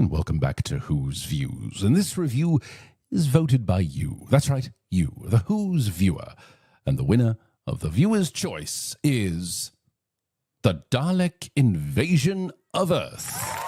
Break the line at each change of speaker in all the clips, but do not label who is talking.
and welcome back to Who's Views. And this review is voted by you. That's right, you, the Who's viewer. And the winner of the viewer's choice is the Dalek Invasion of Earth.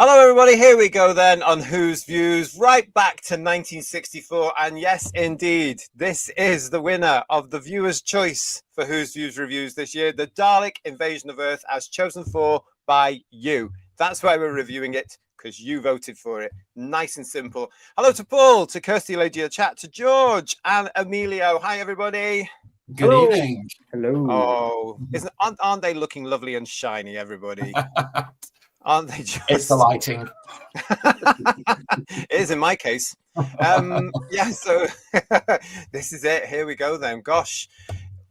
Hello everybody, here we go then on Who's Views, right back to 1964, and yes indeed, this is the winner of the viewer's choice for Who's Views reviews this year, the Dalek Invasion of Earth, as chosen for by you. That's why we're reviewing it, because you voted for it. Nice and simple. Hello to Paul, to Kirsty, Lady of Chat, to George and Emilio. Hi everybody.
Good evening.
Hello. Oh, aren't they looking lovely and shiny, everybody? Aren't they just...
It's the lighting.
It is in my case. Yeah, so this is it. Here we go then. Gosh,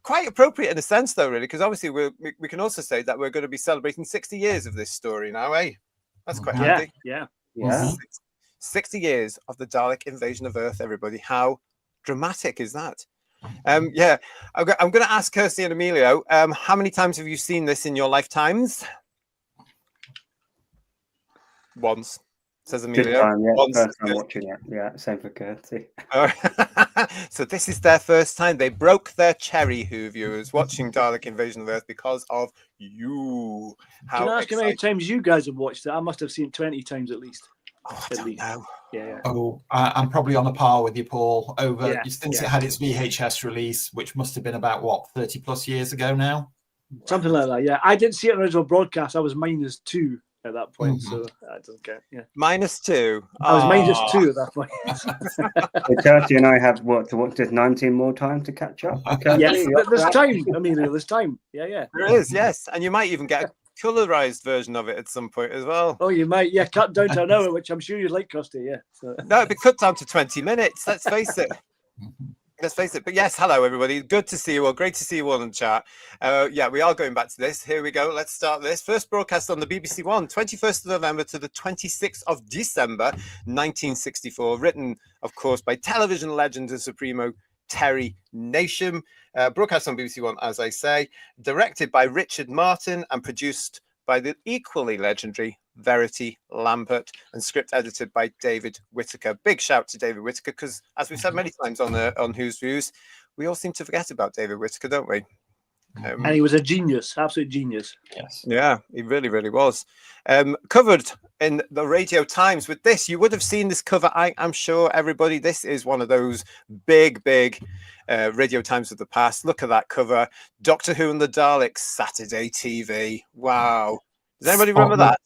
quite appropriate in a sense though, really, because obviously we can also say that we're going to be celebrating 60 years of this story now, eh? That's quite handy.
Yeah.
60 years of the Dalek Invasion of Earth, everybody. How dramatic is that? Yeah, I'm going to ask Kirsty and Emilio, how many times have you seen this in your lifetimes? Once, says Emilio.
Time, yeah.
Once.
First time watching it. Yeah, same for Kirsty.
So this is their first time. They broke their cherry, Who viewers, watching Dalek Invasion of Earth because of you.
Can I ask how many times you guys have watched it? I must have seen it 20 times at least.
Oh, I don't know.
Yeah.
Oh, I'm probably on a par with you, Paul. Since it had its VHS release, which must have been about, what, 30 plus years ago now?
Something like that, yeah. I didn't see it on original broadcast. I was -2 at that point, so I don't care. Yeah.
-2.
I was -2 at that point.
Kirsty and I have to watch this 19 more times to catch up.
Yes, there's time, Emilio, there's time. Yeah.
There is, yes. And you might even get a colorized version of it at some point as well.
Oh, you might, yeah, cut down to an hour, which I'm sure you'd like, Kirsty, yeah. So.
No, it'd be cut down to 20 minutes, let's face it. Let's face it. But yes, hello everybody. Good to see you all. Great to see you all in chat. Yeah, we are going back to this. Here we go. Let's start this. First broadcast on the BBC One, 21st of November to the 26th of December, 1964. Written, of course, by television legend and Supremo Terry Nation. Broadcast on BBC One, as I say. Directed by Richard Martin and produced by the equally legendary Verity Lambert, and script edited by David Whittaker. Big shout to David Whittaker, because as we've said many times on Who's Views, we all seem to forget about David Whittaker, don't we?
And he was a genius, absolute genius.
Yes.
Yeah, he really, really was. Covered in the Radio Times with this. You would have seen this cover, I'm sure, everybody. This is one of those big Radio Times of the past. Look at that cover. Doctor Who and the Daleks, Saturday TV. Wow. Does anybody remember that?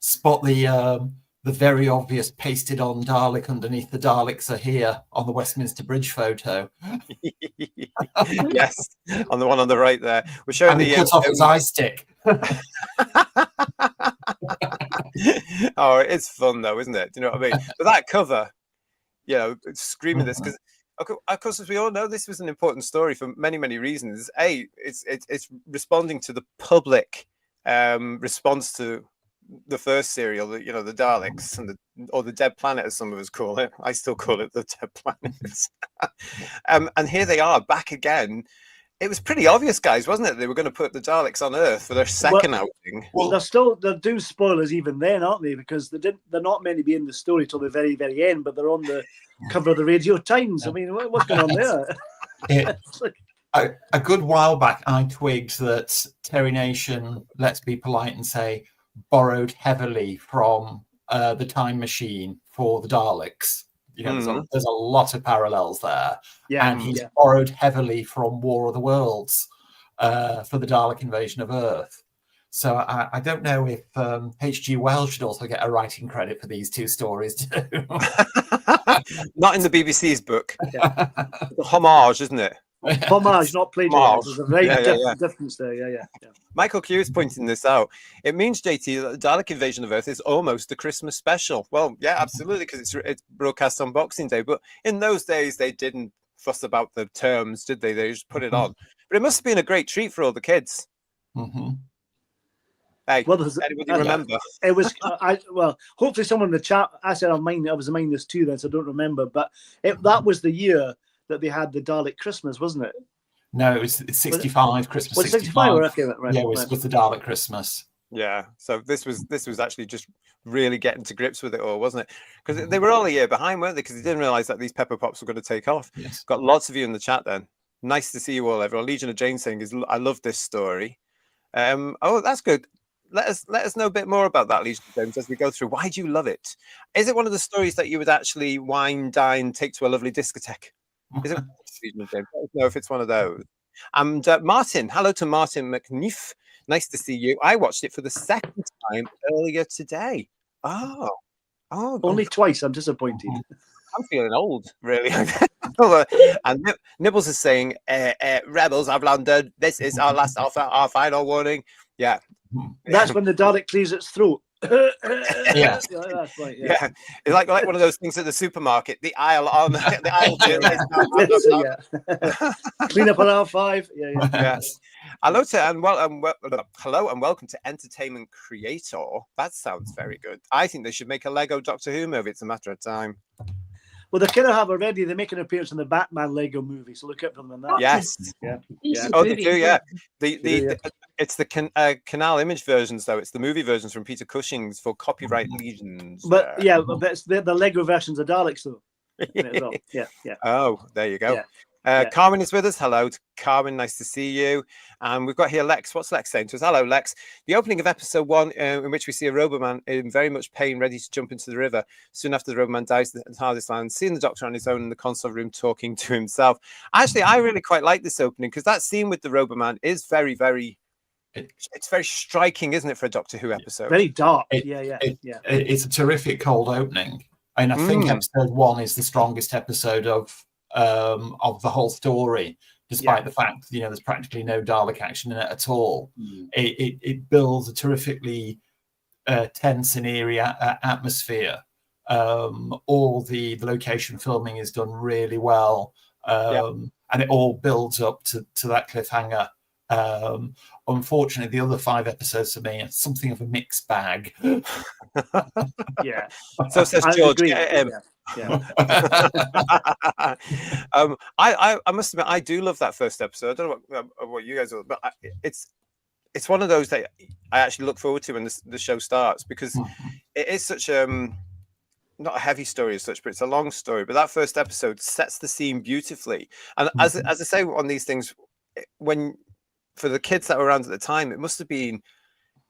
Spot the very obvious pasted on Dalek underneath the Daleks are here on the Westminster Bridge photo.
Yes, on the one on the right there. We're showing
the cut off his eye stick.
Oh, it's fun though, isn't it? Do you know what I mean? But that cover, you know, screaming this, because of course, as we all know, this was an important story for many, many reasons. It's responding to the public response to the first serial, the Daleks or the Dead Planet, as some of us call it. I still call it the Dead Planet. And here they are back again. It was pretty obvious, guys, wasn't it? They were going to put the Daleks on Earth for their second outing.
Well, they're doing spoilers even then, aren't they? Because they're not meant to be in the story till the very, very end, but they're on the cover of the Radio Times. I mean, what's going on there?
A good while back, I twigged that Terry Nation, let's be polite and say, borrowed heavily from the Time Machine for the Daleks. You know, there's a lot of parallels there.
Yeah,
and he's borrowed heavily from War of the Worlds for the Dalek Invasion of Earth. So I don't know if H.G. Wells should also get a writing credit for these two stories too.
Not in the BBC's book. Yeah. The homage, isn't it?
Homage, not plagiarism. There's a very
Yeah.
difference there. Yeah.
Michael Q is pointing this out. It means, JT, that the Dalek Invasion of Earth is almost a Christmas special. Well, yeah, absolutely, because it's broadcast on Boxing Day. But in those days, they didn't fuss about the terms, did they? They just put it on. But it must have been a great treat for all the kids. Hey,
Well,
anybody remember?
It was. Hopefully someone in the chat. I said I was a minus 2 then, so I don't remember. But that was the year that they had the Dalek Christmas, wasn't it?
No, it's 65 Christmas.
Was it 65? Okay, right.
Yeah, it was the Dalek Christmas.
Yeah, so this was actually just really getting to grips with it all, wasn't it? Because they were all a year behind, weren't they? Because they didn't realize that these Pepper Pops were going to take off.
Yes.
Got lots of you in the chat then. Nice to see you all, everyone. Legion of Jane saying I love this story. Oh, that's good. Let us know a bit more about that, Legion of James, as we go through. Why do you love it? Is it one of the stories that you would actually wine, dine, take to a lovely discotheque? Is it Legion of James? Let us know if it's one of those. And Martin, hello to Martin McNeef. Nice to see you. I watched it for the second time earlier today. Oh,
only twice. I'm disappointed.
I'm feeling old, really. And Nibbles is saying, "Rebels have landed. This is our final warning." Yeah,
that's when the Dalek clears its throat.
Yeah,
that's right.
Yeah, it's like one of those things at the supermarket. The aisle on the aisle.
Clean up on R5. Yeah.
Hello and welcome to Entertainment Creator. That sounds very good. I think they should make a Lego Doctor Who movie. It's a matter of time.
Well, they kind of have already. They make an appearance in the Batman Lego movie, so look out for them in that.
Yes.
Yeah.
Oh, they do. Yeah. It's the Canal Image versions, though. It's the movie versions from Peter Cushing's for copyright reasons.
But that's the Lego versions of Daleks, though. Yeah.
Oh, there you go.
Yeah.
Carmen is with us. Hello to Carmen. Nice to see you. And we've got here Lex. What's Lex saying to us? Hello, Lex. The opening of episode 1, in which we see a Roboman in very much pain, ready to jump into the river. Soon after the Roboman dies, the TARDIS lands, seeing the Doctor on his own in the console room talking to himself. Actually, I really quite like this opening because that scene with the Roboman is very, very. It's very striking, isn't it, for a Doctor Who episode?
Very dark.
It's a terrific cold opening, and I think episode 1 is the strongest episode of the whole story, despite the fact there's practically no Dalek action in it at all. It builds a terrifically tense and eerie atmosphere. All the location filming is done really well, and it all builds up to that cliffhanger. Unfortunately, the other 5 episodes for me are something of a mixed bag.
Yeah.
So says George. I must admit, I do love that first episode. I don't know what you guys are, but it's one of those that I actually look forward to when the show starts, because it is such not a heavy story as such, but it's a long story. But that first episode sets the scene beautifully. And as I say on these things, when for the kids that were around at the time, it must have been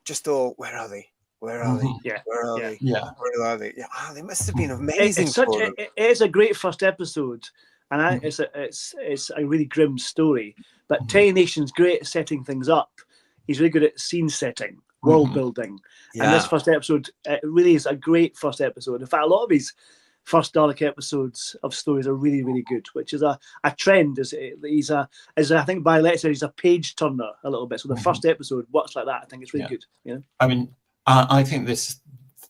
just all, where are they? Where are they?
Yeah.
Where are they?
Yeah.
Where are they? Yeah. Oh, they must have been amazing.
It is a great first episode, and it's a really grim story. But Terry Nation's great at setting things up. He's really good at scene setting, world building. And this first episode really is a great first episode. In fact, a lot of his first Dalek episodes of stories are really, really good, which is a trend. As I think by lecture, he's a page turner a little bit. So the first episode works like that. I think it's really good. You know?
I mean, I think this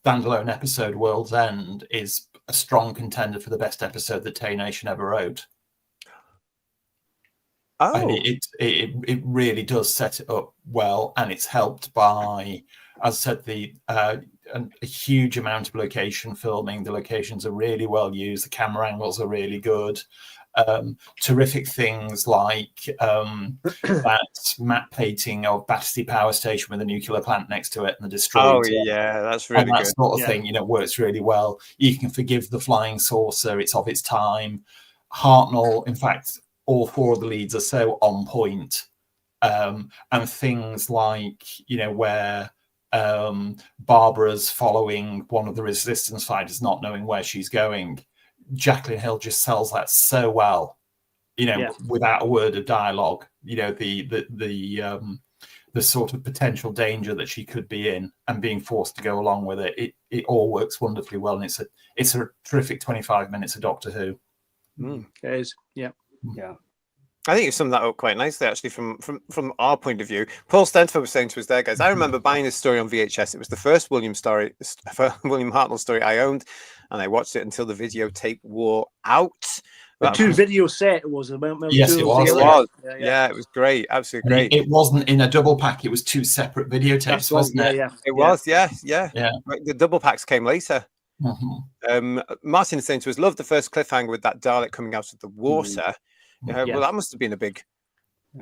standalone episode, World's End, is a strong contender for the best episode that Tay Nation ever wrote.
Oh,
and it really does set it up well, and it's helped by, as I said, a huge amount of location filming. The locations are really well used. The camera angles are really good. Terrific things like that map painting of Battersea Power Station with a nuclear plant next to it and the destroyer.
Oh yeah, that's really good.
That sort of thing, works really well. You can forgive the flying saucer; it's of its time. Hartnell, in fact, all 4 of the leads are so on point, and things like where Barbara's following one of the resistance fighters, not knowing where she's going. Jacqueline Hill just sells that so well, without a word of dialogue. The sort of potential danger that she could be in and being forced to go along with it. It all works wonderfully well, and it's a terrific 25 minutes of Doctor Who.
It is, yeah.
I think you summed that up quite nicely, actually, from our point of view. Paul Stenfer was saying to us there, guys, I remember buying this story on VHS. It was the first William Hartnell story I owned, and I watched it until the videotape wore out.
The 2 video set was.
Yes, it was.
It was. Yeah, it was great. Absolutely great.
It wasn't in a double pack. It was 2 separate videotapes,
That's
wasn't it?
Yeah.
It was, yeah.
Yeah.
The double packs came later.
Mm-hmm.
Martin is saying to us, love the first cliffhanger with that Dalek coming out of the water.
Yeah.
Well, that must have been a big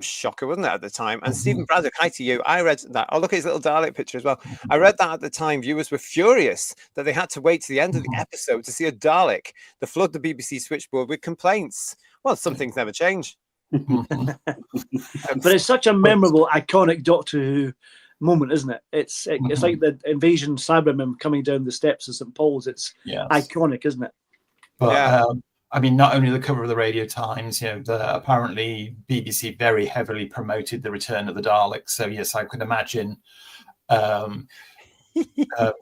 shocker, wasn't it, at the time? And Stephen Braddock, hi to you. I read that. Oh, look at his little Dalek picture as well. I read that at the time. Viewers were furious that they had to wait to the end of the episode to see a Dalek to flood the BBC switchboard with complaints. Well, some things never change.
But it's such a memorable, iconic Doctor Who moment, isn't it? It's like the invasion Cybermen coming down the steps of St. Paul's. It's iconic, isn't it?
But I mean, not only the cover of the Radio Times, apparently BBC very heavily promoted the return of the Daleks. So yes, I could imagine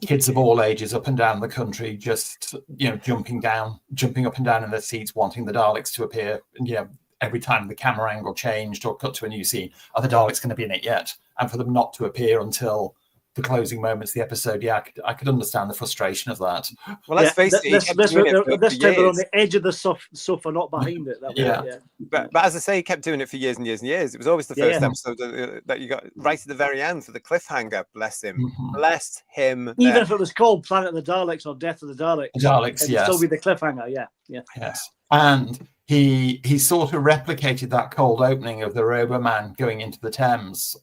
kids of all ages up and down the country just jumping up and down in their seats, wanting the Daleks to appear. And every time the camera angle changed or cut to a new scene, are the Daleks going to be in it yet? And for them not to appear until the closing moments of the episode, I could understand the frustration of that.
Well, let's face it,
this time they're on the edge of the sofa, not behind it.
But as I say, he kept doing it for years and years and years. It was always the first episode that you got right at the very end for the cliffhanger. Bless him. Bless him.
Even if it was called Planet of the Daleks or Death of the Daleks, it'd still be the cliffhanger.
Yes. And he sort of replicated that cold opening of the Roboman going into the Thames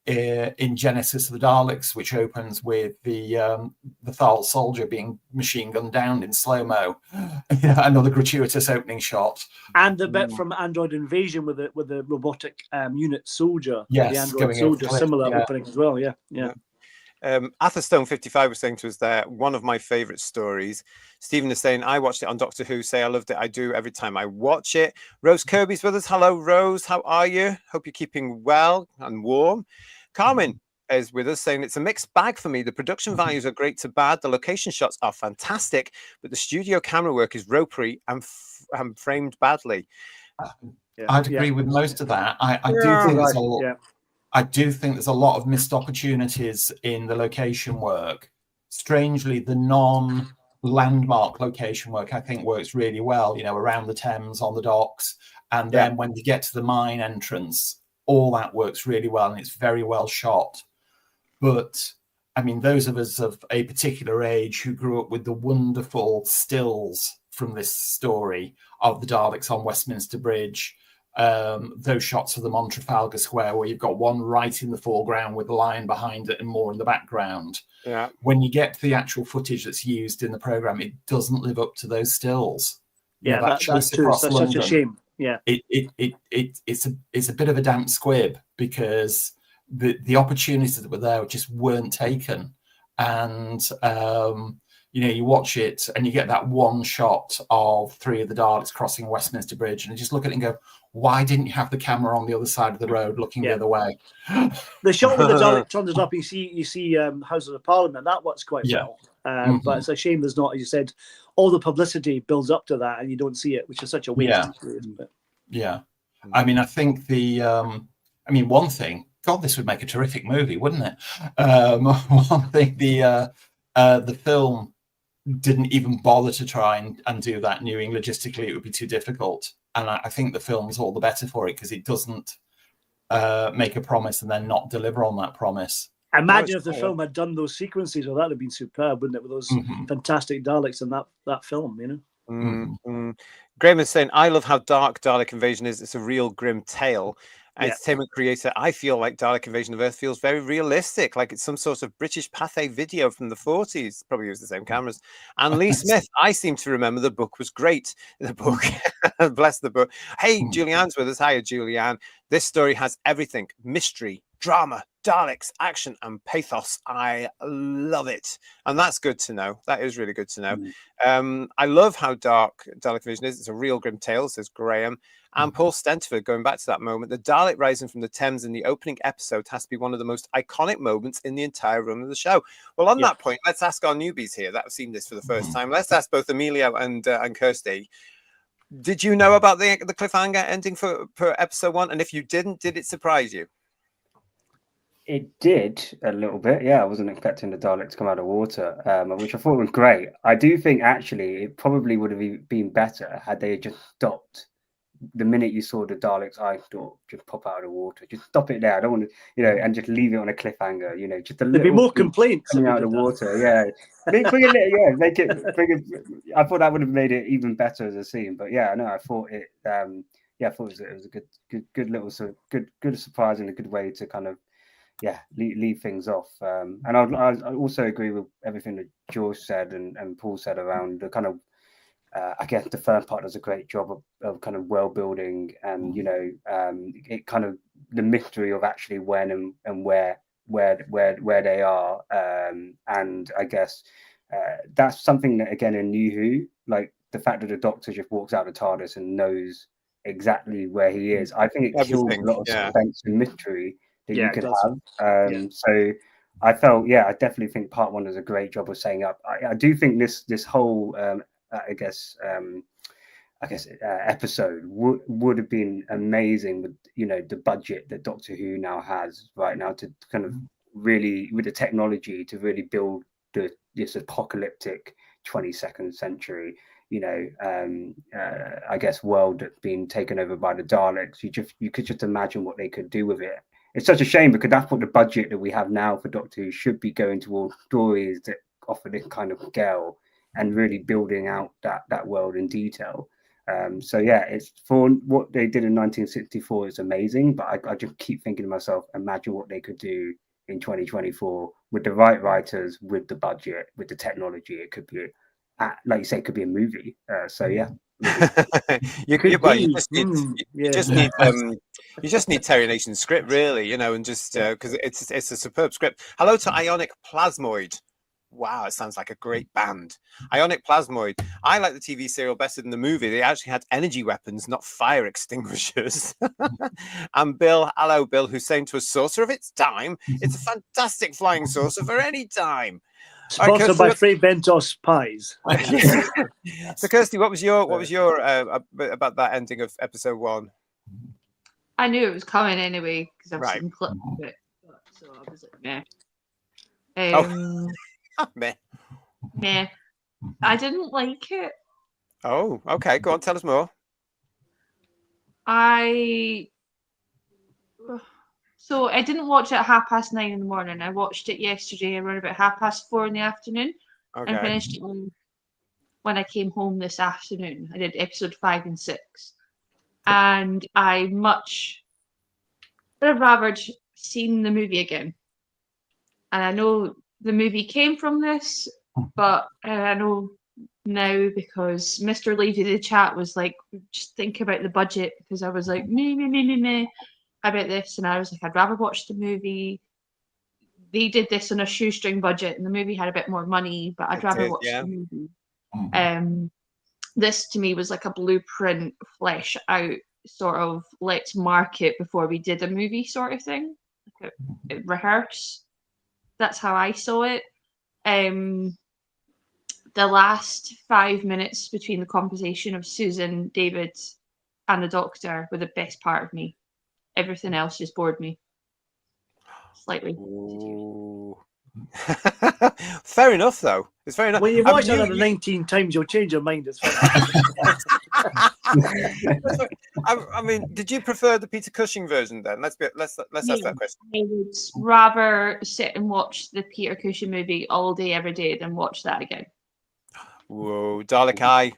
in Genesis of the Daleks, which opens with the Thal soldier being machine gunned down in slow-mo. Another gratuitous opening shot.
And the bit from Android Invasion with the robotic unit soldier.
Yes,
the Android soldier, similar opening as well.
Atherstone 55 was saying to us there, one of my favorite stories. Stephen is saying, I watched it on Doctor Who, I loved it. I do every time I watch it. Rose Kirby's with us. Hello, Rose. How are you? Hope you're keeping well and warm. Carmen is with us saying, it's a mixed bag for me. The production values are great to bad. The location shots are fantastic, but the studio camera work is ropery and framed badly.
I'd agree with most of that. I do think there's a lot of missed opportunities in the location work. Strangely, the non-landmark location work, I think, works really well, around the Thames, on the docks. And then when you get to the mine entrance, all that works really well and it's very well shot. But, I mean, those of us of a particular age who grew up with the wonderful stills from this story of the Daleks on Westminster Bridge, those shots of them on Trafalgar Square where you've got one right in the foreground with the lion behind it and more in the background. When you get to the actual footage that's used in the program, it doesn't live up to those stills.
That's true. That's such a shame.
It's a bit of a damp squib because the opportunities that were there just weren't taken. And you watch it and you get that one shot of 3 of the Daleks crossing Westminster Bridge, and you just look at it and go, why didn't you have the camera on the other side of the road looking the other way?
The shot where the Dalek turns up, you see Houses of Parliament, that works quite well. But it's a shame there's not, as you said, all the publicity builds up to that and you don't see it, which is such a waste.
I mean, I think one thing, God, this would make a terrific movie, wouldn't it? One thing, the film didn't even bother to try and do that, knowing logistically it would be too difficult. And I think the film's all the better for it because it doesn't make a promise and then not deliver on that promise.
Imagine if the film had done those sequences, well, that would have been superb, wouldn't it? With those fantastic Daleks in that film,
Graham is saying, I love how dark Dalek Invasion is. It's a real grim tale. Entertainment creator, I feel like Dalek Invasion of Earth feels very realistic, like it's some sort of British Pathé video from the 40s. Probably used the same cameras. And Lee Smith, I seem to remember the book was great. The book, bless the book. Hey, Julianne's with us. Hiya, Julianne. This story has everything: mystery, drama, Daleks, action, and pathos. I love it. And that's good to know. That is really good to know. I love how dark Dalek Invasion is. It's a real grim tale, says Graham. And Paul Stenterford, going back to that moment, the Dalek rising from the Thames in the opening episode has to be one of the most iconic moments in the entire run of the show. Well, on that point, let's ask our newbies here that have seen this for the first time. Let's ask both Emilio and Kirsty. Did you know about the cliffhanger ending for episode 1? And if you didn't, did it surprise you?
It did a little bit, yeah. I wasn't expecting the Daleks to come out of water, which I thought was great. I do think actually it probably would have been better had they just stopped the minute you saw the Daleks' eye stalk just pop out of the water. Just stop it there. I don't want to, and just leave it on a cliffhanger. Just a little.
There'd be more complaints
coming out of the water. Yeah, bring it. Make it. Bring it. I thought that would have made it even better as a scene. But yeah, no, I thought it. I thought it was a good little good surprise and a good way to kind of leave things off. And I also agree with everything that George said and Paul said around the kind of. I guess the first part does a great job of kind of world building and it kind of the mystery of actually when and where they are, and I guess that's something that again in New Who, like the fact that the Doctor just walks out of TARDIS and knows exactly where he is. I think it kills a lot of suspense and mystery that you could have. So I felt, I definitely think part 1 does a great job of setting up. I do think this whole episode would have been amazing with the budget that Doctor Who now has right now to kind of really with the technology to really build this apocalyptic 22nd century I guess world that's been taken over by the Daleks. You could just imagine what they could do with it. It's such a shame because that's what the budget that we have now for Doctor Who should be going towards, stories that offer this kind of scale and really building out that world in detail. It's for what they did in 1964 is amazing, but I just keep thinking to myself, imagine what they could do in 2024 with the right writers, with the budget, with the technology. It could be, like you say, it could be a movie.
You just need Terry Nation's script, really, and just because it's a superb script. Hello to Ionic Plasmoid. Wow, it sounds like a great band. Ionic Plasmoid. I like the TV serial better than the movie. They actually had energy weapons, not fire extinguishers. And Bill, hello, Bill, who's saying to a saucer of its time, it's a fantastic flying saucer for any time.
Sponsored by Frey Bentos Pies.
So, Kirsty, what was your about that ending of episode 1?
I knew it was coming anyway because I've seen clips of it. So I was like, meh. Meh. I didn't like it.
Oh, okay. Go on, tell us more.
So I didn't watch it at 9:30 in the morning. I watched it yesterday around about 4:30 in the afternoon, and finished it when I came home this afternoon. I did episode 5 and 6, and I much would have rather seen the movie again. And I know the movie came from this, but I know now because Mr. Levy the chat was like, just think about the budget, because I was like, me about this, and I was like, I'd rather watch the movie. They did this on a shoestring budget, and the movie had a bit more money, but I'd rather watch the movie. This to me was like a blueprint, flesh out sort of let's mark it before we did a movie sort of thing, like a rehearse. That's how I saw it. The last 5 minutes between the conversation of Susan, David, and the Doctor were the best part of me. Everything else just bored me slightly.
Fair enough, though. It's fair enough.
When you watch it another 19 times, you'll change your mind as well.
I mean, did you prefer the Peter Cushing version then? Let's ask that question.
I would rather sit and watch the Peter Cushing movie all day, every day, than watch that again.
Whoa, Dalek Eye,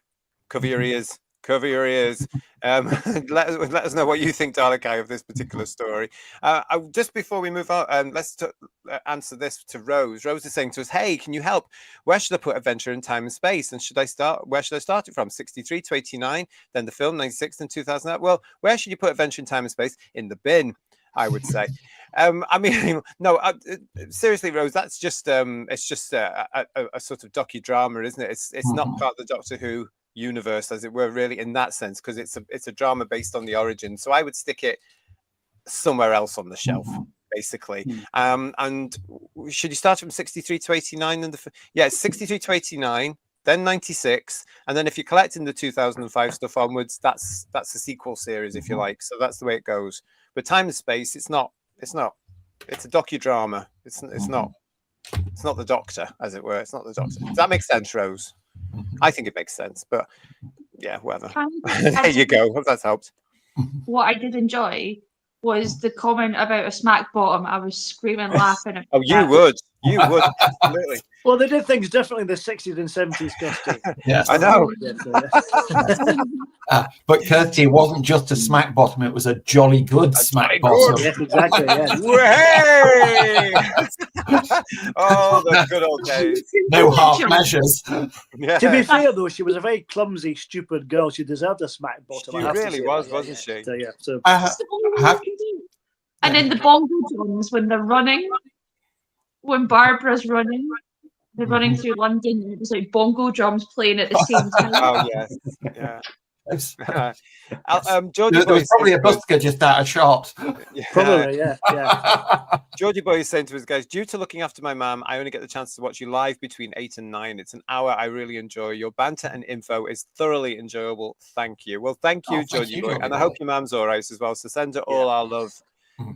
cover your ears. Cover your ears. Let us know what you think, Dalek Eye, of this particular story. Just before we move on, let's answer this to Rose. Rose is saying to us, hey, can you help? Where should I put Adventure in Time and Space? And where should I start it from? 63 to 89, then the film, 96 and 2008. Well, where should you put Adventure in Time and Space? In the bin, I would say. I mean, no, seriously, Rose, that's just it's just a sort of docudrama, isn't it? It's not part of the Doctor Who universe, as it were, really, in that sense, because it's a drama based on the origin. So I would stick it somewhere else on the shelf, basically. And should you start from 63 to 89? 63 to 89, then 96, and then if you're collecting the 2005 stuff onwards, that's a sequel series, if you like. So that's the way it goes. But Time and Space, it's not. It's a docudrama. It's not the Doctor, as it were. It's not the Doctor. Does that make sense, Rose? I think it makes sense, but yeah, whatever. There you go. Hope that's helped.
What I did enjoy was the comment about a smack bottom. I was screaming, laughing.
Oh, you would, absolutely.
Well, they did things differently in the 60s and 70s, Kirsty.
Yes,
I know.
But Kirsty, it wasn't just a smack bottom; it was a jolly good smack bottom.
Yes, exactly. Yeah.
Way! Oh, the good old days.
No half measures.
Yeah.
To be fair, though, she was a very clumsy, stupid girl. She deserved a smack bottom.
She
I have to
really
say
was,
that.
wasn't she?
So, yeah. So
And then the bongo drums when they're running, when Barbara's running, they're running through London, and it was like bongo drums playing at the same time.
Oh yes, yeah. Georgie
there was probably a busker just out of shot.
Probably, yeah.
Georgie Boy is saying to us, guys, due to looking after my mum, I only get the chance to watch you live between 8 and 9. It's an hour I really enjoy. Your banter and info is thoroughly enjoyable. Thank you. Well, thank you, Georgie Boy, and I hope your mum's all right as well. So send her all our love.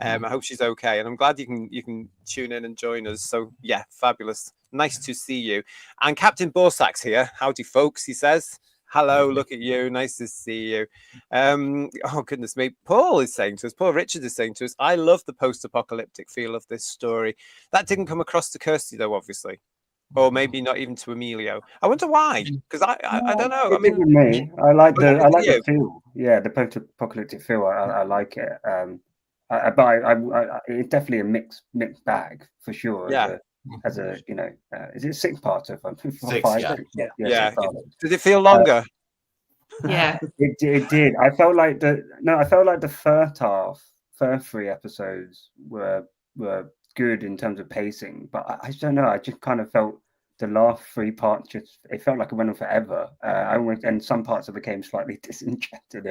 I hope she's okay, and I'm glad you can tune in and join us. So yeah, fabulous. Nice to see you. And Captain Borsak's here. Howdy, folks, he says. Hello, look at you. Nice to see you. Oh, goodness me. Paul Richard is saying to us, I love the post-apocalyptic feel of this story. That didn't come across to Kirsty, though, obviously. Or maybe not even to Emilio. I wonder why. Because I don't know. I mean,
with me, I like the feel. Yeah, the post-apocalyptic feel. I like it. But it's definitely a mixed bag for sure.
Yeah.
As a is it 6-parter?
6,
yeah. Did it feel longer?
Yeah.
It did. I felt like the first 3 episodes were good in terms of pacing, but I don't know. I just kind of felt the last 3 parts it felt like it went on forever. And some parts it became slightly disenchanted.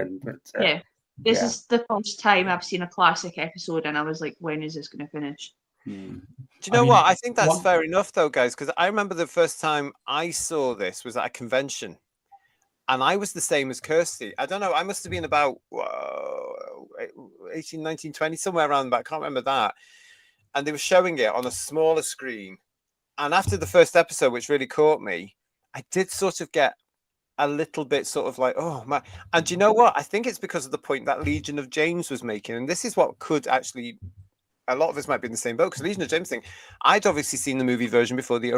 This is the first time I've seen a classic episode, and I was like, when is this going to finish?
Do you know what? I think that's fair enough, though, guys, because I remember the first time I saw this was at a convention, and I was the same as Kirsty. I don't know. I must have been about 18, 19, 20, somewhere around that. I can't remember that. And they were showing it on a smaller screen. And after the first episode, which really caught me, I did sort of get a little bit sort of like, oh my. And do you know what? I think it's because of the point that Legion of James was making. And this is what could actually... A lot of us might be in the same boat, because Legion of James thing, I'd obviously seen the movie version before the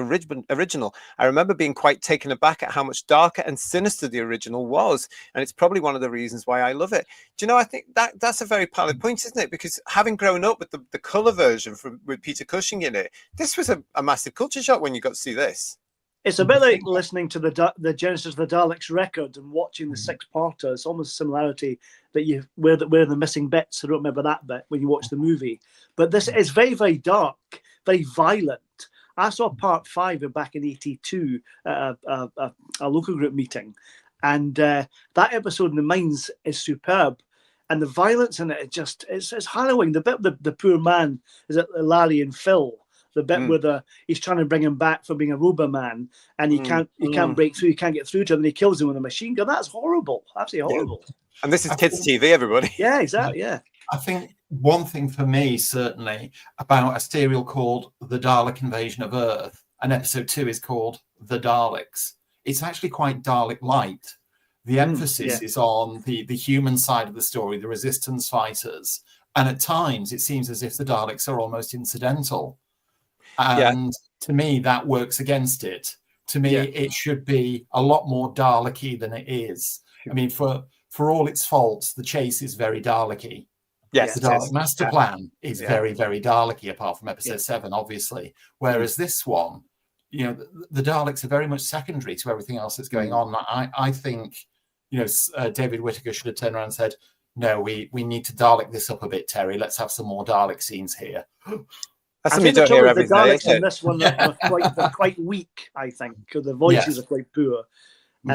original. I remember being quite taken aback at how much darker and sinister the original was. And it's probably one of the reasons why I love it. Do you know, I think that's a very valid point, isn't it? Because having grown up with the colour version with Peter Cushing in it, this was a massive culture shock when you got to see this.
It's a bit like listening to the Genesis of the Daleks record and watching the 6-parter. It's almost a similarity that where the missing bits. I don't remember that bit when you watch the movie. But this is very, very dark, very violent. I saw part 5 back in '82 at a local group meeting, and that episode in the mines is superb. And the violence in it, it's harrowing. The bit the poor man, is it Larry and Phil? The bit where he's trying to bring him back for being a Roboman, and he can't break through, he can't get through to him, and he kills him with a machine gun. That's horrible, absolutely horrible.
And this is kids' TV, everybody.
Yeah, exactly. Yeah.
I think one thing for me, certainly, about a serial called The Dalek Invasion of Earth, and episode 2 is called The Daleks. It's actually quite Dalek-light. The emphasis is on the human side of the story, the resistance fighters, and at times it seems as if the Daleks are almost incidental. And to me, that works against it. To me, it should be a lot more Dalek-y than it is. I mean, for all its faults, the chase is very Dalek-y.
Yes,
the Dalek Master Plan is very, very Dalek-y, apart from episode 7, obviously. Whereas this one, the Daleks are very much secondary to everything else that's going on. I think, David Whittaker should have turned around and said, no, we need to Dalek this up a bit, Terry. Let's have some more Dalek scenes here.
That's something you don't hear every day.
In this one, they're quite weak, I think, because the voices are quite poor.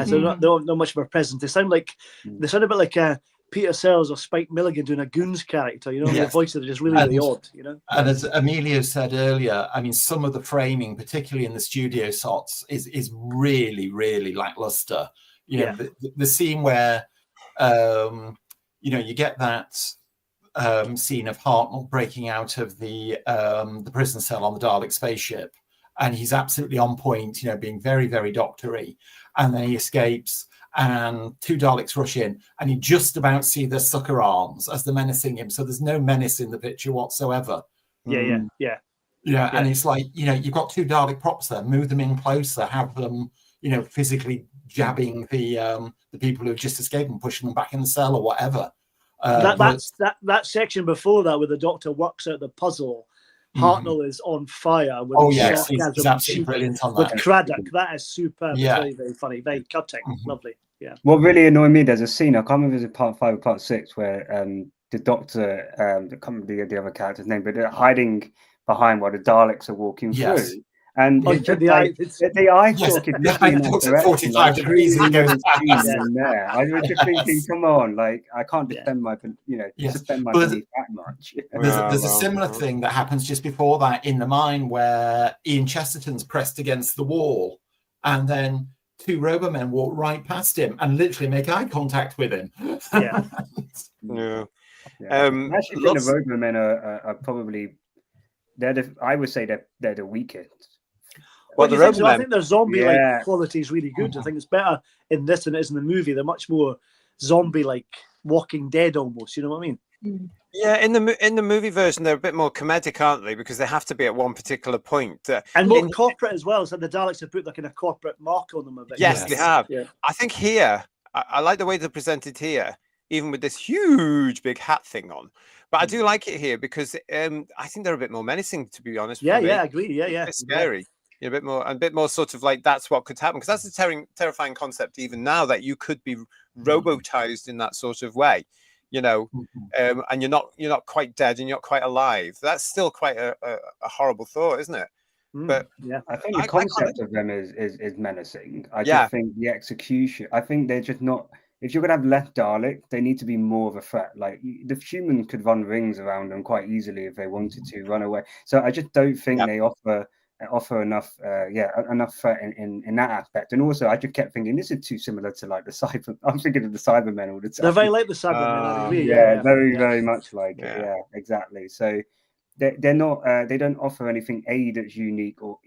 So they're not much of a presence. They sound a bit like Peter Sellers or Spike Milligan doing a Goons character, you know,
Yes.
the voices are just really, really odd, you know.
And as Emilio said earlier, I mean, some of the framing, particularly in the studio shots, is really, really lackluster. You know, the scene where, you know, you get that scene of Hartnell breaking out of the prison cell on the Dalek spaceship, and he's absolutely on point, you know, being very, very doctory, and then he escapes. And 2 Daleks rush in, and you just about see their sucker arms as they're menacing him. So there's no menace in the picture whatsoever.
Yeah.
And it's like, you know, you've got 2 Dalek props there, move them in closer, have them, you know, physically jabbing the people who've just escaped and pushing them back in the cell or whatever.
That section before that, where the Doctor works out the puzzle. Hartnell is on fire with
he's absolutely brilliant on that.
With Craddock. That is superb. Yeah. Very, very funny, very cutting, lovely. Yeah.
What really annoyed me, there's a scene, I can't remember if it's part 5 or part 6, where the Doctor, I can't remember the other character's name, but they're hiding behind while the Daleks are walking through. And the eye stalk is
45 degrees and goes
in there. I was just thinking, come on, like I can't defend my, you know, defend my belief that much.
There's a similar thing that happens just before that in the mine, where Ian Chesterton's pressed against the wall, and then 2 Robomen walk right past him and literally make eye contact with him.
Yeah.
I actually think the Robomen are probably I would say they're the weakest.
Well, I think their zombie-like quality is really good. I think it's better in this than it is in the movie. They're much more zombie-like, Walking Dead almost. You know what I mean?
Yeah, in the movie version, they're a bit more comedic, aren't they? Because they have to be at one particular point.
And more corporate as well. So the Daleks have put like a corporate mark on them a bit.
Yes, they have. Yeah. I think here, I like the way they're presented here, even with this huge big hat thing on. But I do like it here because I think they're a bit more menacing, to be honest.
Yeah, I agree. Yeah.
A bit scary. Yeah, a bit more sort of like that's what could happen, because that's a terrifying concept even now, that you could be robotized in that sort of way, you know, and you're not quite dead and you're not quite alive. That's still quite a horrible thought, isn't it? But
I think the concept of them is menacing. I just think the execution. I think they're just not. If you're gonna have less Dalek, they need to be more of a threat. Like the human could run rings around them quite easily if they wanted to run away. So I just don't think they offer enough enough threat in that aspect. And also I just kept thinking this is too similar to like the Cyber. I'm thinking of the Cybermen all the time.
They're very like the Cybermen.
Very much like it. Yeah, exactly. So they're not they don't offer anything that's unique or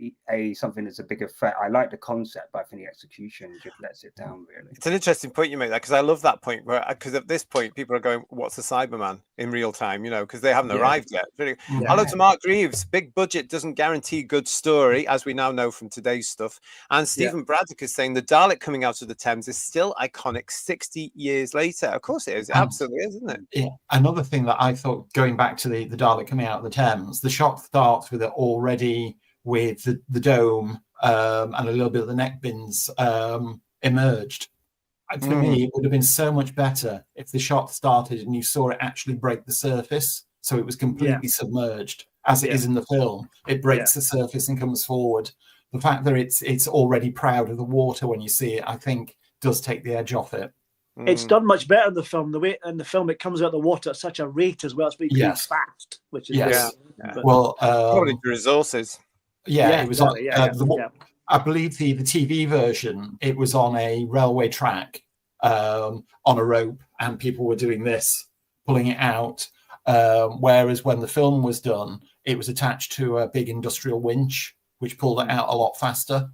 something that's a bigger threat. I like the concept, but I think the execution just lets it down, really.
It's an interesting point you make there, because I love that point, because at this point people are going, what's a Cyberman in real time, you know, because they haven't arrived yet. Really. Hello to Mark Greaves. Big budget doesn't guarantee good story, as we now know from today's stuff. And Stephen Braddock is saying the Dalek coming out of the Thames is still iconic 60 years later. Of course it is. It absolutely is, isn't it?
Yeah. Another thing that I thought, going back to the Dalek coming out of the Thames, the shot starts with it already with the dome and a little bit of the neck bins emerged. And for me, it would have been so much better if the shot started and you saw it actually break the surface, so it was completely submerged, as it is in the film. It breaks the surface and comes forward. The fact that it's already proud of the water when you see it, I think, does take the edge off it.
It's done much better in the film. The way in the film it comes out of the water at such a rate as well. It's really fast, which is
well,
probably the resources.
It was on. I believe the TV version, it was on a railway track on a rope, and people were doing this, pulling it out. Whereas when the film was done, it was attached to a big industrial winch, which pulled it out a lot faster.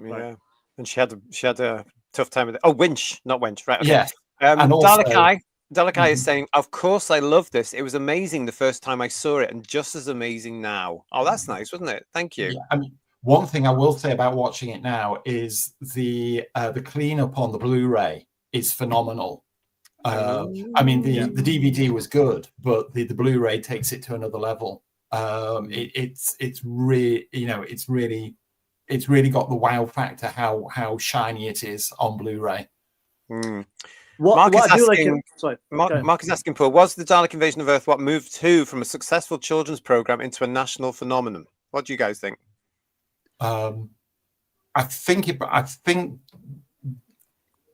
Yeah, and she had a tough time with it. Oh, winch, not wench, right? Okay.
Yeah.
And Dalek Eye is saying, of course I love this. It was amazing the first time I saw it, and just as amazing now. Oh, that's nice, wasn't it? Thank you.
Yeah, I mean, one thing I will say about watching it now is the cleanup on the Blu-ray is phenomenal. I mean, the DVD was good, but the Blu-ray takes it to another level. It's really, you know, it's really got the wow factor, how shiny it is on Blu-ray.
Mark is asking, Paul, was the Dalek Invasion of Earth what moved to from a successful children's program into a national phenomenon? What do you guys think?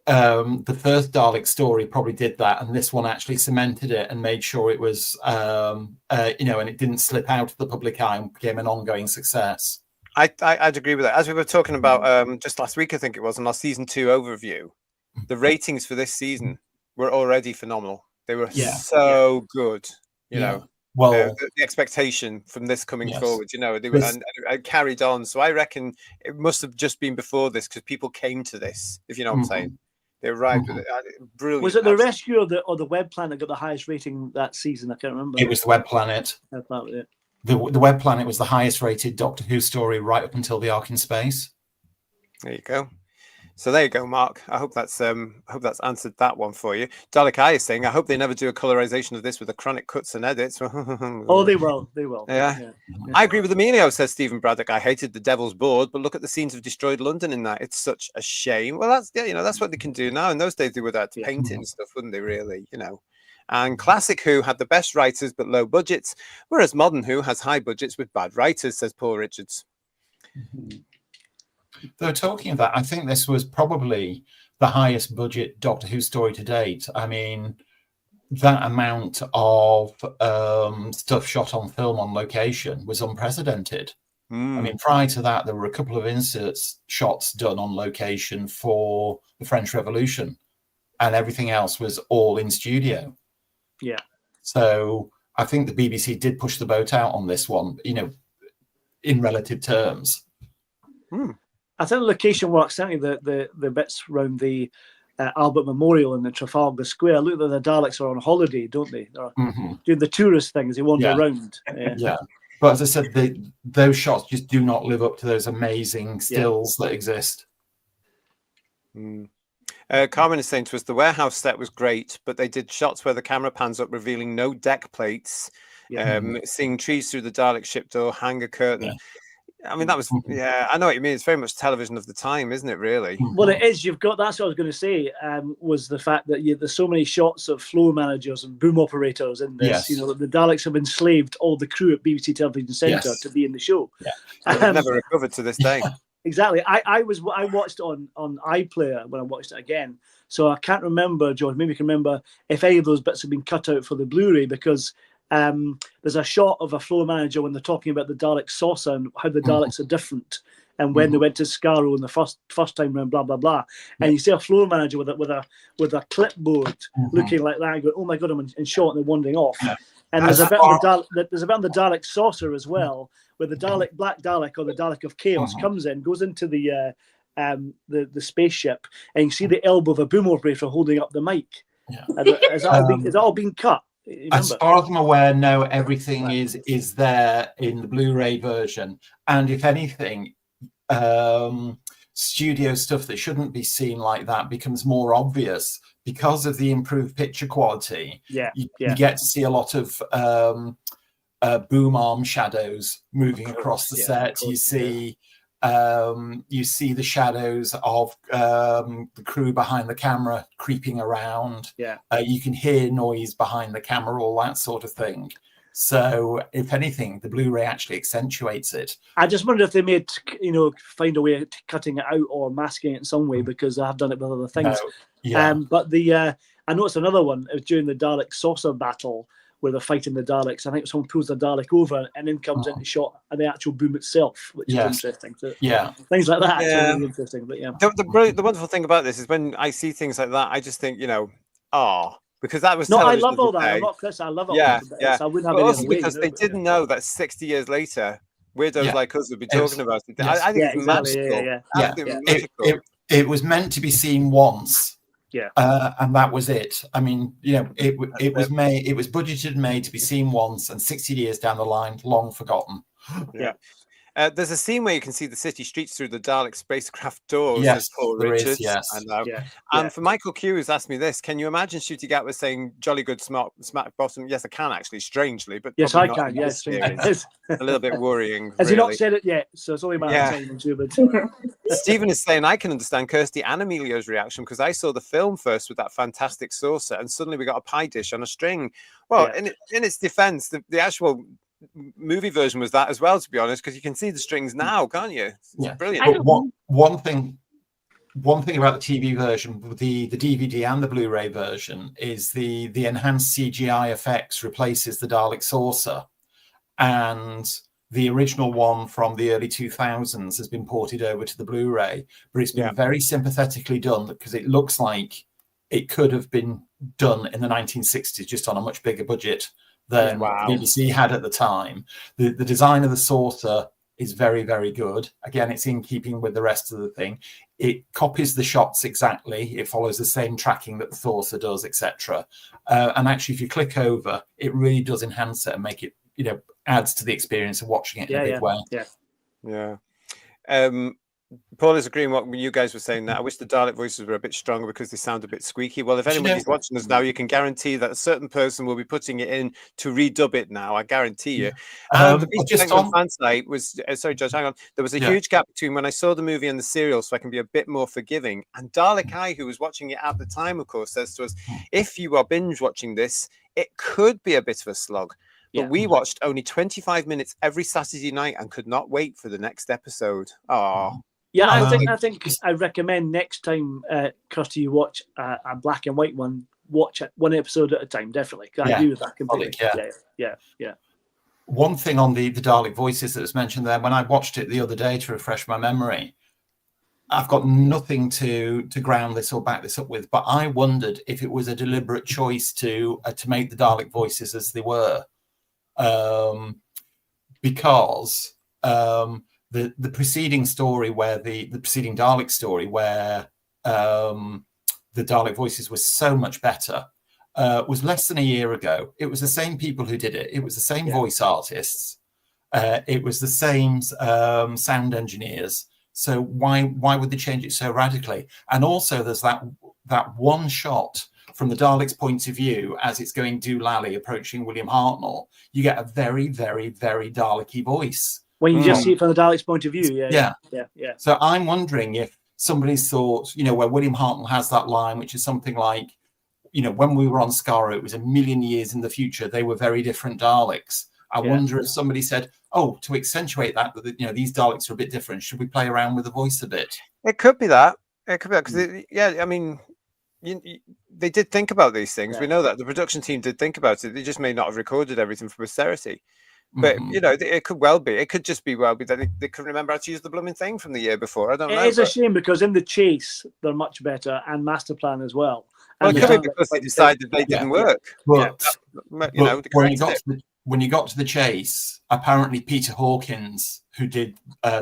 the first Dalek story probably did that, and this one actually cemented it and made sure it was, and it didn't slip out of the public eye and became an ongoing success.
I'd agree with that. As we were talking about just last week, I think it was, in our season 2 overview, the ratings for this season were already phenomenal. They were so good, you know.
Well,
the expectation from this coming forward, they were, and carried on. So I reckon it must have just been before this, because people came to this, if you know what I'm saying. They arrived with it. Brilliant.
Was it the Rescue or the Web Planet that got the highest rating that season? I can't remember.
It was the Web Planet. The Web Planet was the highest rated Doctor Who story right up until the Ark in Space.
There you go. So there you go, Mark. I hope that's answered that one for you. Dalek Eye is saying, I hope they never do a colorization of this with the chronic cuts and edits.
Oh, they will. They will.
Yeah. I agree with Emilio, says Stephen Braddock. I hated the Devil's Board, but look at the scenes of destroyed London in that. It's such a shame. Well, that's what they can do now. In those days, they would have to paint it and stuff, wouldn't they? Really, And classic Who had the best writers but low budgets, whereas modern Who has high budgets with bad writers, says Paul Richards.
Though talking of that, I think this was probably the highest budget Doctor Who story to date. I mean, that amount of stuff shot on film on location was unprecedented. I mean, prior to that, there were a couple of shots done on location for the French Revolution, and everything else was all in studio.
Yeah.
So I think the BBC did push the boat out on this one, in relative terms.
I think the location work, certainly the bits around the Albert Memorial in the Trafalgar Square. Look, the Daleks are on holiday, don't they? They're doing the tourist things. They wander around.
Yeah. But as I said, those shots just do not live up to those amazing stills that exist.
Carmen is saying to us, the warehouse set was great, but they did shots where the camera pans up, revealing no deck plates, seeing trees through the Dalek ship door, hangar curtain. Yeah. I mean, that was, I know what you mean. It's very much television of the time, isn't it, really?
Well, it is. That's what I was going to say, was the fact that there's so many shots of floor managers and boom operators in this. The Daleks have enslaved all the crew at BBC Television Centre to be in the show.
Yeah. Never recovered to this day.
Exactly. I watched it on iPlayer when I watched it again. So I can't remember, George, maybe you can remember if any of those bits have been cut out for the Blu-ray, because there's a shot of a floor manager when they're talking about the Dalek saucer and how the Daleks are different, and when they went to Skaro in the first time round, blah blah blah, and you see a floor manager with a clipboard looking like that, and go, oh my god, I'm in shot, and they're wandering off. And there's a bit on the Dalek saucer as well, where the Black Dalek or the Dalek of Chaos comes in, goes into the spaceship, and you see the elbow of a boom operator holding up the mic. Has that all been cut?
As far as I'm aware, no, everything is there in the Blu-ray version. And if anything, studio stuff that shouldn't be seen like that becomes more obvious because of the improved picture quality. You get to see a lot of boom arm shadows moving across the set. You see the shadows of the crew behind the camera creeping around. You can hear noise behind the camera, all that sort of thing. So if anything, the Blu-ray actually accentuates it. I
just wonder if they made, find a way of cutting it out or masking it in some way, because I have done it with other things. But I noticed another one during the Dalek saucer battle, where they're fighting the Daleks. I think someone pulls the Dalek over and then comes into shot and the actual boom itself, which is interesting. So, things like that. It's really interesting. But
the wonderful thing about this is when I see things like that, I just think, because that was
I love all that. I'm not Chris. I love it. I wouldn't have any other way,
because they didn't know that 60 years later, weirdos like us would be talking about it. I think it's magical.
It was meant to be seen once. And that was it. I mean, it was budgeted and made to be seen once, and 60 years down the line, long forgotten.
There's a scene where you can see the city streets through the Dalek spacecraft doors. Yes, Paul Richards. I know. And for Michael Q, who's asked me this, can you imagine Shooty Gat was saying "jolly good, smart bottom"? Yes, I can actually, strangely, but
yes, I can. Yes,
a little bit worrying.
Has he not said it yet? So it's only a matter of time. But
Stephen is saying I can understand Kirsty and Emilio's reaction, because I saw the film first with that fantastic saucer, and suddenly we got a pie dish on a string. Well, in its defense, the actual movie version was that as well, to be honest, because you can see the strings now, can't you? It's brilliant.
But one thing one thing about the TV version, the DVD and the Blu-ray version, is the enhanced CGI effects replaces the Dalek saucer, and the original one from the early 2000s has been ported over to the Blu-ray, but it's been very sympathetically done because it looks like it could have been done in the 1960s, just on a much bigger budget than BBC had at the time. The design of the saucer is very, very good. Again, it's in keeping with the rest of the thing. It copies the shots exactly. It follows the same tracking that the saucer does, etc. And actually, if you click over, it really does enhance it and make it, adds to the experience of watching it in a big way.
Yeah. Paul is agreeing what you guys were saying. That I wish the Dalek voices were a bit stronger because they sound a bit squeaky. Well, if anybody's watching us now, you can guarantee that a certain person will be putting it in to redub it now. I guarantee you. And the just on fan site was sorry, Judge, hang on. There was a huge gap between when I saw the movie and the serial, so I can be a bit more forgiving. And Dalek Eye, who was watching it at the time, of course, says to us, if you are binge watching this, it could be a bit of a slog. But we watched only 25 minutes every Saturday night and could not wait for the next episode. Oh.
Yeah, I think I recommend next time, Kirsty, you watch a black and white one, watch it one episode at a time, definitely. I agree with that completely. Yeah.
One thing on the Dalek voices that was mentioned there, when I watched it the other day to refresh my memory, I've got nothing to ground this or back this up with, but I wondered if it was a deliberate choice to make the Dalek voices as they were. Because the preceding story where the preceding Dalek story where the Dalek voices were so much better was less than a year ago. It was the same people who did it. It was the same voice artists. It was the same sound engineers. So why would they change it so radically? And also there's that one shot from the Dalek's point of view as it's going doolally approaching William Hartnell. You get a very, very, very Dalek-y voice.
When you just see it from the Dalek's point of view, yeah.
So I'm wondering if somebody's thought, where William Hartnell has that line, which is something like, when we were on Skaro, it was a million years in the future. They were very different Daleks. I wonder if somebody said, to accentuate that, these Daleks are a bit different. Should we play around with the voice a bit?
It could be that. Because, I mean, they did think about these things. We know that the production team did think about it. They just may not have recorded everything for posterity. But it could well be. It could just be that they couldn't remember how to use the blooming thing from the year before. I don't know.
It is a shame because in The Chase they're much better, and Master Plan as well.
Well, it could be because they decided they didn't work.
But when you got to The Chase, apparently Peter Hawkins, who did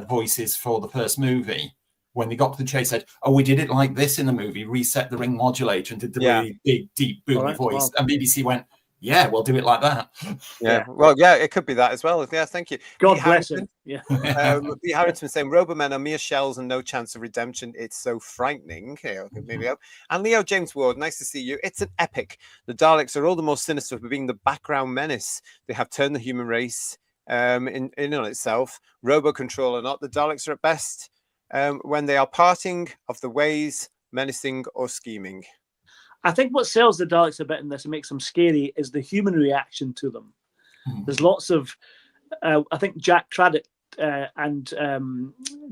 voices for the first movie, when they got to The Chase, said, we did it like this in the movie, reset the ring modulator and did the really big, deep, boomy voice. And BBC went, we'll do it like that.
Well, it could be that as well. Yeah, thank you.
God bless him.
Lee Harrington saying, Robomen are mere shells and no chance of redemption. It's so frightening. And Leo James Ward, nice to see you. It's an epic. The Daleks are all the more sinister for being the background menace. They have turned the human race in on itself. Robo control or not, the Daleks are at best when they are parting of the ways, menacing or scheming.
I think what sells the Daleks a bit in this and makes them scary is the human reaction to them. There's lots of, I think Jack Craddock and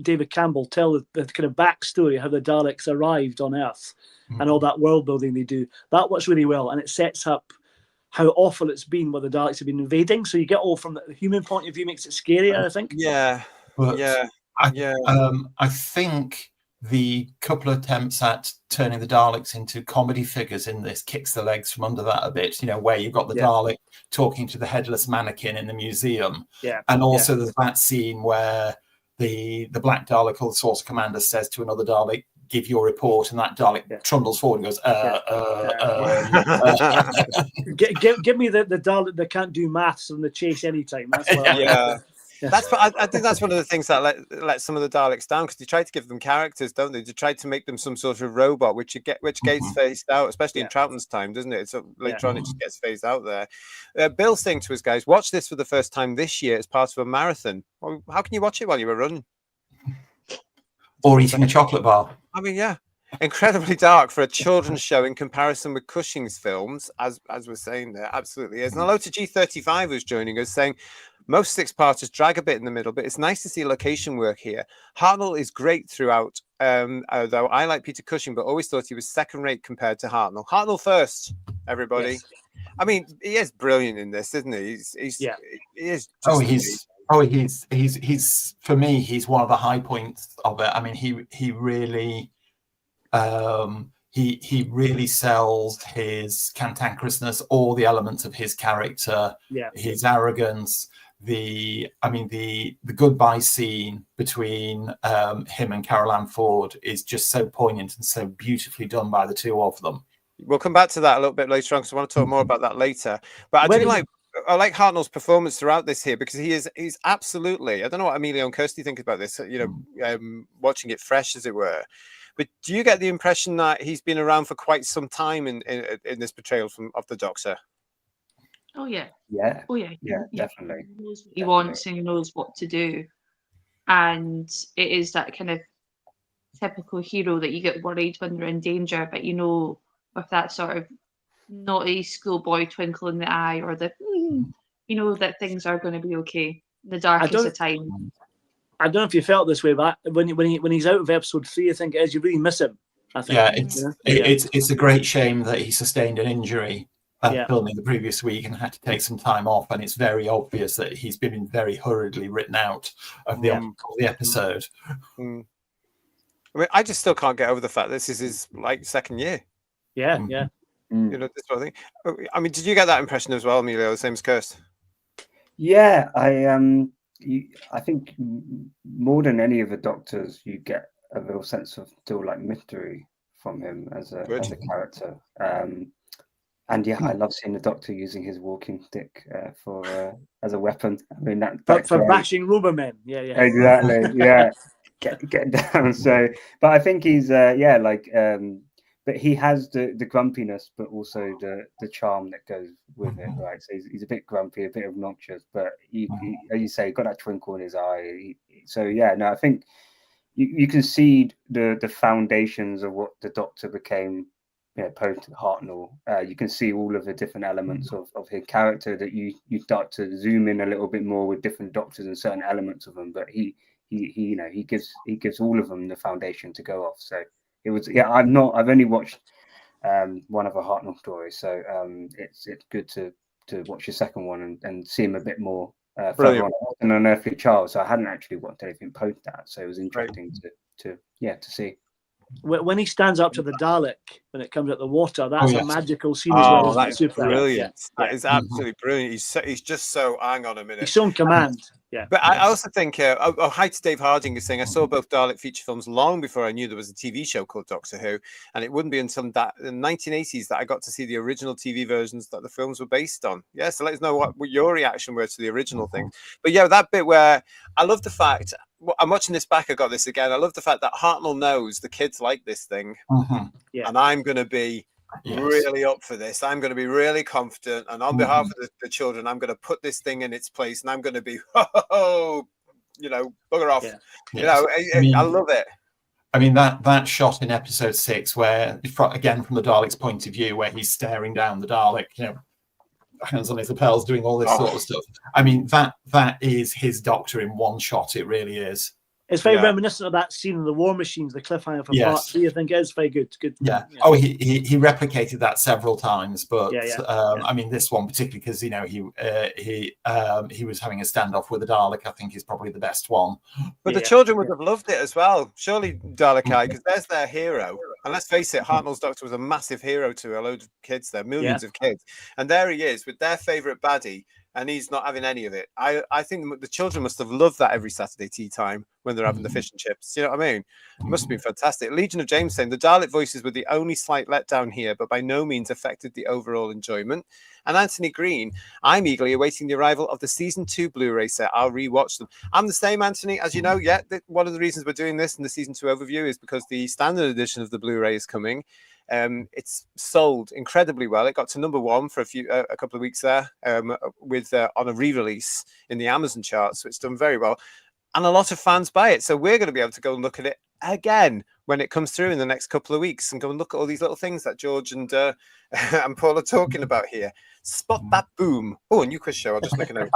David Campbell tell the kind of backstory, how the Daleks arrived on Earth and all that world building they do. That works really well, and it sets up how awful it's been where the Daleks have been invading. So you get all from the human point of view, makes it scarier, I think.
I think the couple of attempts at turning the Daleks into comedy figures in this kicks the legs from under that a bit, where you've got the Dalek talking to the headless mannequin in the museum. And also there's that scene where the Black Dalek or the Saucer Commander says to another Dalek, give your report, and that Dalek trundles forward and goes,
give me the Dalek that can't do maths on The Chase anytime. That's what
I think that's one of the things that let some of the Daleks down, because they try to give them characters, don't they? They try to make them some sort of robot, which gets phased out, especially in Troughton's time, doesn't it? So later on, it just gets phased out there. Bill's saying to us, guys, watch this for the first time this year as part of a marathon. Well, how can you watch it while you were running?
Or eating a chocolate bar.
I mean, Incredibly dark for a children's show in comparison with Cushing's films, as we're saying there, absolutely is. And hello to G35 who's joining us, saying most six-parters drag a bit in the middle, but it's nice to see location work here. Hartnell is great throughout, although I like Peter Cushing, but always thought he was second-rate compared to Hartnell. Hartnell first, everybody. Yes. I mean, he is brilliant in this, isn't he? He is.
He's for me, he's one of the high points of it. I mean, he really. He really sells his cantankerousness, all the elements of his character, his arrogance. The goodbye scene between him and Carol Ann Ford is just so poignant and so beautifully done by the two of them.
We'll come back to that a little bit later on because I want to talk more about that later. But I like Hartnell's performance throughout this here because he's absolutely. I don't know what Emilio and Kirsty think about this. Watching it fresh, as it were. But do you get the impression that he's been around for quite some time in this portrayal of the Doctor?
Oh yeah.
Yeah.
Oh yeah.
Yeah, definitely.
He knows what he wants and he knows what to do. And it is that kind of typical hero that you get worried when they're in danger, but with that sort of naughty schoolboy twinkle in the eye or that things are going to be okay. The darkest of time.
I don't know if you felt this way, but when he's out of episode 3, I think you really miss him. I think.
Yeah, it's a great shame that he sustained an injury filming the previous week and had to take some time off, and it's very obvious that he's been very hurriedly written out of the episode.
I mean, I just still can't get over the fact this is his second year.
Yeah.
This sort of thing. I mean, did you get that impression as well, Emilio? The same as Kirst?
Yeah, I think more than any of the Doctors, you get a real sense of still mystery from him as a character. And I love seeing the Doctor using his walking stick as a weapon. I mean
for bashing Robomen. Yeah.
Exactly. Yeah. Get down. So, but I think he's but he has the grumpiness, but also the charm that goes with it, right? So he's a bit grumpy, a bit obnoxious, but he as you say, got that twinkle in his eye. I think you can see the foundations of what the Doctor became, post Hartnell. You can see all of the different elements of his character that you start to zoom in a little bit more with different Doctors and certain elements of them, but he gives all of them the foundation to go off. So. It was I've only watched one of a Hartnell stories, so it's good to watch the second one and see him a bit more further on. An Unearthly Child, so I hadn't actually watched anything post that, so it was interesting to see.
When he stands up to the Dalek when it comes out the water, that's a magical scene as well.
That is brilliant. That is absolutely brilliant. He's just so, hang on a minute.
He's so in command. Yeah.
But I also think, hi to Dave Harding is saying, I saw both Dalek feature films long before I knew there was a TV show called Doctor Who. And it wouldn't be until the 1980s that I got to see the original TV versions that the films were based on. Yeah, so let us know what your reaction were to the original thing. But yeah, that bit where I love the fact, I'm watching this back, I got this again. I love the fact that Hartnell knows the kids like this thing. And I'm going to be really up for this. I'm going to be really confident, and on behalf of the children, I'm going to put this thing in its place, and I'm going to be bugger off. I love it.
I mean, that shot in episode 6 where, again from the Dalek's point of view, where he's staring down the Dalek, hands on his lapels, doing all this sort of stuff. I mean, that is his Doctor in one shot. It really is.
It's very reminiscent of that scene in the War Machines, the cliffhanger for part 3. I think it is very good.
Yeah. Oh, he replicated that several times, but I mean, this one particularly because he was having a standoff with the Dalek. I think is probably the best one.
But the children would have loved it as well, surely, Dalek Eye, because there's their hero. And let's face it, Hartnell's Doctor was a massive hero to a load of kids there, millions of kids, and there he is with their favourite baddie. And he's not having any of it. I think the children must have loved that every Saturday tea time when they're having the fish and chips. You know what I mean? It must have been fantastic. Legion of James saying the Dalek voices were the only slight letdown here, but by no means affected the overall enjoyment. And Anthony Green, I'm eagerly awaiting the arrival of the season 2 Blu-ray set. I'll rewatch them. I'm the same, Anthony, as you know. Yeah, one of the reasons we're doing this in the season 2 overview is because the standard edition of the Blu-ray is coming. It's sold incredibly well. It got to number 1 for a couple of weeks there, with on a re-release in the Amazon charts. So it's done very well, and a lot of fans buy it. So we're going to be able to go and look at it again when it comes through in the next couple of weeks, and go and look at all these little things that George and Paul are talking about here. Spot that boom. Oh, a new quiz show. I'll just make a note.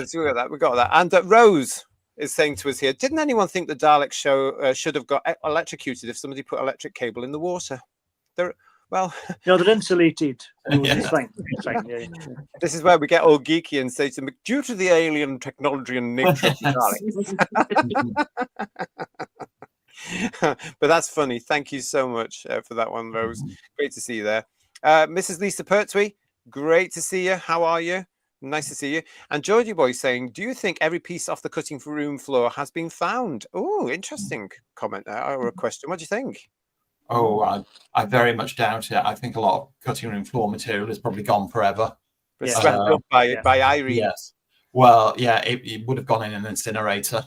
So we got that. And Rose is saying to us here, didn't anyone think the Dalek show should have got electrocuted if somebody put electric cable in the water? Well,
no, they're insulated. It's fine. It's fine. Yeah.
This is where we get all geeky and say to them, due to the alien technology and nature of the Daleks. But that's funny. Thank you so much for that one, Rose. Great to see you there. Mrs. Lisa Pertwee, great to see you. How are you? Nice to see you. And Georgie Boy saying, do you think every piece off the cutting room floor has been found? Oh, interesting comment there, or a question. What do you think?
Oh, I very much doubt it. I think a lot of cutting room floor material has probably gone forever.
Swept up by Irene.
Yes. Well, yeah, it would have gone in an incinerator.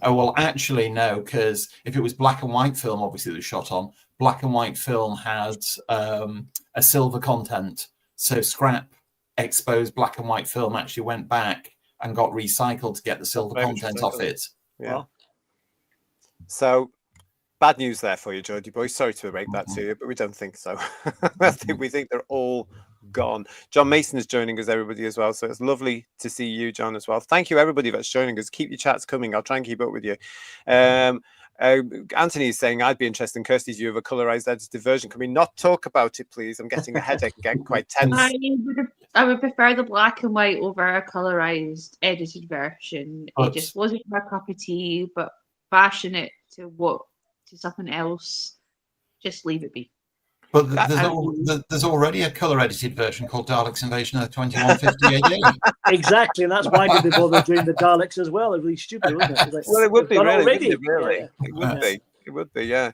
Oh, well, actually, no, because if it was black and white film, obviously it was shot on, black and white film had a silver content. So scrap exposed black and white film actually went back and got recycled to get the silver content off it.
Yeah. Well, so bad news there for you, Geordie boy. Sorry to break that to you, but we don't think so. We think they're all gone. John Mason is joining us, everybody, as well. So it's lovely to see you, John, as well. Thank you, everybody that's joining us. Keep your chats coming. I'll try and keep up with you. Anthony is saying, I'd be interested in Kirsty's view of a colorized edited version. Can we not talk about it, please? I'm getting a headache and getting quite tense.
I would prefer the black and white over a colorized edited version. It just wasn't my cup of tea, but fashion it to something else, just leave it be.
But there's already a color edited version called Daleks Invasion of 2150 AD.
Exactly, and that's why did they bother doing the Daleks as well? It's really stupid, wasn't it? Like,
well, it would be really.
Already.
It would be, yeah.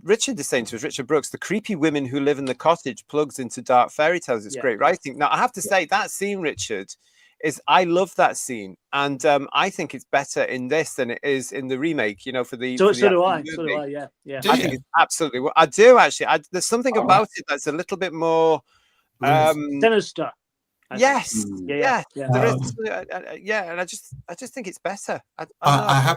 Richard is saying to us, Richard Brooks, the creepy women who live in the cottage plugs into dark fairy tales. It's great writing. Now, I have to say, that scene, Richard, I love that scene, and I think it's better in this than it is in the remake. You know, so
do I. Yeah.
I think it's absolutely. I do actually. There's something about it that's a little bit more
sinister.
Yes.
Yeah.
There is, and I just think it's better.
I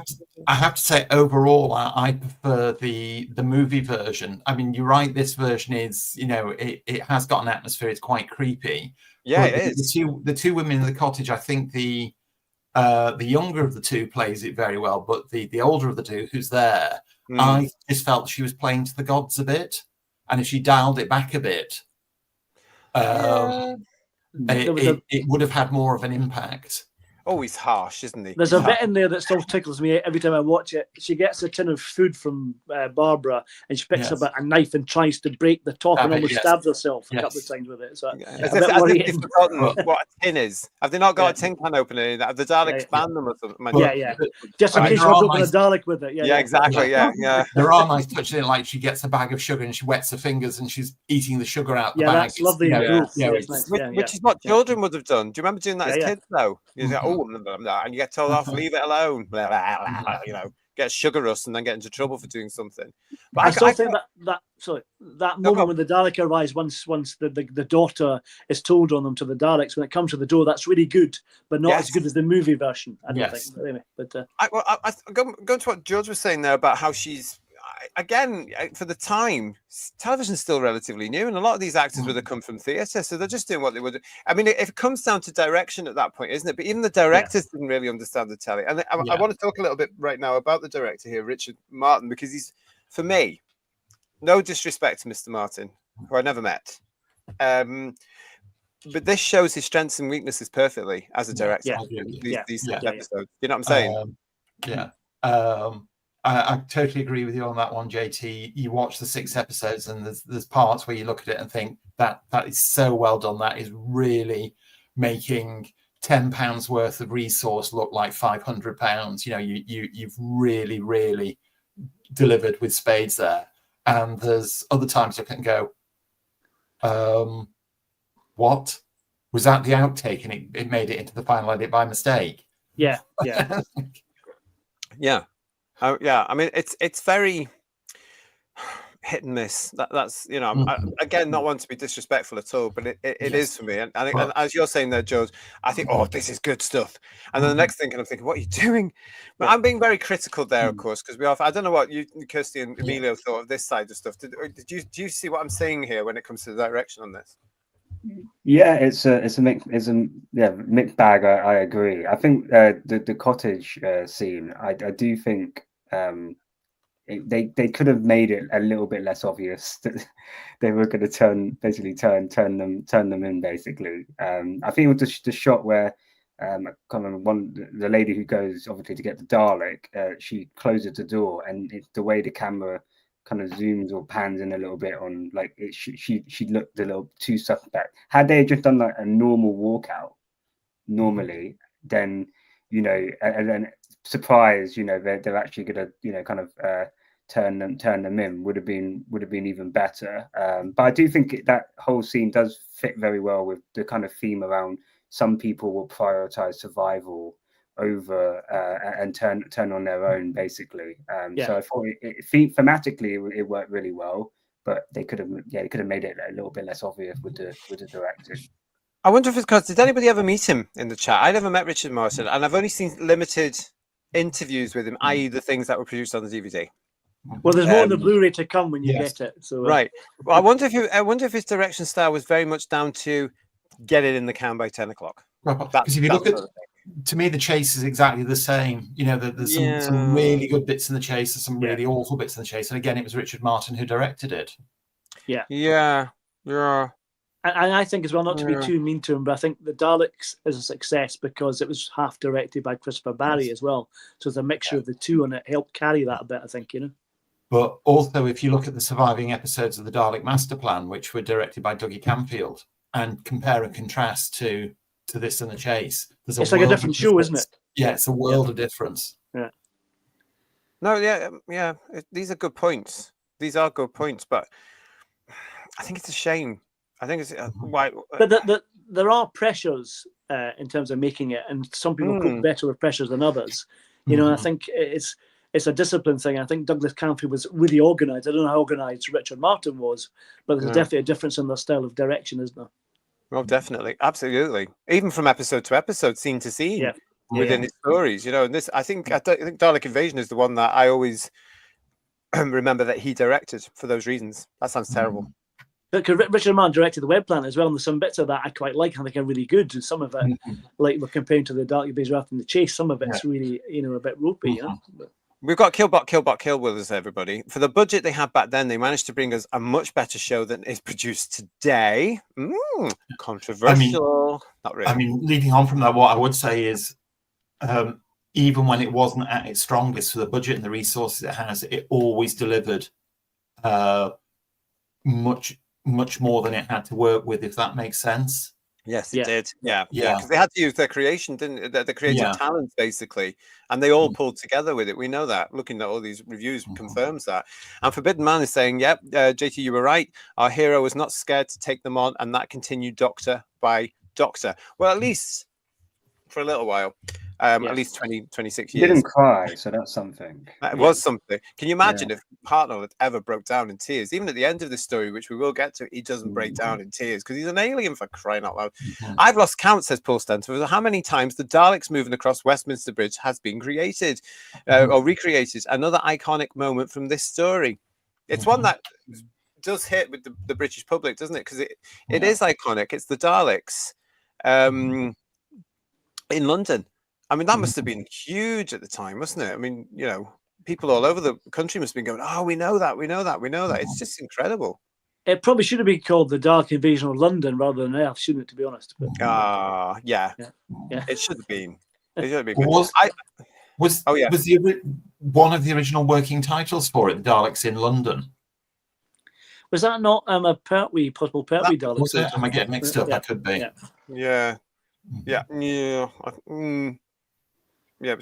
have to say, overall, I prefer the movie version. I mean, you're right. This version is, it has got an atmosphere. It's quite creepy.
Yeah, it is.
The two women in the cottage. I think the younger of the two plays it very well, but the older of the two, who's there, I just felt she was playing to the gods a bit, and if she dialed it back a bit, it would have had more of an impact.
Oh, he's harsh, isn't he?
There's a bit in there that still tickles me every time I watch it. She gets a tin of food from Barbara, and she picks up a knife and tries to break the top and almost stabs herself a couple of times with it. So
Has they've forgotten what a tin is? Have they not got a tin can opener? Have the Daleks banned them or something?
Yeah. Just in case you want to open a Dalek with it.
Yeah, exactly. Yeah.
There are nice touches in, like she gets a bag of sugar and she wets her fingers and she's eating the sugar out the bag.
That's lovely.
Which is what children would have done. Do you remember doing that as kids, though? And you get told off, leave it alone, get sugar rust and then get into trouble for doing something. But
I still think that moment when the Dalek arrives, once the daughter is told on them to the Daleks, when it comes to the door, that's really good, but not as good as the movie version. I don't think. Anyway, but
going to what George was saying there about how she's, again, for the time, television's still relatively new, and a lot of these actors would have come from theatre, so they're just doing what they would. I mean, it comes down to direction at that point, isn't it? But even the directors didn't really understand the telly. And I want to talk a little bit right now about the director here, Richard Martin, because he's, for me, no disrespect to Mr. Martin, who I never met, but this shows his strengths and weaknesses perfectly as a director. These episodes, you know what I'm saying?
I totally agree with you on that one, JT. You watch the 6 episodes and there's parts where you look at it and think that is so well done. That is really making £10 worth of resource look like £500. You've really, really delivered with spades there. And there's other times you can go, what? Was that the outtake and it made it into the final edit by mistake?
Yeah.
I mean, it's very. hit and miss. That's again, not want to be disrespectful at all, but it is for me. And I think, and as you're saying there, George, I think, oh, this is good stuff. And then the next thing, I'm thinking, what are you doing? But I'm being very critical there, of course, because I don't know what you, Kirsty and Emilio, thought of this side of stuff. Do you see what I'm saying here when it comes to the direction on this?
Yeah, it's a mixed bag. I agree. I think the cottage scene, I do think they could have made it a little bit less obvious that they were going to turn them in. Basically, I think it was the shot where the lady who goes obviously to get the Dalek, she closes the door, and it's the way the camera kind of zooms or pans in a little bit on, like she looked a little too suspect. Had they just done like a normal walkout normally, then and then surprise, they're actually gonna kind of turn them in, would have been even better. But I do think that whole scene does fit very well with the kind of theme around some people will prioritize survival over and turn on their own, basically. So I thought thematically it worked really well, but they could have made it a little bit less obvious with the directing.
I wonder if it's because, did anybody ever meet him in the chat? I never met Richard Morrison, and I've only seen limited interviews with him, i.e. the things that were produced on the DVD.
Well, there's more on the Blu-ray to come when you get it. So
right. Well, I wonder if his direction style was very much down to get it in the can by 10 o'clock.
Because if you look at, to me, the chase is exactly the same. There's some really good bits in the chase, there's some really awful bits in the chase, and again, it was Richard Martin who directed it.
Yeah. And I think as well, not to be too mean to him, but I think the Daleks is a success because it was half directed by Christopher Barry as well. So it's a mixture of the two, and it helped carry that a bit, I think,
But also, if you look at the surviving episodes of the Dalek Master Plan, which were directed by Dougie Camfield, and compare and contrast to this and the chase, it's like a different show, isn't it? Yeah, it's a world of difference.
Yeah. No, yeah. These are good points. These are good points, but I think it's a shame. I think it's why.
But there are pressures in terms of making it, and some people cope better with pressures than others. I think it's a discipline thing. I think Douglas Camfield was really organised. I don't know how organised Richard Martin was, but there's definitely a difference in their style of direction, isn't there?
Well, definitely, absolutely. Even from episode to episode, scene to scene, within his stories, And this, I think Dalek Invasion is the one that I always remember that he directed for those reasons. That sounds terrible.
Because Richard Martin directed the Web Planet as well, and there's some bits of that I quite like. I think are really good. And some of it, like we're comparing to the Dalek Invasion of Earth and the Chase, some of it's really, a bit ropey.
We've got Killbot with us, everybody. For the budget they had back then, they managed to bring us a much better show than is produced today. Controversial. Not really.
Leading on from that, what I would say is, even when it wasn't at its strongest for the budget and the resources it has, it always delivered much more than it had to work with, if that makes sense.
Yes, it did. Yeah. Because they had to use their creation, didn't they? The creative talent, basically, and they all pulled together with it. We know that. Looking at all these reviews confirms that. And Forbidden Man is saying, "Yep, JT, you were right. Our hero was not scared to take them on, and that continued Doctor by Doctor. Well, at least for a little while." At least 26 years.
He didn't cry, so that's something.
It was something. Can you imagine if Hartnell had ever broke down in tears? Even at the end of the story, which we will get to, he doesn't break down in tears because he's an alien, for crying out loud. I've lost count, says Paul Stentor, how many times the Daleks moving across Westminster Bridge has been created or recreated. Another iconic moment from this story. It's one that does hit with the British public, doesn't it? Because it is iconic. It's the Daleks in London. That must have been huge at the time, wasn't it? People all over the country must have been going, "Oh, we know that. It's just incredible."
It probably should have been called the Dalek Invasion of London rather than Earth, shouldn't it, to be honest? But,
yeah. It should have been.
Was one of the original working titles for it, the Daleks in London?
Was that not a possible Pertwee Dalek?
Was it? Am I getting mixed up? That could be.
Yeah. I'm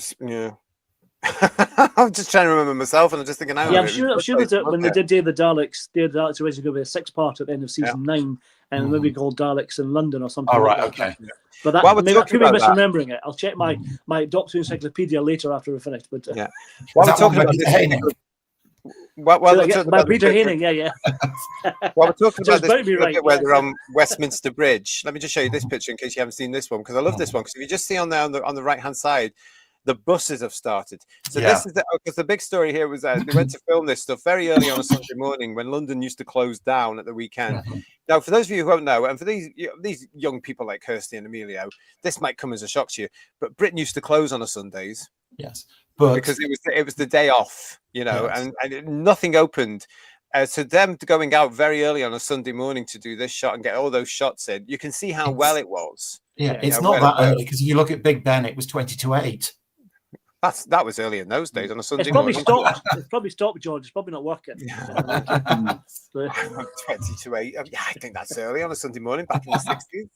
just trying to remember myself, and I'm just thinking.
I'm sure that when they did Day of the Daleks originally going to be a 6-part at the end of season 9, and maybe called Daleks in London or something.
Oh, right,
like that.
okay.
But that maybe I could be misremembering it. I'll check my Doctor Encyclopedia later after we're finished. But
while we're talking about Well,
So
we're
again,
talking
by
about
Peter
the bit,
Haining, yeah.
well, we're talking
So
about
it's
this
bound to be
particular
right,
bit where
yeah.
they're on Westminster Bridge. Let me just show you this picture in case you haven't seen this one, because I love this one. Because if you just see on there on the right hand side, the buses have started. So this is because the big story here was they went to film this stuff very early on a Sunday morning when London used to close down at the weekend. Now, for those of you who don't know, and for these young people like Kirsty and Emilio, this might come as a shock to you, but Britain used to close on a Sundays.
Yes, but
because it was the day off, and nothing opened. So them going out very early on a Sunday morning to do this shot and get all those shots in, you can see how well it was.
Yeah, it's not that early, because if you look at Big Ben, it was 20 to 8.
That was early in those days on a Sunday
It's probably
morning.
stopped. It's probably stopped, George. It's probably not working.
20 to 8. Yeah, I think that's early on a Sunday morning back in the 60s.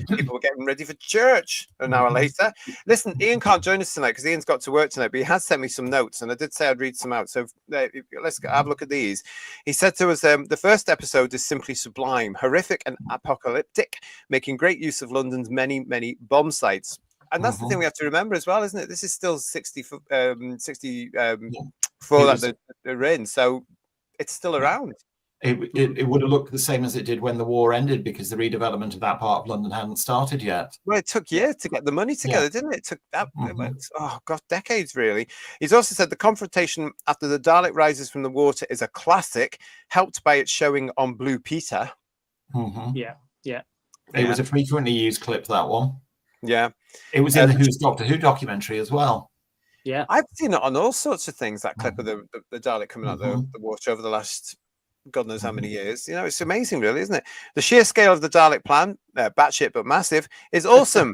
People were getting ready for church an hour later. Listen, Ian can't join us tonight because Ian's got to work tonight, but he has sent me some notes, and I did say I'd read some out. So let's have a look at these. He said to us, the first episode is simply sublime, horrific and apocalyptic, making great use of London's many, many bomb sites. And that's the thing we have to remember as well, isn't it? This is still 64 that they're in, so it's still around.
It would have looked the same as it did when the war ended, because the redevelopment of that part of London hadn't started yet.
Well, it took years to get the money together, didn't it? It took decades, really. He's also said the confrontation after the Dalek rises from the water is a classic, helped by its showing on Blue Peter.
Yeah.
It was a frequently used clip, that one.
Yeah.
It was in the Who's Doctor Who documentary as well.
Yeah.
I've seen it on all sorts of things, that clip of the Dalek coming out of the water over the last God knows how many years. It's amazing, really, isn't it? The sheer scale of the Dalek plan, batshit but massive, is awesome.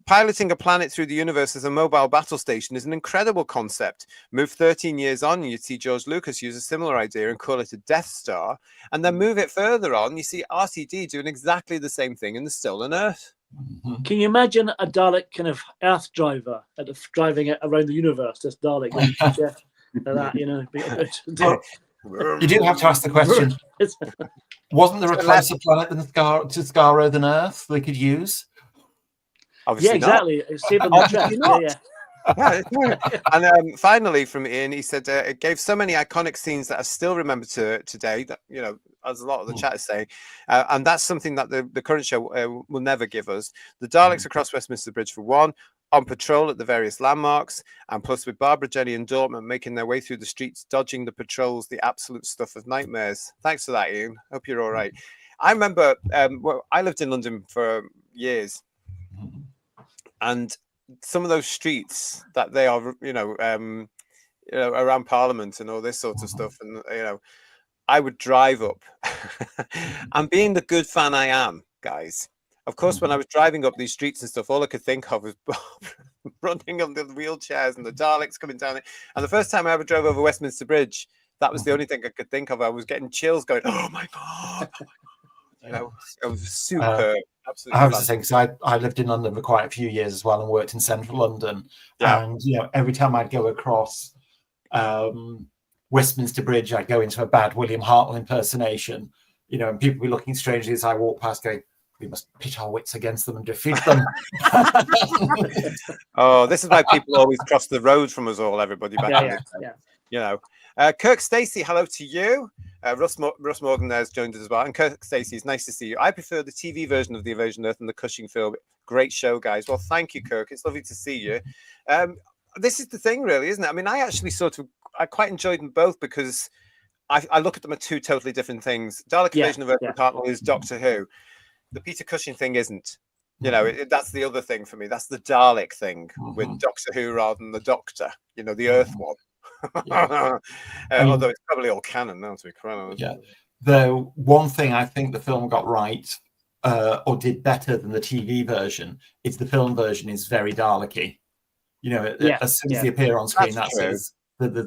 Piloting a planet through the universe as a mobile battle station is an incredible concept. Move 13 years on, and you'd see George Lucas use a similar idea and call it a Death Star. And then move it further on, you see RTD doing exactly the same thing in the Stolen Earth.
Can you imagine a Dalek kind of Earth driver driving it around the universe? This Dalek, like that,
You do have to ask the question: wasn't there a closer planet to Skaro than Earth they could use?
Obviously
exactly. Save them the
And finally, from Ian, he said it gave so many iconic scenes that are still remembered today. That as a lot of the chat is saying, and that's something that the current show will never give us. The Daleks across Westminster Bridge, for one, on patrol at the various landmarks, and plus with Barbara, Jenny, and Dortmun making their way through the streets, dodging the patrols, the absolute stuff of nightmares. Thanks for that, Ian. Hope you're all right. I remember, I lived in London for years, and some of those streets that they are, around Parliament and all this sort of stuff, and I would drive up, and being the good fan I am, guys. Of course, when I was driving up these streets and stuff, all I could think of was Bob running under the wheelchairs and the Daleks coming down it. And the first time I ever drove over Westminster Bridge, that was the only thing I could think of. I was getting chills going, oh my God. It was superb. Absolutely.
I was saying, because I lived in London for quite a few years as well and worked in central London.
Yeah.
And, every time I'd go across Westminster Bridge, I'd go into a bad William Hartnell impersonation, and people would be looking strangely as I walk past going, we must pit our wits against them and defeat them.
Oh, this is why people always cross the road from us all, everybody. Kirk Stacey, hello to you. Russ Morgan there's joined us as well. And Kirk Stacey, it's nice to see you. I prefer the TV version of The Invasion of Earth and the Cushing film. Great show, guys. Well, thank you, Kirk. It's lovely to see you. This is the thing, really, isn't it? I mean, I actually I quite enjoyed them both because I look at them as two totally different things. Dalek Invasion of Earth with Hartnell is Doctor Who. The Peter Cushing thing isn't. That's the other thing for me. That's the Dalek thing with Doctor Who rather than the Doctor, the Earth one. Although it's probably all canon now, to be quite honest.
Yeah. Though one thing I think the film got right, or did better than the TV version, is the film version is very Dalek-y. As soon as they appear on screen, there's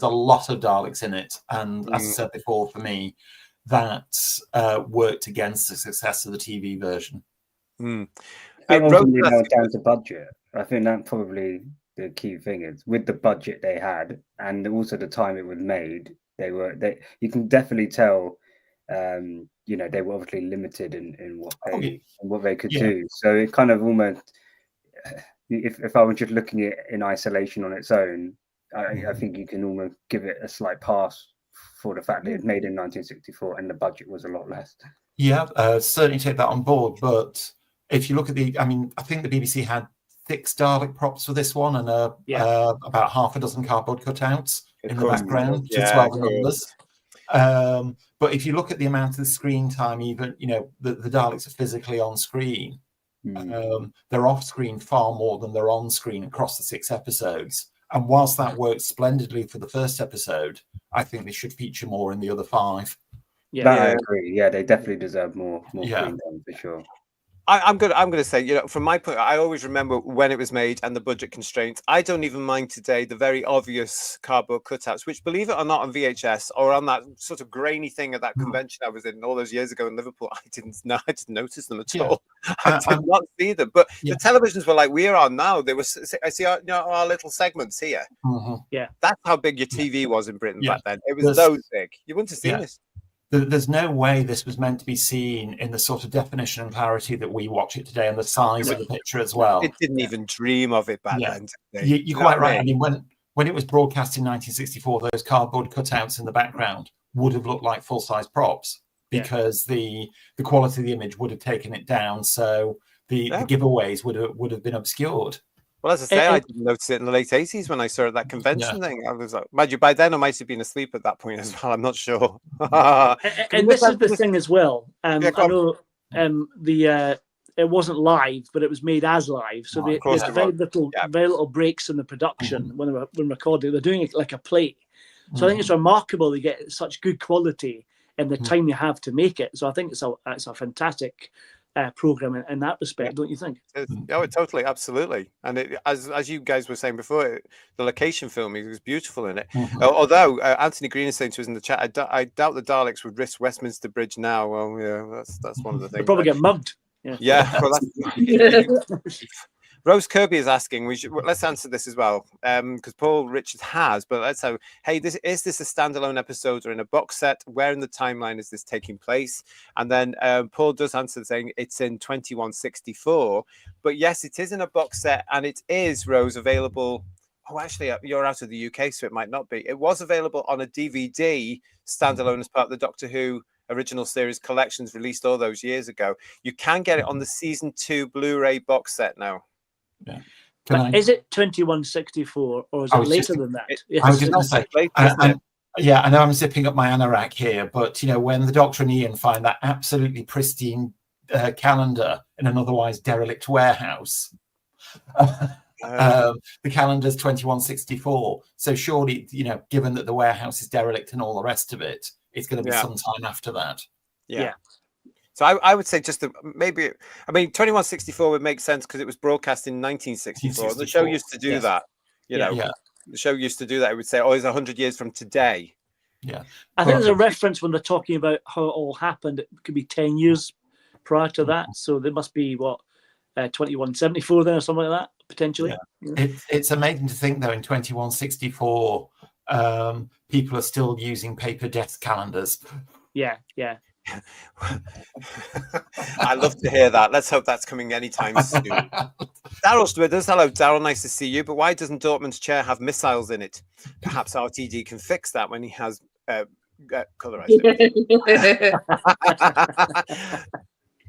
a lot of Daleks in it. And as I said before, for me, that worked against the success of the TV version.
It ultimately comes down to budget. I think that probably the key thing is with the budget they had and also the time it was made. You can definitely tell. They were obviously limited in what they could do. So it kind of almost, if I was just looking at it in isolation on its own, I think you can almost give it a slight pass for the fact that it was made in 1964 and the budget was a lot less.
Yeah, certainly take that on board. But if you look at I think the BBC had 6 Dalek props for this one and about half a dozen cardboard cutouts in the background to swell the numbers. But if you look at the amount of the screen time, even the Daleks are physically on screen. They're off screen far more than they're on screen across the 6 episodes. And whilst that worked splendidly for the first episode, I think they should feature more in the other 5.
I agree. Yeah, they definitely deserve more screen time for sure.
I'm gonna say, from my point, I always remember when it was made and the budget constraints. I don't even mind today the very obvious cardboard cutouts, which, believe it or not, on VHS or on that sort of grainy thing at that convention I was in all those years ago in Liverpool, I didn't notice them at all. I did not see them. But the televisions were like we are on now. They were. I see our little segments here.
Yeah,
that's how big your TV was in Britain back then. It was so big. You wouldn't have seen this.
There's no way this was meant to be seen in the sort of definition and clarity that we watch it today, and the size of the picture as well.
It didn't even dream of it back then.
You're quite right. I mean, when it was broadcast in 1964, those cardboard cutouts in the background would have looked like full-size props because the quality of the image would have taken it down. So the giveaways would have been obscured.
Well, as I say, I didn't notice it in the late 80s when I saw that convention thing. I was like, mind you, by then I might have been asleep at that point as well. I'm not sure.
and this is the thing as well. I know it wasn't live, but it was made as live. So there's very little breaks in the production when recording. They're doing it like a play. So I think it's remarkable they get such good quality in the time they have to make it. So I think it's a fantastic program in that respect, don't you think?
Totally, absolutely. And as you guys were saying before, the location filming was beautiful in it. Although Anthony Green is saying to us in the chat, I doubt the Daleks would risk Westminster Bridge now. Well, yeah, that's one of the things.
They'll probably get mugged.
Well, that's Rose Kirby is asking. Let's answer this as well, because Paul Richards has. But let's say, hey, is this a standalone episode or in a box set? Where in the timeline is this taking place? And then Paul does answer saying it's in 2164. But yes, it is in a box set, and it is, Rose, available. Oh, actually, you're out of the UK, so it might not be. It was available on a DVD standalone as part of the Doctor Who original series collections released all those years ago. You can get it on the season 2 Blu-ray box set now.
Yeah.
Is it 2164 or is it later than that?
I was just going to say, I know I'm zipping up my anorak here, but when the Doctor and Ian find that absolutely pristine calendar in an otherwise derelict warehouse, the calendar's 2164. So surely, given that the warehouse is derelict and all the rest of it, it's going to be some time after that.
Yeah. So I would say maybe, 2164 would make sense because it was broadcast in 1964. The show used to do that. The show used to do that. It would say, it's 100 years from today.
Yeah.
I think there's a reference when they're talking about how it all happened. It could be 10 years prior to that. So there must be, 2174 then or something like that, potentially.
Yeah. It's amazing to think, though, in 2164, people are still using paper death calendars.
Yeah.
I love to hear that. Let's hope that's coming anytime soon. Daryl's with us. Hello, Daryl. Nice to see you. But why doesn't Dortmun's chair have missiles in it? Perhaps RTD can fix that when he has colorized it.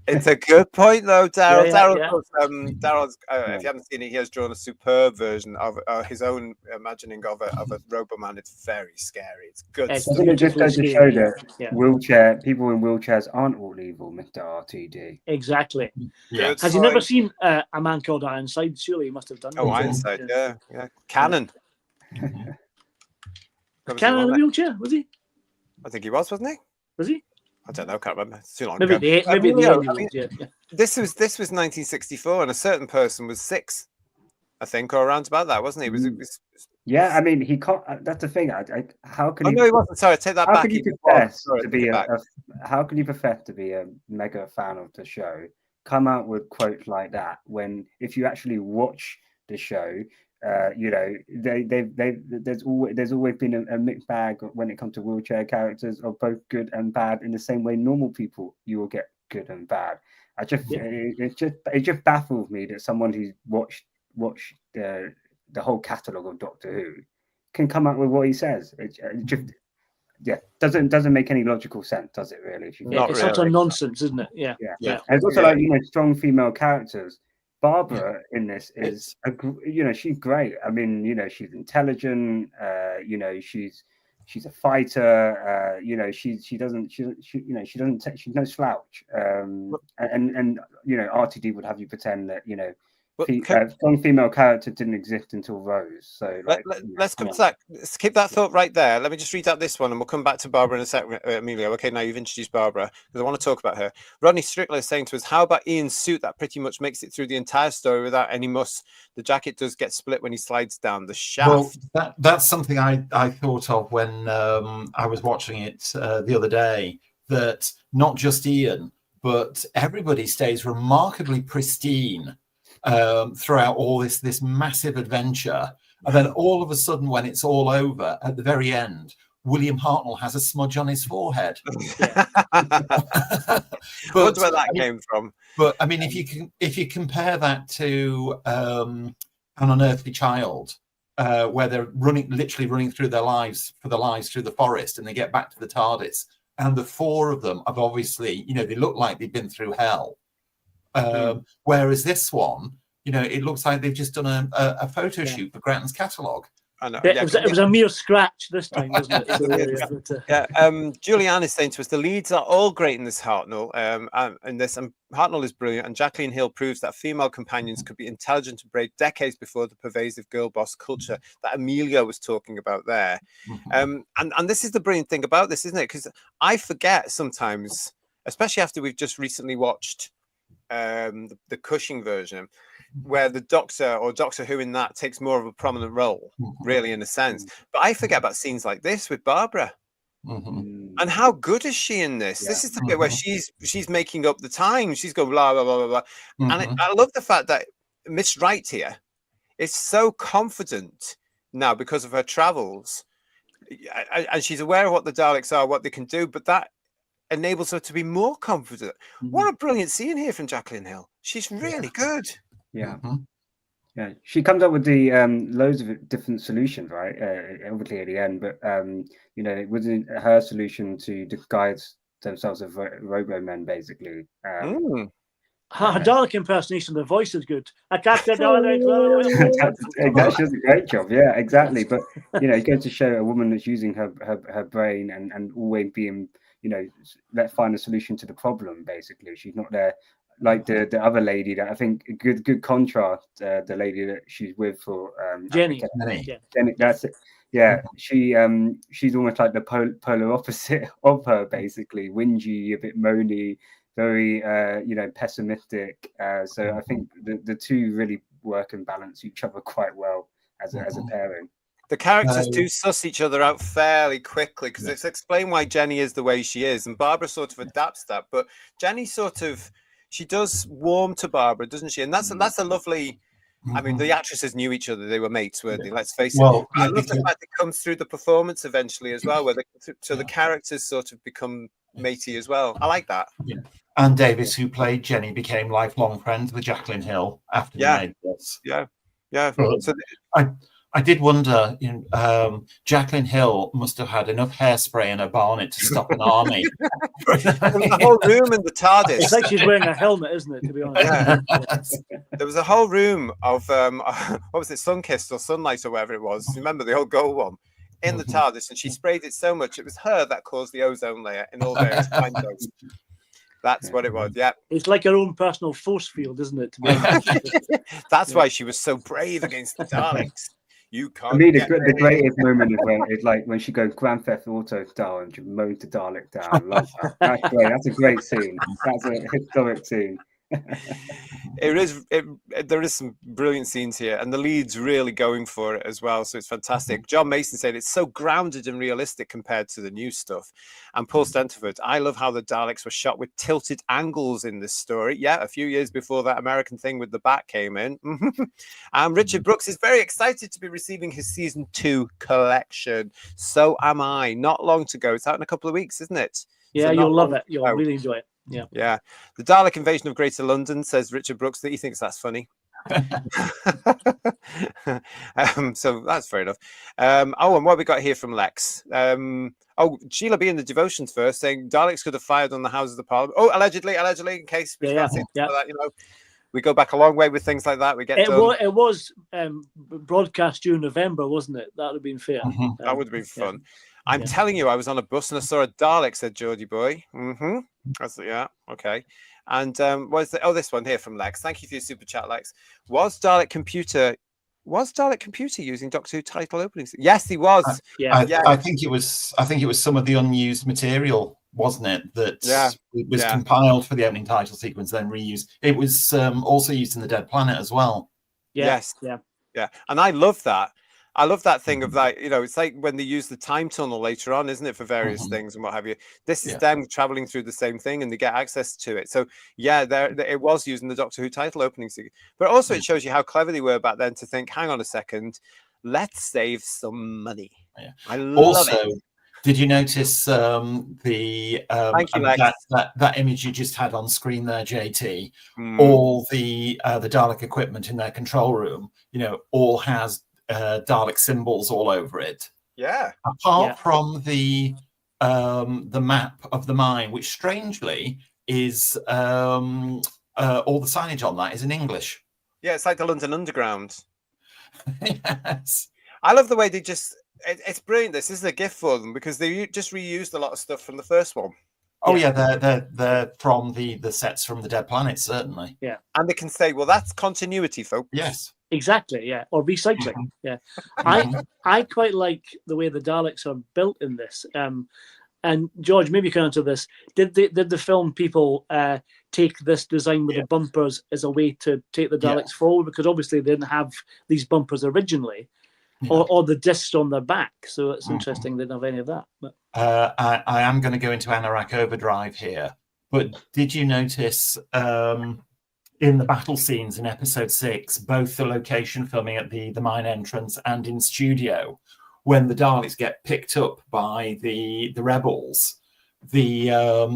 It's a good point, though, Daryl. Daryl's, if you haven't seen it, he has drawn a superb version of his own imagining of a Roboman. It's very scary. It's good.
I think it just goes to show that people in wheelchairs aren't all evil, Mr. RTD.
Exactly.
Yeah.
Has he never seen A Man Called Ironside? Surely he must have done.
Oh, Ironside, yeah. Cannon.
Cannon in a wheelchair, was he?
I think he was, wasn't he?
Was he?
I don't know. Can't remember. It's too long
ago.
This was 1964, and a certain person was 6, I think, or around about that, wasn't he?
Yeah, he can't. That's the thing. How can he?
No, he wasn't. Sorry, I take that back.
How can you profess to be a mega fan of the show? Come out with quotes like that when, if you actually watch the show, there's always been a mixed bag when it comes to wheelchair characters of both good and bad. In the same way, normal people, you will get good and bad. It just baffles me that someone who's watched the whole catalogue of Doctor Who can come up with what he says. doesn't make any logical sense, does it? Really?
It's utter nonsense, isn't it? Yeah.
And it's also like strong female characters. Barbara in this is she's great. I mean, she's intelligent. She's a fighter. She's no slouch. And RTD would have you pretend that strong female character didn't exist until Rose. So
let's come to that. Let's keep that thought right there. Let me just read out this one, and we'll come back to Barbara in a second. Emilio, okay, now you've introduced Barbara because I want to talk about her. Rodney Strickler is saying to us, "How about Ian's suit that pretty much makes it through the entire story without any muss? The jacket does get split when he slides down the shaft."
Well, that's something I thought of when I was watching it the other day. That not just Ian, but everybody stays remarkably pristine throughout all this massive adventure, and then all of a sudden, when it's all over at the very end, William Hartnell has a smudge on his forehead.
Wonder where that came from.
But I mean, if you compare that to An Unearthly Child, where they're literally running through their lives through the forest, and they get back to the TARDIS, and the four of them have obviously, they look like they've been through hell. Whereas this one, it looks like they've just done a photo shoot for Grattan's catalogue.
I know.
It was a mere scratch this time, wasn't it?
Julianne is saying to us, the leads are all great in this Hartnell, and Hartnell is brilliant, and Jacqueline Hill proves that female companions could be intelligent and brave decades before the pervasive girl boss culture that Emilio was talking about there. And this is the brilliant thing about this, isn't it? Because I forget sometimes, especially after we've just recently watched the Cushing version, where the Doctor or Doctor Who in that takes more of a prominent role, really, in a sense. But I forget about scenes like this with Barbara. And how good is she in this? This is the bit where she's making up the time. She's going blah blah blah blah blah. And I love the fact that Miss Wright here is so confident now because of her travels, and she's aware of what the Daleks are, what they can do, but that enables her to be more confident. What a brilliant scene here from Jacqueline Hill. She's really good.
Yeah, she comes up with the loads of different solutions, right? Obviously at the end, but it wasn't her solution to disguise themselves as Robomen, basically.
Her Dalek impersonation, the voice is good. I catch the Dalek.
She does a great job. Yeah, exactly. But it goes to show a woman that's using her brain and always being, let's find a solution to the problem. Basically, she's not there like the other lady that I think good contrast. The lady that she's with for
Jenny.
Jenny, that's it. Yeah, she's almost like the polar opposite of her, basically whingy, a bit moany, very pessimistic. So I think the two really work and balance each other quite well as a pairing.
The characters do suss each other out fairly quickly because it's explained why Jenny is the way she is, and Barbara sort of adapts that. But Jenny she does warm to Barbara, doesn't she? And that's a lovely. I mean, the actresses knew each other; they were mates, weren't they? Let's face it. I love the fact it comes through the performance eventually as well, where the characters sort of become matey as well. I like that.
Yeah. Anne Davis, who played Jenny, became lifelong friends with Jacqueline Hill after they made this.
Yeah.
So I did wonder, Jacqueline Hill must have had enough hairspray in her bonnet to stop an army.
The whole room in the TARDIS.
It's like she's wearing a helmet, isn't it, to be honest?
There was a whole room of, what was it, Sunkist or Sunlight or whatever it was. Remember the old gold one? In the TARDIS, and she sprayed it so much, it was her that caused the ozone layer in all various windows. That's what it was, yeah.
It's like her own personal force field, isn't it? To be honest?
That's why she was so brave against the Daleks. You can't.
I mean, the greatest moment is like when she goes Grand Theft Auto style and she moans to Dalek down. I love that. That's great. That's a great scene. That's a historic scene.
There is some brilliant scenes here, and the lead's really going for it as well, so it's fantastic. John Mason said it's so grounded and realistic compared to the new stuff. And Paul Stenterford, I love how the Daleks were shot with tilted angles in this story. Yeah, a few years before that American thing with the bat came in. And Richard Brooks is very excited to be receiving his season 2 collection. So am I. Not long to go. It's out in a couple of weeks, isn't it?
Yeah, you'll love it. You'll really enjoy it. Yeah.
The Dalek Invasion of Greater London, says Richard Brooks, that he thinks that's funny. So that's fair enough. And what have we got here from Lex? Sheila B in the devotions first saying Daleks could have fired on the Houses of the Parliament. Oh, allegedly, in case we can't see that, we go back a long way with things like that. We get done.
It was broadcast during November, wasn't it? That would have been fair.
That would have been fun. I'm telling you, I was on a bus and I saw a Dalek, said Geordie Boy. That's okay. And this one here from Lex. Thank you for your super chat, Lex. Was Dalek computer using Doctor Who title openings? Yes, he was.
I think it was some of the unused material, wasn't it? That was compiled for the opening title sequence, then reused. It was also used in the Dead Planet as well.
Yes. And I love that. I love that thing of that, it's like when they use the time tunnel later on, isn't it, for various things and what have you. This is them traveling through the same thing and they get access to it. So it was using the Doctor Who title opening sequence. But also it shows you how clever they were back then to think, hang on a second, let's save some money. I love it.
Did you notice that image you just had on screen there, JT? All the Dalek equipment in their control room, all has Dalek symbols all over it. Apart from the map of the mine, which strangely is all the signage on that is in English.
It's like the London Underground.
Yes.
I love the way they just. It's brilliant. This is a gift for them because they just reused a lot of stuff from the first one.
They're from the sets from the Dead Planet, certainly.
Yeah,
and they can say, well, that's continuity, folks.
Yes.
Exactly, or recycling. I quite like the way the Daleks are built in this. And George, maybe you can answer this. Did the film people take this design with the bumpers as a way to take the Daleks forward? Because obviously they didn't have these bumpers originally, or the discs on their back. So it's interesting they didn't have any of that. But
I am going to go into Anorak Overdrive here, but did you notice? In the battle scenes in episode 6, both the location filming at the mine entrance and in studio, when the Daleks get picked up by the rebels, the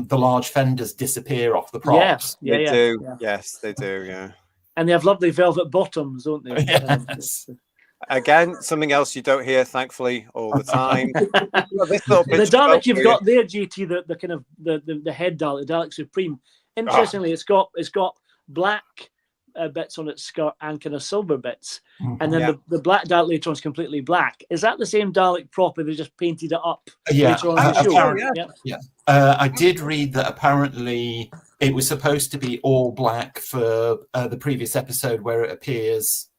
large fenders disappear off the props.
They do. Yeah. Yes, they do. Yeah.
And they have lovely velvet bottoms, don't they?
Yes.
Again, something else you don't hear, thankfully, all the time.
The Dalek you've got there, GT, the kind of the head Dalek, the Dalek Supreme. Interestingly, it's got black bits on its skirt and kind of silver bits, and then the black Dalek later on is completely black. Is that the same Dalek prop, or they just painted it up later on in the show?
I did read that apparently it was supposed to be all black for the previous episode where it appears,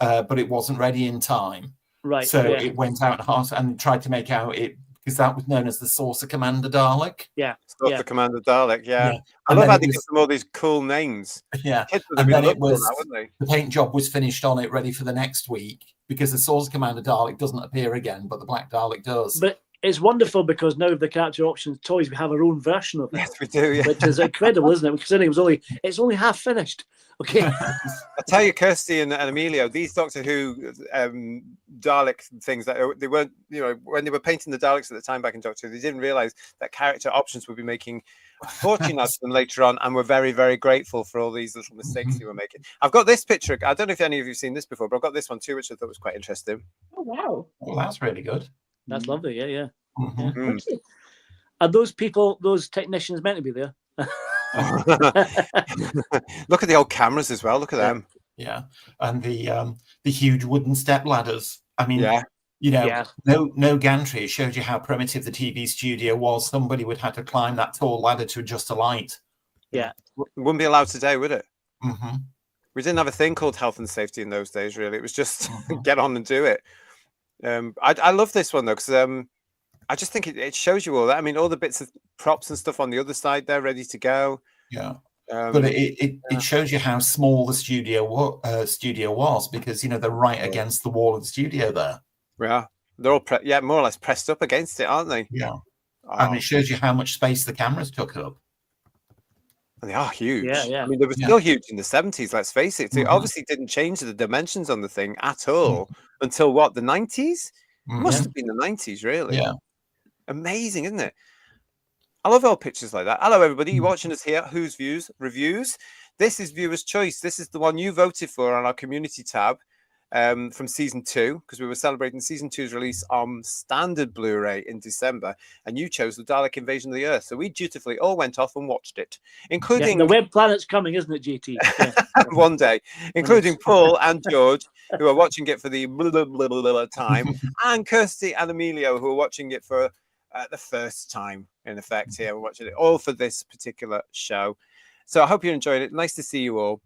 but it wasn't ready in time.
Right.
So it went out and tried to make out it, because that was known as the Saucer Commander Dalek.
Saucer Commander Dalek, I love how they give them all these cool names.
And then it was, the paint job was finished on it, ready for the next week, because the Saucer Commander Dalek doesn't appear again, but the Black Dalek does.
But it's wonderful because now the character options toys, we have our own version of it.
Yes, we do,
which is incredible, isn't it? Considering it's only half finished. Okay.
I tell you, Kirsty and Emilio, these Doctor Who Dalek things that they weren't, when they were painting the Daleks at the time back in Doctor Who, they didn't realize that character options would be making a fortune out of them later on, and we're very, very grateful for all these little mistakes they were making. I've got this picture. I don't know if any of you've seen this before, but I've got this one too, which I thought was quite interesting.
Oh wow!
Well, that's really good.
That's lovely. Yeah. Are those people, those technicians, meant to be there?
Look at the old cameras as well. Look at them.
Yeah, and the huge wooden step ladders. I mean, no gantry. It showed you how primitive the TV studio was. Somebody would have to climb that tall ladder to adjust a light.
Yeah,
wouldn't be allowed today, would it? We didn't have a thing called health and safety in those days. Really, it was just get on and do it. I love this one though, because I just think it shows you all that. I mean, all the bits of props and stuff on the other side, they're ready to go.
Yeah. But it shows you how small the studio was, because they're right against the wall of the studio there.
Yeah, they're all more or less pressed up against it, aren't they?
Yeah, and it shows you how much space the cameras took up.
And they are huge.
Yeah.
I mean, they were still huge in the 70s. Let's face it. It obviously didn't change the dimensions on the thing at all until the 90s. Must have been the 90s, really.
Yeah,
amazing, isn't it? I love old pictures like that. Hello, everybody. You're watching us here. Whose Views Reviews. This is Viewer's Choice. This is the one you voted for on our community tab from season 2, because we were celebrating season 2's release on standard Blu-ray in December, and you chose the Dalek Invasion of the Earth. So we dutifully all went off and watched it, including
the web planet's coming, isn't it, JT? Yeah.
one day, including Paul and George, who are watching it for the time, and Kirsty and Emilio, who are watching it for the first time. In effect, here we're watching it all for this particular show. So I hope you enjoyed it. Nice to see you all.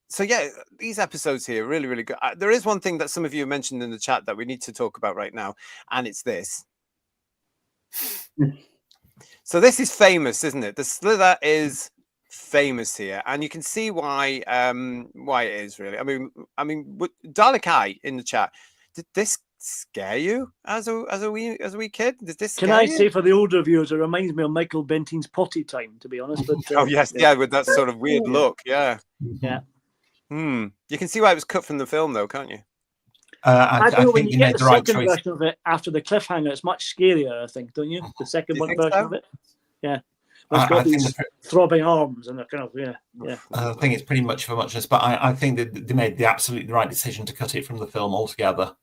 So yeah, these episodes here are really, really good. There is one thing that some of you mentioned in the chat that we need to talk about right now, and it's this. So this is famous, isn't it? The Slither is famous here, and you can see why it is really. I mean, Dalek Eye in the chat. Did this scare you as a wee kid? Did this?
Can I say for the older viewers, it reminds me of Michael Bentine's Potty Time, to be honest. But,
oh yes, yeah, with that sort of weird look, yeah.
Yeah.
You can see why it was cut from the film, though, can't you?
I think when
think
you
you
get
made
the
the right
second
choice.
version of it after the cliffhanger, it's much scarier, I think, don't you? The second
Do you think
version
so?
of it. Yeah.
I
It's got
think
these throbbing arms and a kind of
I think it's pretty much for muchness, but I think that they made the absolutely right decision to cut it from the film altogether.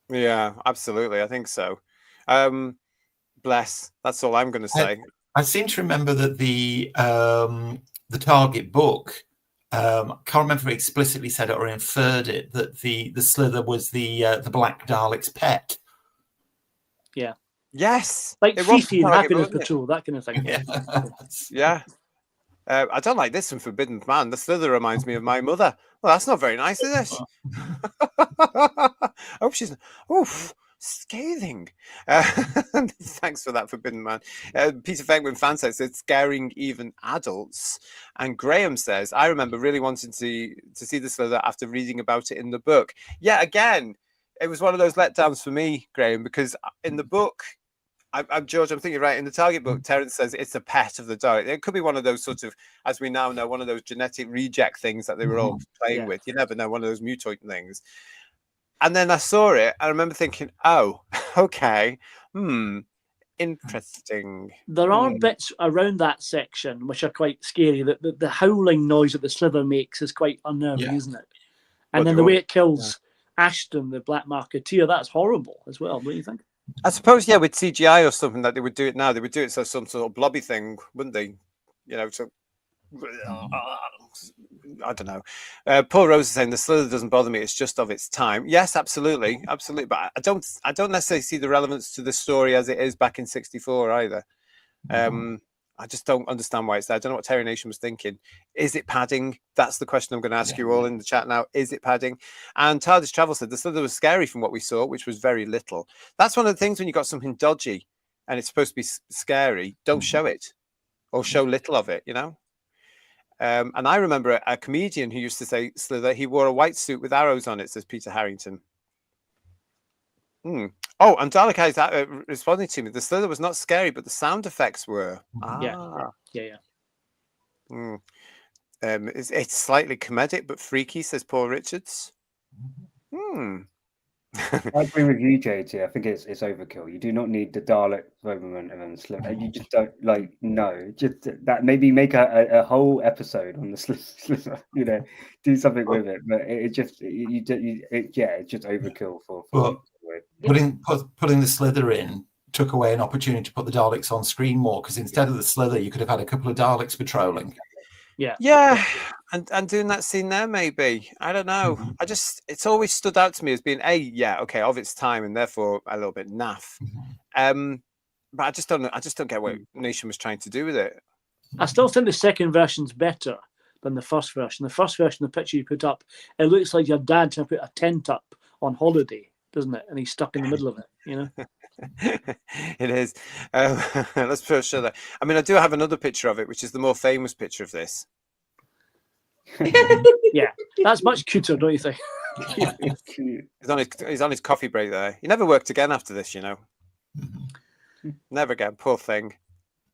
Yeah, absolutely. I think so. Bless. That's all I'm going to say.
I seem to remember that the Target book, can't remember if it explicitly said it or inferred it, that the Slither was the Black Dalek's pet.
Yeah.
Yes.
Like
it was
Fifi and
Target,
Happiness
wasn't it?
Patrol, that kind of thing. Yeah.
Yeah. I don't like this from Forbidden Man. The Slither reminds me of my mother. Well, that's not very nice, is it? Oh, she's scathing. Thanks for that, Forbidden Man. Peter Fengman fan says it's scaring even adults. And Graham says, I remember really wanting to see the Slither after reading about it in the book. Yeah, again, it was one of those letdowns for me, Graham, because in the book, I'm George, I'm thinking right in the Target book, Terence says it's a pet of the Dalek. It could be one of those sort of, as we now know, one of those genetic reject things that they were all playing with. You never know, one of those mutant things. And then I saw it, I remember thinking, oh, okay, interesting.
There are bits around that section which are quite scary. The howling noise that the Slither makes is quite unnerving, isn't it? And then the way it kills Ashton, the Black Marketeer, that's horrible as well, don't you think?
I suppose, yeah, with CGI or something that they would do it now. They would do it so some sort of blobby thing, wouldn't they? You know, so I don't know. Paul Rose is saying the Slither doesn't bother me. It's just of its time. Yes, absolutely, absolutely. But I don't necessarily see the relevance to the story as it is back in '64 either. I just don't understand why it's there. I don't know what Terry Nation was thinking. Is it padding? That's the question I'm going to ask you all in the chat now. Is it padding? And TARDIS Travel said the Slither was scary from what we saw, which was very little. That's one of the things when you got something dodgy and it's supposed to be scary, don't show it or show little of it, you know? And I remember a comedian who used to say Slither, he wore a white suit with arrows on it, says Peter Harrington. Oh, and Dalek is responding to me. The Slither was not scary, but the sound effects were.
Yeah.
It's slightly comedic, but freaky, says Paul Richards.
I agree with you, JT. I think it's overkill. You do not need the Dalek, Robomen, and then Slither. You just don't just that. Maybe make a whole episode on the Slither. You know, do something with it. But it's just overkill for
putting the Slither in took away an opportunity to put the Daleks on screen more, because instead of the Slither, you could have had a couple of Daleks patrolling.
Yeah, and doing that scene there, maybe. I don't know. It's always stood out to me as being of its time, and therefore a little bit naff. But I just don't get what Nation was trying to do with it.
I still think the second version's better than the first version. The first version, the picture you put up, it looks like your dad trying to put a tent up on holiday, doesn't it? And he's stuck in the middle of it, you know?
It is. Let's first show that. I mean, I do have another picture of it, which is the more famous picture of this.
Yeah, that's much cuter, don't you think?
He's on his coffee break there. He never worked again after this, you know. Never again. Poor thing.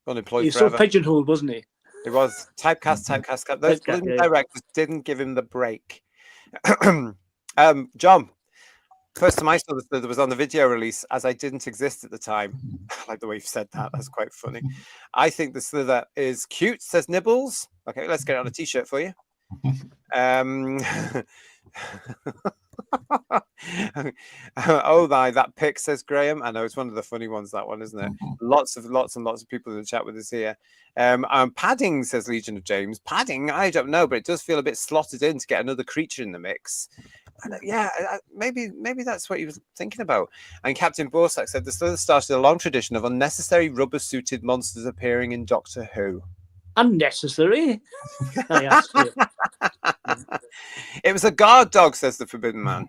Unemployed
He's
forever.
so pigeonholed, wasn't he?
He was typecast. Those directors didn't give him the break. John, First time I saw the Slither was on the video release, as I didn't exist at the time. I like the way you've said that. That's quite funny. I think the Slither is cute, says Nibbles. Okay, let's get it on a t-shirt for you. Oh my, that pic, says Graham. I know it's one of the funny ones, that one, isn't it? Lots and lots of people in the chat with us here. Padding, says Legion of James. Padding, I don't know, but it does feel a bit slotted in to get another creature in the mix. Yeah, maybe that's what he was thinking about. And Captain Borsak said the Slither started a long tradition of unnecessary rubber-suited monsters appearing in Doctor Who.
Unnecessary? I ask you.
It was a guard dog, says the Forbidden Man.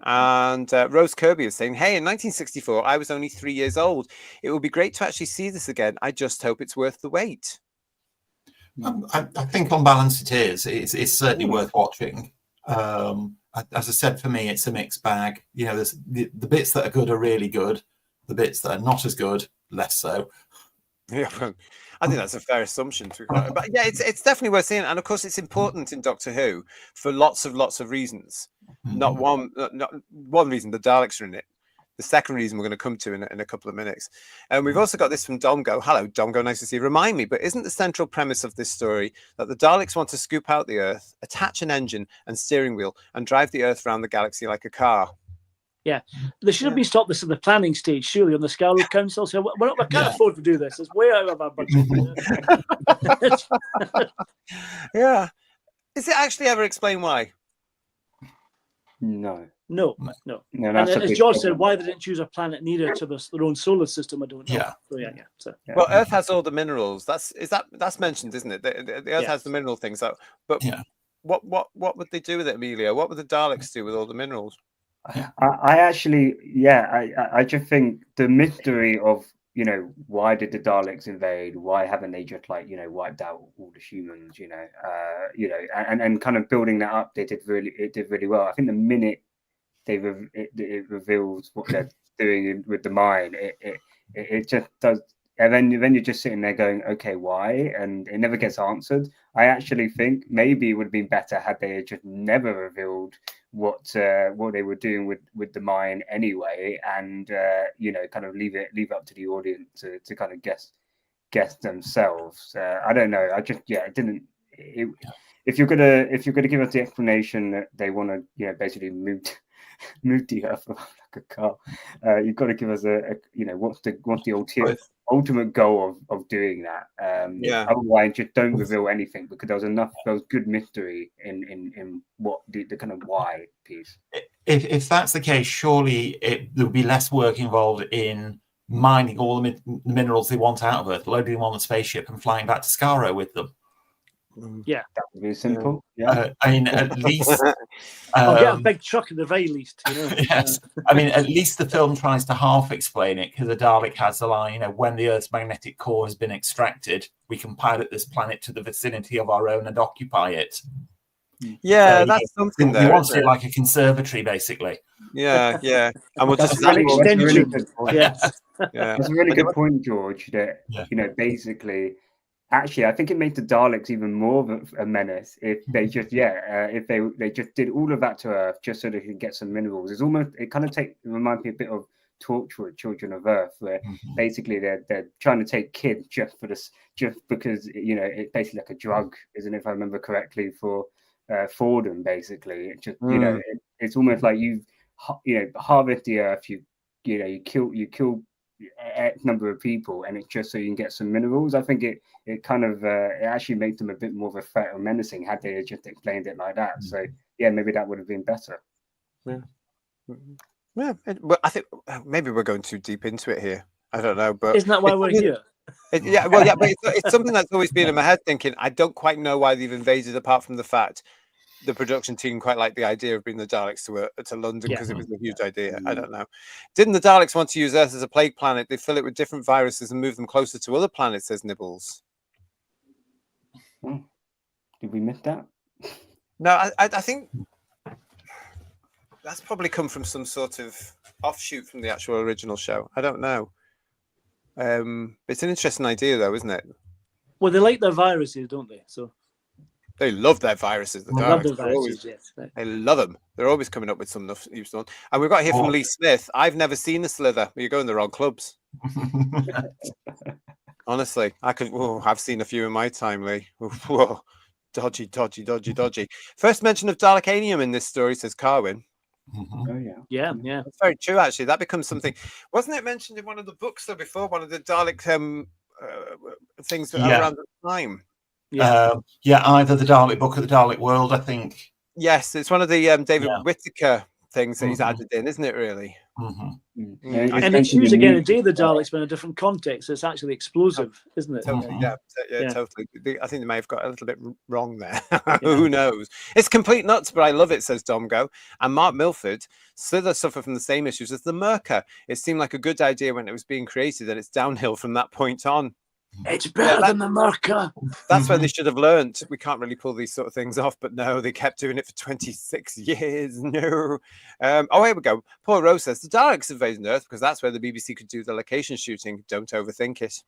And Rose Kirby is saying, hey, in 1964, I was only 3 years old. It will be great to actually see this again. I just hope it's worth the wait.
I think on balance it is. It's certainly worth watching. As I said, for me, it's a mixed bag. You know, there's the bits that are good are really good. The bits that are not as good, less so.
Yeah, I think that's a fair assumption. But yeah, it's definitely worth seeing. And of course, it's important in Doctor Who for lots of reasons. Not one reason, the Daleks are in it. The second reason we're going to come to in a couple of minutes. And we've also got this from Domgo. Hello, Domgo, nice to see you. Remind me, but isn't the central premise of this story that the Daleks want to scoop out the Earth, attach an engine and steering wheel, and drive the Earth around the galaxy like a car?
Yeah, they should have been stopped this at the planning stage, surely, on the Scarlet Council. So we can't afford to do this. It's way out of our budget.
Yeah. Is it actually ever explained why?
No.
And as George said, why they didn't choose a planet nearer to their own solar system, I don't know.
Yeah.
So,
Well, Earth has all the minerals. That's mentioned, isn't it? The Earth has the mineral things. But what would they do with it, Emilio? What would the Daleks do with all the minerals?
I just think the mystery of, why did the Daleks invade? Why haven't they just wiped out all the humans? And kind of building that up, it did really well. I think the minute it reveals what they're doing with the mine, it just does. And then you're just sitting there going, okay, why? And it never gets answered. I actually think maybe it would have been better had they just never revealed what they were doing with the mine anyway, and kind of leave it up to the audience to kind of guess themselves. I don't know. It didn't. If you're gonna give us the explanation that they want to basically move the Earth like a car, you've got to give us what's the ultimate goal of doing that. Otherwise, just don't reveal anything, because there was good mystery in what the kind of why piece.
If that's the case, surely there would be less work involved in mining all the minerals they want out of Earth, loading them on the spaceship and flying back to Skaro with them.
Yeah,
that would be simple.
I mean, at least
I'll get a big truck at the very least.
Yes, I mean, at least the film tries to half explain it, because the Dalek has the line, when the Earth's magnetic core has been extracted, we can pilot this planet to the vicinity of our own and occupy it.
Yeah, so, that's something.
We want it like a conservatory, basically.
Yeah, and we'll just
an extension.
That's a really good point, George. That basically. Actually, I think it made the Daleks even more of a menace if they just if they just did all of that to Earth just so they could get some minerals. It reminds me a bit of Torchwood, Children of Earth, where basically they're trying to take kids just because it's basically like a drug, isn't it? If I remember correctly, for them, basically. It just it's almost like you harvest the Earth, you kill X number of people, and it's just so you can get some minerals. I think it kind of it actually made them a bit more of a threat or menacing had they just explained it like that. So maybe that would have been better.
But I think maybe we're going too deep into it here. I don't know, but
isn't that why we're here?
But it's something that's always been in my head, thinking I don't quite know why they've invaded, apart from the fact the production team quite liked the idea of bringing the Daleks to London, because it was a huge idea. I don't know. Didn't the Daleks want to use Earth as a plague planet? They fill it with different viruses and move them closer to other planets, says Nibbles.
Did we miss that?
No, I think that's probably come from some sort of offshoot from the actual original show. I don't know. It's an interesting idea, though, isn't it?
Well, they like their viruses, don't they? So
They love their viruses. The
I love
Daleks.
the
They're always-
viruses, yes.
They love them. They're always coming up with some useful one. And we've got here from
Oh.
Lee Smith. I've never seen the Slither. You're going the wrong clubs. Honestly, I've seen a few in my time, Lee. Whoa. Dodgy. First mention of Dalekanium in this story, says Carwin.
Oh
Yeah.
That's very true, actually. That becomes something. Wasn't it mentioned in one of the books, though, before? One of the Dalek things around the time?
Either the Dalek Book or the Dalek World, I think.
Yes, it's one of the David Whittaker things that he's added in, isn't it, really?
And it's used again in Day of the Daleks, but in a different context. It's actually explosive, isn't it?
Totally, totally. I think they may have got a little bit wrong there. Who knows? It's complete nuts, but I love it, says Domgo. And Mark Milford, Slither suffered from the same issues as the Merker. It seemed like a good idea when it was being created, and it's downhill from that point on.
It's better than the Merker.
That's when they should have learned. We can't really pull these sort of things off, but no, they kept doing it for 26 years. No. Here we go. Paul Rose says the Daleks invaded Earth because that's where the BBC could do the location shooting. Don't overthink it.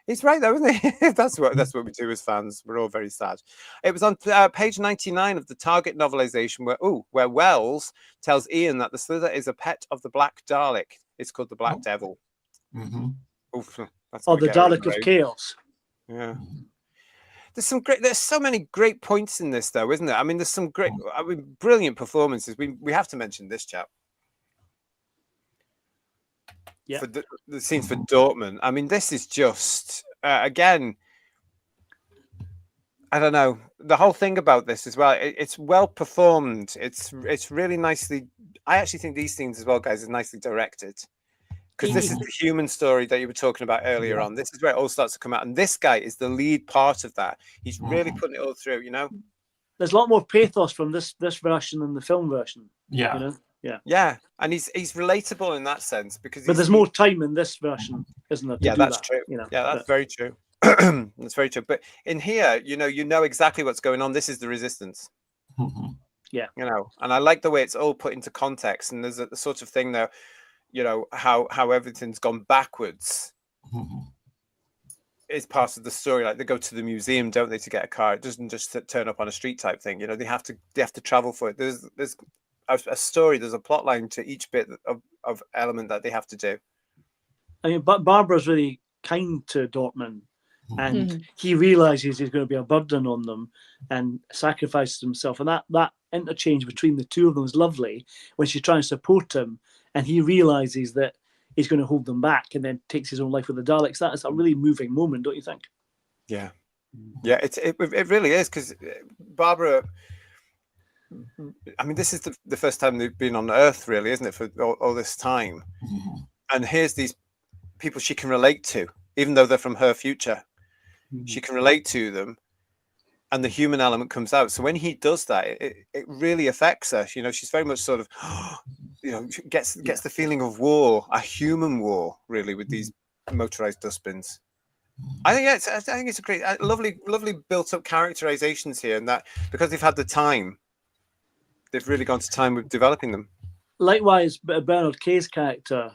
He's right, though, isn't he? That's what we do as fans. We're all very sad. It was on page 99 of the Target novelization where Wells tells Ian that the Slither is a pet of the Black Dalek. It's called the Black Devil. Oof.
The Dalek of Chaos.
Yeah. There's so many great points in this, though, isn't there? I mean, there's some brilliant performances. We have to mention this chap.
Yeah.
For the scenes for Dortmun. I mean, this is just again. I don't know. The whole thing about this as well. It's well performed. It's really nicely. I actually think these scenes as well, guys, is nicely directed. Because this is the human story that you were talking about earlier on. This is where it all starts to come out. And this guy is the lead part of that. He's really putting it all through, you know?
There's a lot more pathos from this version than the film version.
Yeah.
You know? Yeah.
Yeah. And he's relatable in that sense. But
there's more time in this version, isn't there?
Yeah, that's true.
You know?
Yeah, that's very true. That's very true. But in here, you know exactly what's going on. This is the resistance.
Yeah.
You know, and I like the way it's all put into context. And there's a sort of thing there. You know, how everything's gone backwards is part of the story. Like they go to the museum, don't they, to get a car? It doesn't just turn up on a street type thing. You know, they have to travel for it. There's a story. There's a plot line to each bit of element that they have to do.
I mean, but Barbara's really kind to Dortmun, and he realizes he's going to be a burden on them and sacrifices himself. And that interchange between the two of them is lovely when she's trying to support him. And he realizes that he's going to hold them back and then takes his own life with the Daleks. That is a really moving moment, don't you think?
Yeah. Yeah, it really is, because Barbara, I mean, this is the first time they've been on Earth, really, isn't it, for all this time? And here's these people she can relate to, even though they're from her future. She can relate to them, and the human element comes out. So when he does that, it really affects her. You know, she's very much sort of... You know, gets the feeling of war, a human war, really, with these motorized dustbins. I think it's a great, lovely built-up characterizations here, and that because they've had the time, they've really gone to time with developing them.
Likewise, Bernard Kay's character,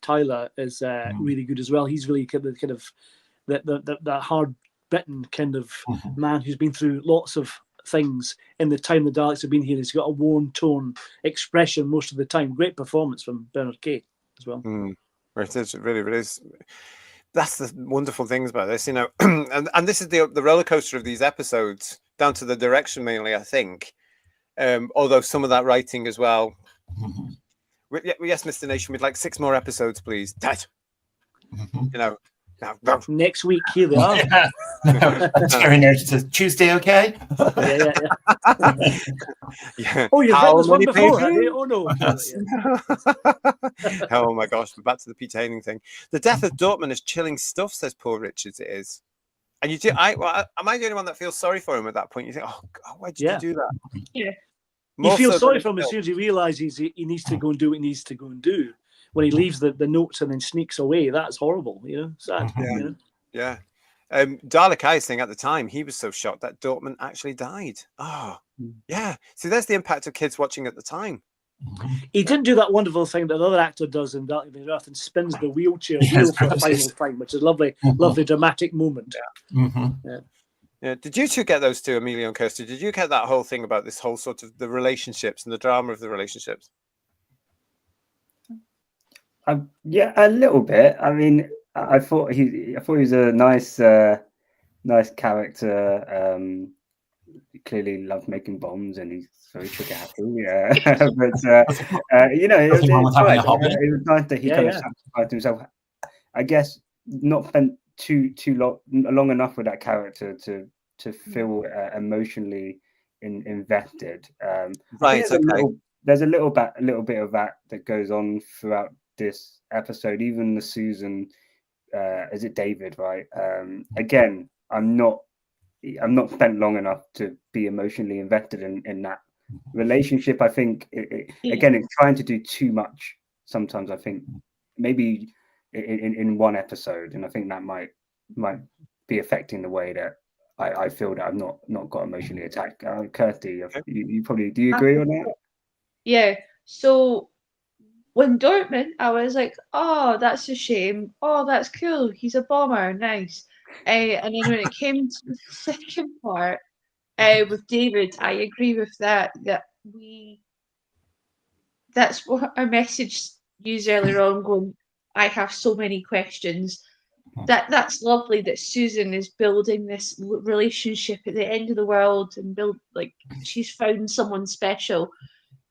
Tyler, is really good as well. He's really kind of that hard-bitten kind of man who's been through lots of things in the time the Daleks have been here. He's got a worn tone expression most of the time. Great performance from Bernard Kay as well.
It is, it really is. That's the wonderful things about this, you know. and this is the roller coaster of these episodes, down to the direction mainly, I think. Although some of that writing as well. Yes, Mr. Nation, we'd like 6 more episodes, please. Dad. You know.
Next week, here they are.
Terry notices Tuesday, okay?
Yeah.
Oh, you've read this one before, have you? Oh no.
Oh my gosh, we're back to the Peter Haining thing. The death of Dortmun is chilling stuff, says Paul Richards. It is. And you do. Am I the only one that feels sorry for him at that point? You think, oh God, why did you do that?
Yeah.
You feel sorry for him as soon as he realizes he needs to go and do what he needs to go and do. When he leaves the notes and then sneaks away, that's horrible, you know. Sad.
Yeah.
You know?
Yeah. Dalek Eyes thing at the time, he was so shocked that Dortmun actually died. Oh, yeah. See, there's the impact of kids watching at the time.
He didn't do that wonderful thing that another actor does in Dalek Invading Earth and spins the wheel for the final time, which is a lovely dramatic moment.
Yeah.
Yeah. Did you two get those two, Amelia and Kirsty? Did you get that whole thing about this whole sort of the relationships and the drama of the relationships?
Yeah, a little bit. I mean, I thought he was a nice character. Clearly loved making bombs, and he's very trigger happy. Yeah, but it was nice. It was nice that he kind of sacrificed himself. I guess not spent too long enough with that character to feel emotionally invested.
Right.
There's a little bit of that goes on throughout this episode. Even the Susan, is it David? Right. Again, I'm not spent long enough to be emotionally invested in that relationship. I think again, it's trying to do too much sometimes. I think maybe in one episode, and I think that might be affecting the way that I feel that I've not got emotionally attacked. Kirsty, you probably, do you agree on that?
Yeah. So when Dortmun, I was like, oh, that's a shame. Oh, that's cool. He's a bomber. Nice. And then when it came to the second part with David, I agree with that. That's what our message used earlier on. Going, I have so many questions. That's lovely that Susan is building this relationship at the end of the world and she's found someone special.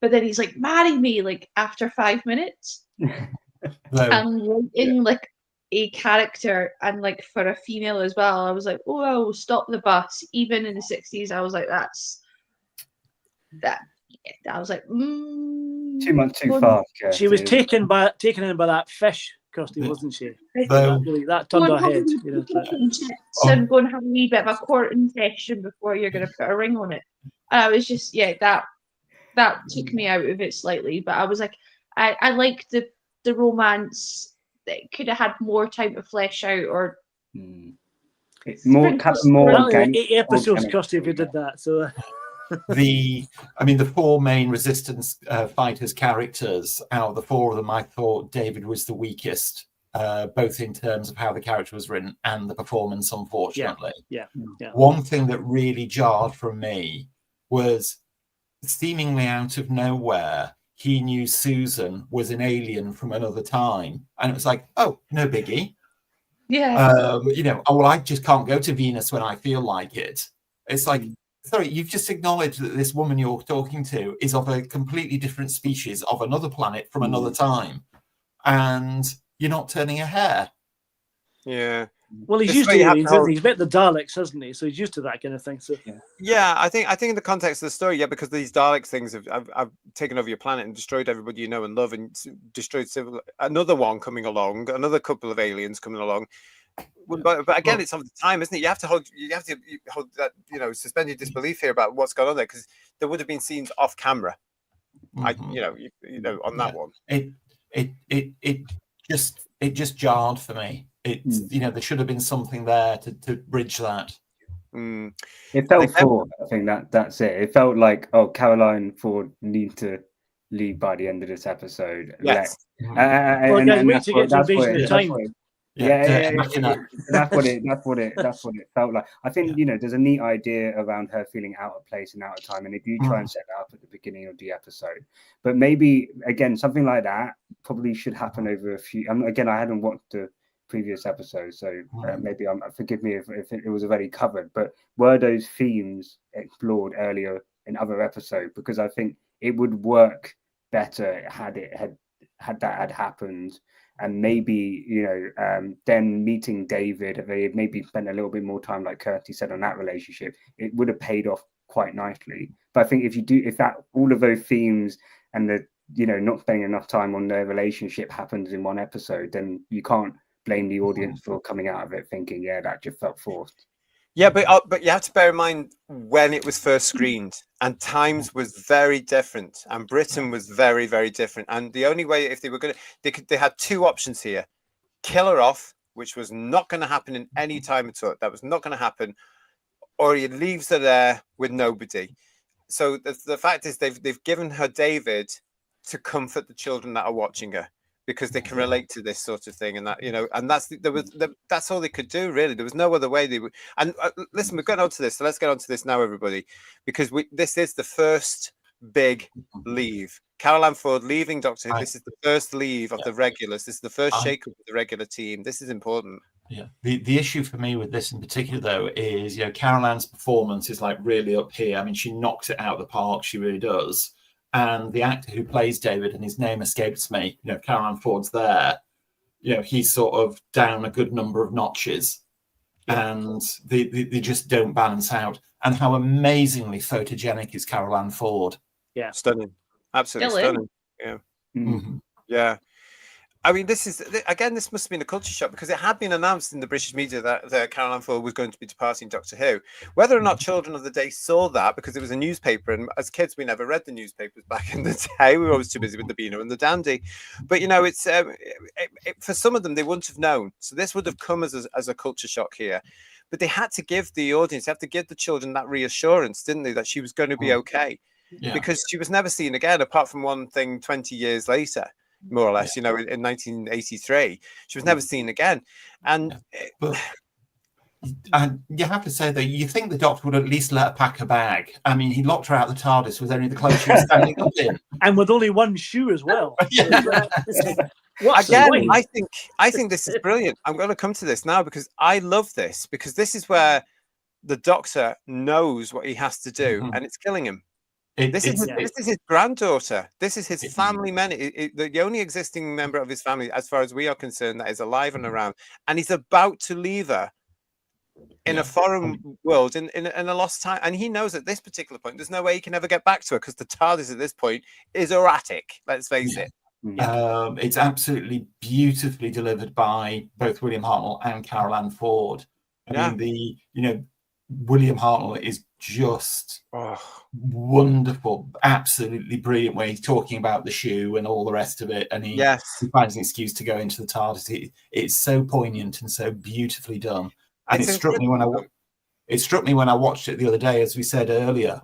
But then he's like, marry me, like after 5 minutes. And in like a character and like for a female as well, I was like, oh, stop the bus. Even in the 60s, I was like, that's that. I was like,
too much too fast.
She was taken in by that fish, Kirsty, wasn't she? That turned her head.
And go and have a wee bit of a courting session before you're going to put a ring on it. And I was just, that took me out of it slightly. But I was like, I like the romance. That could have had more time to flesh out, or
more
8 episodes, Kirsty, if you did that. So
the 4 main resistance fighters characters, out of the 4 of them, I thought David was the weakest, both in terms of how the character was written and the performance, unfortunately.
Yeah.
One thing that really jarred from me was, seemingly out of nowhere, he knew Susan was an alien from another time, and it was like, oh, no biggie.
Yeah.
I just can't go to Venus when I feel like it. It's like, sorry, you've just acknowledged that this woman you're talking to is of a completely different species, of another planet from another time, and you're not turning a hair.
Yeah.
Well, he's used to aliens, isn't he? He's met the Daleks, hasn't he? So he's used to that kind of thing. So
I think in the context of the story, because these Dalek things have taken over your planet and destroyed everybody you know and love, and destroyed another one coming along, another couple of aliens coming along. But again, it's of the time, isn't it? You have to hold that, suspend your disbelief here about what's going on there, because there would have been scenes off camera. On that one.
It just jarred for me. There should have been something there to bridge that.
It felt forward. I think that's it. It felt like, Caroline Ford need to leave by the end of this episode.
Yes.
That's what it felt like. I think there's a neat idea around her feeling out of place and out of time, and if you try and set that up at the beginning of the episode, but maybe again something like that probably should happen over a few. Again, I hadn't watched the previous episodes, so maybe forgive me if it was already covered, but were those themes explored earlier in other episodes? Because I think it would work better had that happened. And maybe, then meeting David, if they maybe spent a little bit more time, like Kirsty said, on that relationship, it would have paid off quite nicely. But I think if that all of those themes and the not spending enough time on their relationship happens in one episode, then you can't blame the audience for coming out of it thinking, that just felt forced.
Yeah, but you have to bear in mind when it was first screened, and times was very different, and Britain was very, very different. And the only way, if they were going to, they had 2 options here: kill her off, which was not going to happen in any time at all. That was not going to happen, or he leaves her there with nobody. So the fact is, they've given her David to comfort the children that are watching her. because they can relate to this sort of thing, and that, you know, and that's all they could do, really. There was no other way they would. And listen, we're getting onto this, so let's get onto this now, everybody, because this is the first big leave. Carol Ann Ford leaving Doctor Who. This is the first leave of the regulars. This is the first shake-up of the regular team. This is important.
Yeah. The issue for me with this in particular, though, is, you know, Carol Ann's performance is like really up here. I mean, she knocks it out of the park. She really does. And the actor who plays David, and his name escapes me, you know, Carol Ann Ford's there. You know, he's sort of down a good number of notches, and they just don't balance out. And how amazingly photogenic is Carol Ann Ford?
Yeah,
stunning, absolutely stunning. Yeah, yeah. I mean, this must have been a culture shock, because it had been announced in the British media that Carol Ann Ford was going to be departing Doctor Who. Whether or not children of the day saw that, because it was a newspaper, and as kids we never read the newspapers back in the day. We were always too busy with the Beano and the Dandy. But, you know, it's for some of them they wouldn't have known. So this would have come as a culture shock here. But they had to give the audience, they have to give the children that reassurance, didn't they, that she was going to be okay, because she was never seen again, apart from one thing 20 years later. More or less, you know, in 1983, she was never seen again. And
you have to say that you think the Doctor would at least let her pack a bag. I mean, he locked her out of the TARDIS with only the clothes she was standing up in,
and with only one shoe as well.
Again, I think this is brilliant. I'm going to come to this now, because I love this, because this is where the Doctor knows what he has to do, and it's killing him. This is his granddaughter. This is his family man. The only existing member of his family, as far as we are concerned, that is alive and around. And he's about to leave her in a foreign world, in a lost time. And he knows at this particular point, there's no way he can ever get back to her, because the TARDIS at this point is erratic. Let's face it.
It's absolutely beautifully delivered by both William Hartnell and Carol Ann Ford. I mean, William Hartnell is just wonderful, absolutely brilliant way he's talking about the shoe and all the rest of it, and he finds an excuse to go into the TARDIS. It's so poignant and so beautifully done, and it struck me when I watched it the other day, as we said earlier.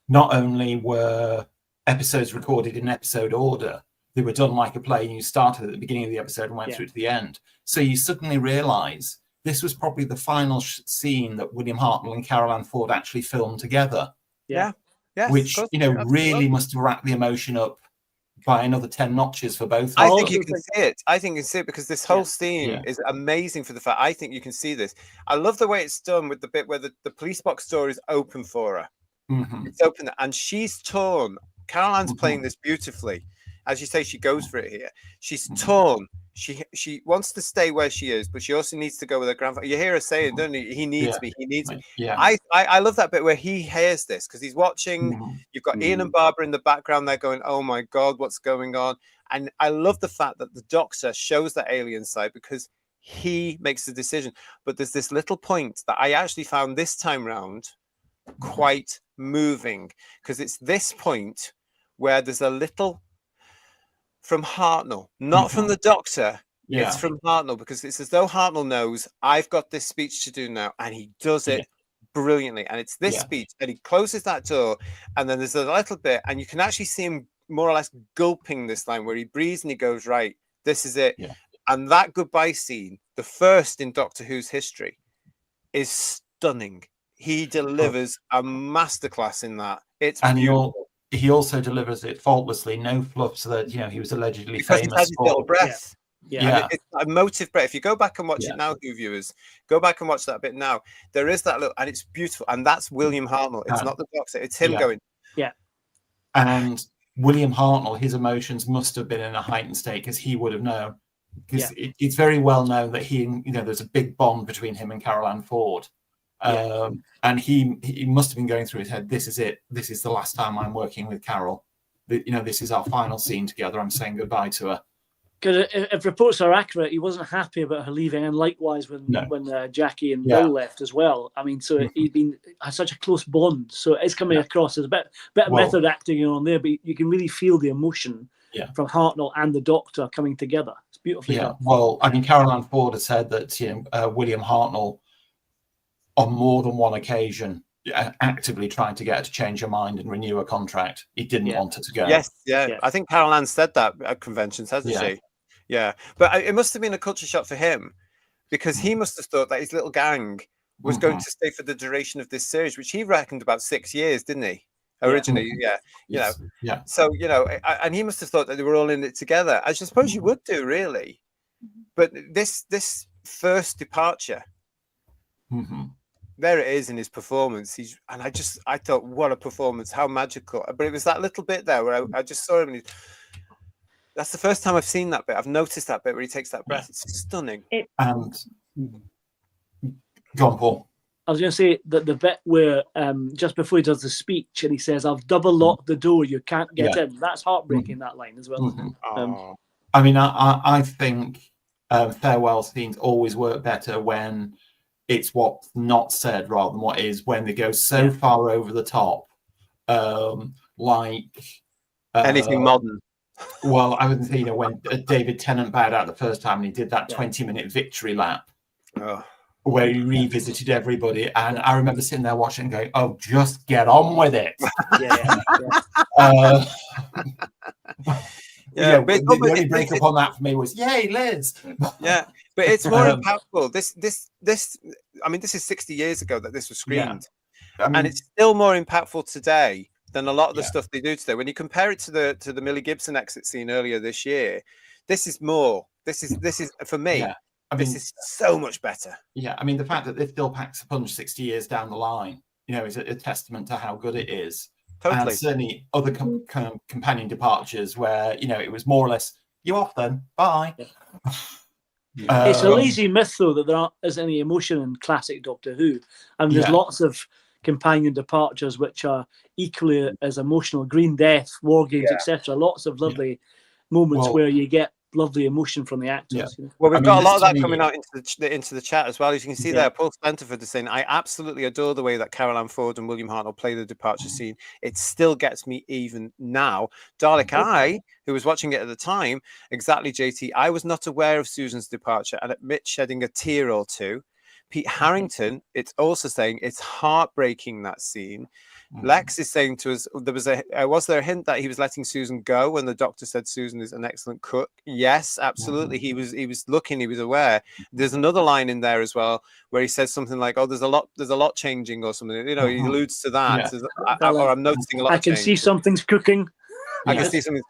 Not only were episodes recorded in episode order, they were done like a play, and you started at the beginning of the episode and went through to the end, so you suddenly realise this was probably the final scene that William Hartnell and Carol Ann Ford actually filmed together. Which, you know, really must have racked the emotion up by another 10 notches for both.
I think you can see it. I think you can see it, because this whole scene is amazing for the fact. I think you can see this. I love the way it's done with the bit where the police box door is open for her. It's open, and she's torn. Carol Ann's playing this beautifully. As you say, she goes for it here. She's torn. She wants to stay where she is, but she also needs to go with her grandfather. You hear her saying, don't you? He needs me. He needs me. I love that bit where he hears this, because he's watching. You've got Ian and Barbara in the background. They're going, oh my God, what's going on? And I love the fact that the Doctor shows that alien side, because he makes the decision. But there's this little point that I actually found this time round quite moving, because it's this point where there's a little from Hartnell, not from the Doctor. It's from Hartnell, because it's as though Hartnell knows, I've got this speech to do now, and he does it brilliantly. And it's this speech, and he closes that door, and then there's a little bit, and you can actually see him more or less gulping this line, where he breathes and he goes, right, this is it. And that goodbye scene, the first in Doctor Who's history, is stunning. He delivers a masterclass in that. It's beautiful.
He also delivers it faultlessly, no fluff, so that, you know, he was allegedly
because
famous
he has his little breath.
It's
a motive breath. If you go back and watch it now, Who viewers, go back and watch that bit now. There is that little, and it's beautiful. And that's William Hartnell. It's not the Doctor. It's him going.
And William Hartnell, his emotions must have been in a heightened state, because he would have known. Because it's very well known that there's a big bond between him and Carol Ann Ford. And he must have been going through his head, this is it. This is the last time I'm working with Carol. This is our final scene together. I'm saying goodbye to her.
Because if reports are accurate, he wasn't happy about her leaving, and likewise when Jackie and Bill left as well. I mean, so he'd had such a close bond. So it's coming across as a bit of method acting on there, but you can really feel the emotion from Hartnell and the Doctor coming together. It's beautifully done.
Well, I mean, Carol Ann Ford has said that William Hartnell, on more than one occasion, actively trying to get her to change her mind and renew a contract. He didn't want her to go.
Yes, I think Carol Ann said that at conventions, hasn't she? Yeah, but it must have been a culture shock for him, because he must have thought that his little gang was going to stay for the duration of this series, which he reckoned about 6 years, didn't he? Originally, So and he must have thought that they were all in it together. I suppose you would do, really. But this first departure, there it is in his performance. I thought, what a performance! How magical! But it was that little bit there where I just saw him. That's the first time I've seen that bit. I've noticed that bit where he takes that breath. It's stunning.
And go on, Paul.
I was going to say that the bit where just before he does the speech and he says, "I've double locked the door. You can't get in." That's heartbreaking. That line as well.
I mean, I think farewell scenes always work better when it's what's not said rather than what is. When they go so far over the top, like
anything modern.
Well, I wouldn't say, when David Tennant bowed out the first time and he did that 20-minute victory lap where he revisited everybody. And I remember sitting there watching and going, "Oh, just get on with it."
But
the only breakup on that for me was, "Yay, Liz!"
But it's more impactful. This I mean, this is 60 years ago that this was screened, and it's still more impactful today than a lot of the stuff they do today. When you compare it to the Millie Gibson exit scene earlier this year, this is more. This is for me. This is so much better.
Yeah, I mean, the fact that this still packs a punch 60 years down the line, is a testament to how good it is.
Totally.
And certainly other companion departures where, it was more or less, "You off then, bye."
It's a lazy myth, though, that there isn't any emotion in classic Doctor Who. And there's lots of companion departures which are equally as emotional. Green Death, War Games, etc. Lots of lovely moments where you get lovely emotion from the actors.
Well, we've got a lot of that coming out into the chat as well. As you can see there, Paul Spenterford is saying, "I absolutely adore the way that Carol Ann Ford and William Hartnell play the departure scene. It still gets me even now." Dalek I, who was watching it at the time, exactly, JT, "I was not aware of Susan's departure and admit shedding a tear or two." Pete Harrington, it's also saying it's heartbreaking, that scene. Lex is saying to us, was there a hint that he was letting Susan go when the doctor said Susan is an excellent cook? Yes, absolutely. He was looking, he was aware. There's another line in there as well where he says something like, "Oh, there's a lot changing," or something. He alludes to that. Or I'm noticing a lot.
I can see something's cooking.
I can see something.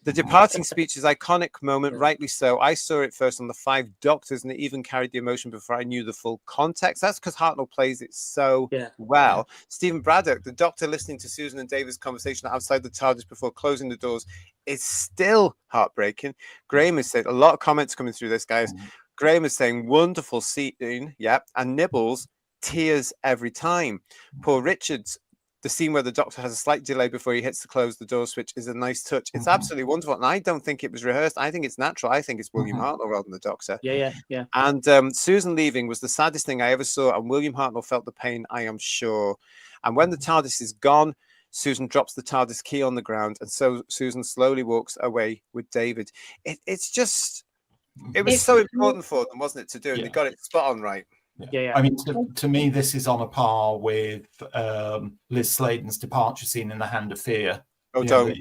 The departing speech is iconic moment, rightly so. I saw it first on the 5 Doctors, and it even carried the emotion before I knew the full context. That's because Hartnell plays it so well. Stephen Braddock, the Doctor listening to Susan and David's conversation outside the TARDIS before closing the doors, is still heartbreaking. Graham has said a lot of comments coming through this, guys. Graham is saying wonderful scene, and Nibbles, tears every time. Paul Richards, the scene where the Doctor has a slight delay before he hits the close the door switch is a nice touch. It's absolutely wonderful. And I don't think it was rehearsed. I think it's natural. I think it's William Hartnell rather than the Doctor.
Yeah.
And Susan leaving was the saddest thing I ever saw. And William Hartnell felt the pain, I am sure. And when the TARDIS is gone, Susan drops the TARDIS key on the ground. And so Susan slowly walks away with David. It was so important for them, wasn't it, to do it? They got it spot on right.
I mean, to me, this is on a par with Liz Sladen's departure scene in The Hand of Fear.
Oh, don't.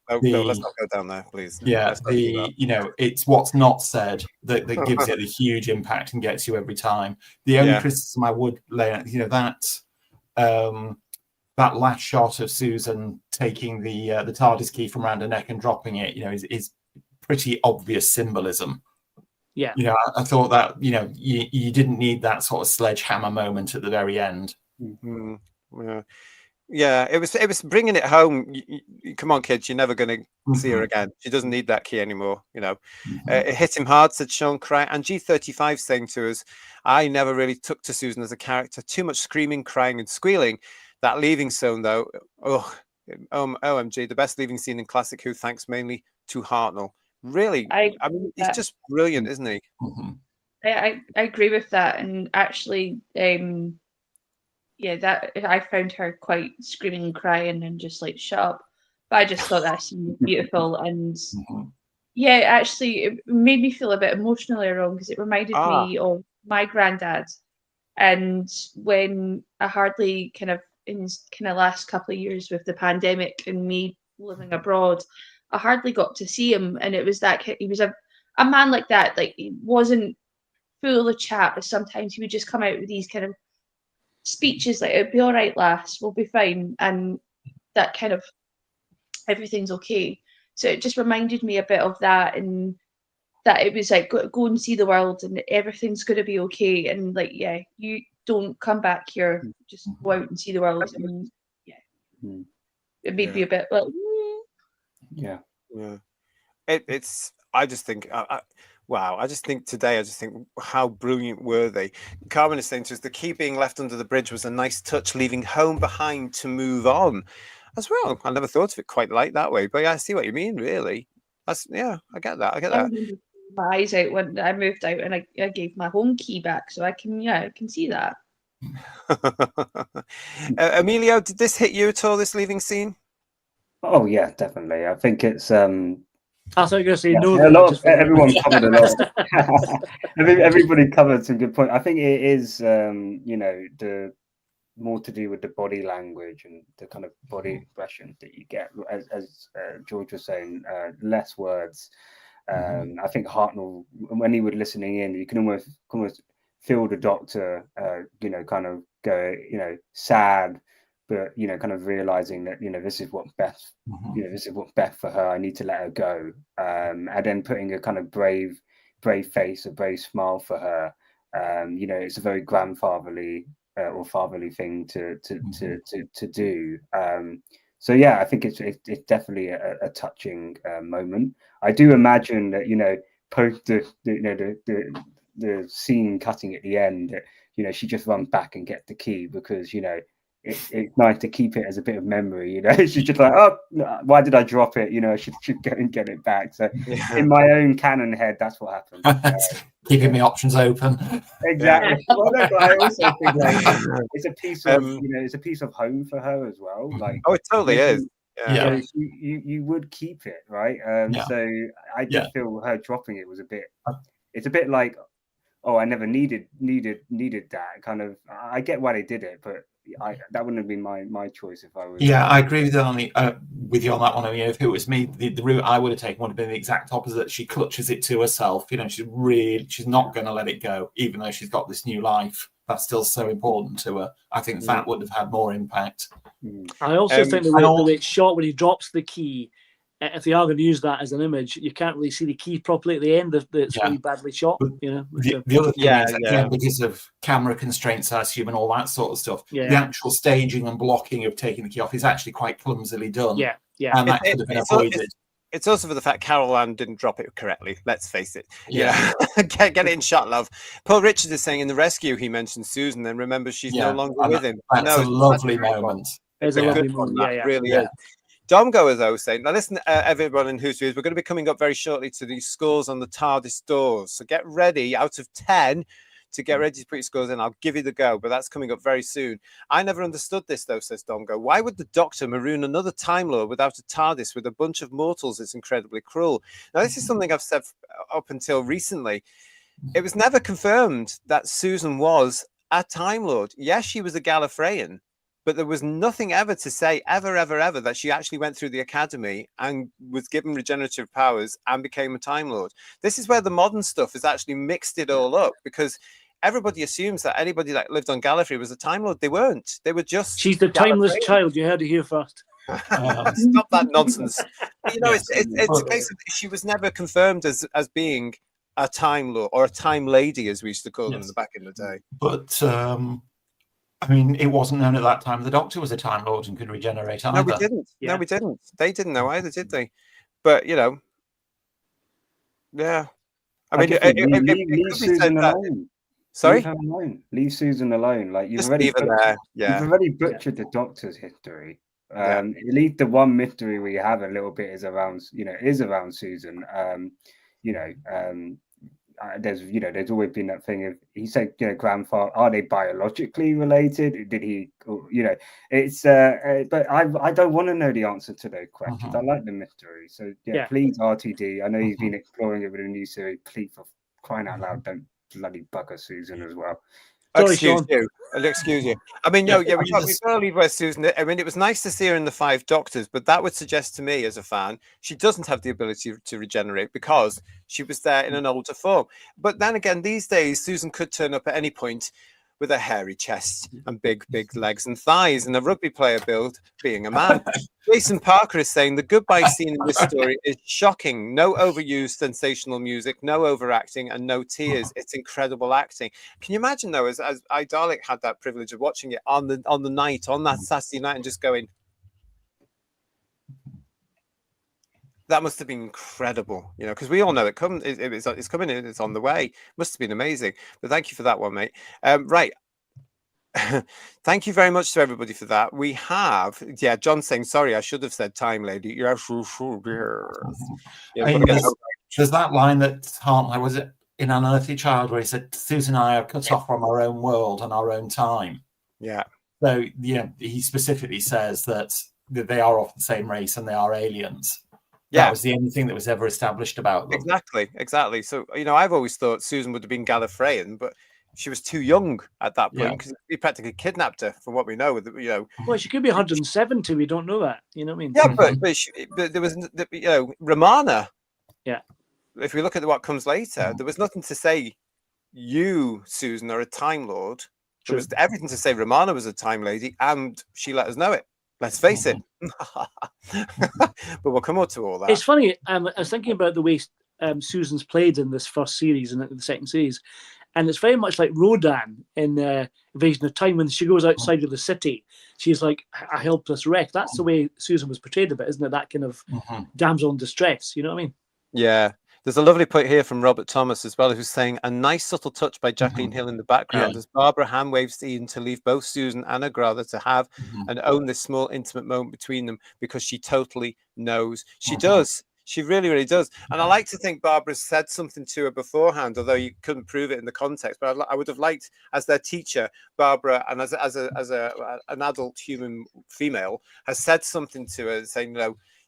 Let's not go down there, please.
Yeah, it's what's not said that gives it a huge impact and gets you every time. The only criticism I would lay at, that last shot of Susan taking the TARDIS key from around her neck and dropping it, is pretty obvious symbolism.
Yeah.
I thought that, you didn't need that sort of sledgehammer moment at the very end.
Yeah, it was bringing it home. Come on, kids, you're never going to see her again. She doesn't need that key anymore, It hit him hard, said Sean Cry. And G35 saying to us, "I never really took to Susan as a character. Too much screaming, crying and squealing. That leaving scene, though, OMG, the best leaving scene in Classic Who, thanks mainly to Hartnell." Really, I mean, he's just brilliant, isn't he?
I agree with that, and actually, that I found her quite screaming and crying and just like, "Shut up!" But I just thought that scene was beautiful, and actually, it made me feel a bit emotionally wrong because it reminded me of my granddad, And when I hardly kind of in kind of last couple of years with the pandemic and me living abroad, I hardly got to see him. And it was that he was a man like that. Like, he wasn't full of chat, but sometimes he would just come out with these kind of speeches like, "It'll be all right, lass, we'll be fine," and that kind of everything's okay. So it just reminded me a bit of that, and that it was like, go and see the world and everything's going to be okay. And like, yeah, you don't come back here, just go out and see the world. And yeah, it made me a bit like,
yeah.
It's. I just think. Wow, I just think how brilliant were they? Carmen is saying to us, the key being left under the bridge was a nice touch, leaving home behind to move on. As well, I never thought of it quite like that way, but yeah, I see what you mean, really. I get that.
I remember my eyes out when I moved out, and I gave my home key back, so I can see that.
Emilio, did this hit you at all, this leaving scene?
Oh yeah, definitely. I think it's
I thought you were going to say no.
A lot of everyone covered a lot. Everybody covered some good points. I think it is, the more to do with the body language and the kind of body expression that you get, as George was saying, less words. I think Hartnell, when he was listening in, you can almost feel the doctor, kind of go, sad, but kind of realizing that this is what Beth, this is what Beth for her. I need to let her go, and then putting a kind of brave face, a brave smile for her. It's a very grandfatherly or fatherly thing to do. So yeah, I think it's definitely a touching moment. I do imagine that post the scene cutting at the end, that she just runs back and get the key, because it's nice to keep it as a bit of memory. She's just like, oh, why did I drop it? I should go and get it back. So in my own canon head, that's what happened.
Keeping the options open.
Exactly. Well, no, but I also think it's a piece of it's a piece of home for her as well. Like,
oh, it totally is.
Yeah. So you would keep it, right? So I just feel her dropping it was a bit. It's a bit like, oh, I never needed that kind of. I get why they did it, but that wouldn't have been my choice if I was.
Yeah, I agree with you on that one. I mean, if it was me, the route I would have taken would have been the exact opposite. She clutches it to herself. She's not going to let it go, even though she's got this new life. That's still so important to her. I think that would have had more impact.
I also think the way it's shot when he drops the key, if they are going to use that as an image, you can't really see the key properly at the end. It's really badly shot. The
other thing is, again, because of camera constraints, I assume, and all that sort of stuff, the actual staging and blocking of taking the key off is actually quite clumsily done.
Yeah.
And that could have been avoided.
It's also for the fact Carol Ann didn't drop it correctly. Let's face it. Yeah. get it in shot, love. Paul Richards is saying in the rescue he mentioned Susan, and remember she's no longer with him.
That's a lovely moment.
It's a lovely moment. Yeah,
really is. Dom Goer, though, saying, now listen, everyone in Who's Views, we're going to be coming up very shortly to the scores on the TARDIS doors. So get ready, out of 10, to get ready to put your scores in. I'll give you the go, but that's coming up very soon. I never understood this, though, says Dom Goer. Why would the Doctor maroon another Time Lord without a TARDIS with a bunch of mortals? It's incredibly cruel. Now, this is something I've said up until recently. It was never confirmed that Susan was a Time Lord. Yes, she was a Gallifreyan, but there was nothing ever to say, ever, that she actually went through the academy and was given regenerative powers and became a Time Lord. This is where the modern stuff has actually mixed it all up, because everybody assumes that anybody that lived on Gallifrey was a Time Lord. They weren't. They were just...
She's the timeless child. You heard it here first.
Stop that nonsense. But, it's a case of she was never confirmed as being a Time Lord, or a Time Lady, as we used to call them back in the day.
But... I mean, it wasn't known at that time the Doctor was a Time Lord and could regenerate either.
No, we didn't. Yeah. No, we didn't. They didn't know either, did they? But, yeah. I mean,
leave Susan alone.
Sorry?
Leave Susan alone. Like, you've already butchered the Doctor's history. At least the one mystery we have a little bit is around, Susan. There's always been that thing of, he said, grandfather, are they biologically related? Did he, it's, but I don't want to know the answer to those questions. I like the mystery. So, please, RTD, I know he's been exploring it with a new series. Please, for crying out loud, don't bloody bugger Susan as well.
Sorry,
excuse
Sean.
you. I'll excuse you. I mean, we've got to leave where Susan. I mean, it was nice to see her in the Five Doctors, but that would suggest to me, as a fan, she doesn't have the ability to regenerate because she was there in an older form. But then again, these days, Susan could turn up at any point with a hairy chest and big legs and thighs and a rugby player build, being a man. Jason Parker is saying the goodbye scene in this story is shocking. No overused sensational music, no overacting, and no tears. It's incredible acting. Can you imagine though, as I Dalek had that privilege of watching it on that Saturday night and just going, that must have been incredible, because we all know it's coming, it's on the way. Must have been amazing. But thank you for that one, mate. Right. Thank you very much to everybody for that. We have, John saying, sorry, I should have said time, lady. You're
there's that line that Hartnell, was it in Unearthly Child, where he said, Susan and I are cut off from our own world and our own time.
Yeah. So,
he specifically says that they are of the same race and they are aliens.
Yeah,
that was the only thing that was ever established about them.
Exactly. So, I've always thought Susan would have been Gallifreyan, but she was too young at that point because he practically kidnapped her, from what we know.
Well, she could be 170. We don't know that. You know what I mean?
Yeah, but there was, Romana.
Yeah.
If we look at what comes later, there was nothing to say you, Susan, are a Time Lord. There was everything to say Romana was a Time Lady, and she let us know it. Let's face it. But we'll come on to all that.
It's funny. I was thinking about the way Susan's played in this first series and the second series, and it's very much like Rodan in Invasion of Time. When she goes outside of the city, she's like a helpless wreck. That's the way Susan was portrayed a bit, isn't it? That kind of damsel in distress. You know what I mean?
Yeah. There's a lovely point here from Robert Thomas as well, who's saying a nice subtle touch by Jacqueline Hill in the background as Barbara hand waves Ian to leave both Susan and Agrada to have and own this small intimate moment between them, because she totally knows. She does. She really, really does. And I like to think Barbara said something to her beforehand, although you couldn't prove it in the context. But I would have liked, as their teacher, Barbara, and as an adult human female, has said something to her, saying,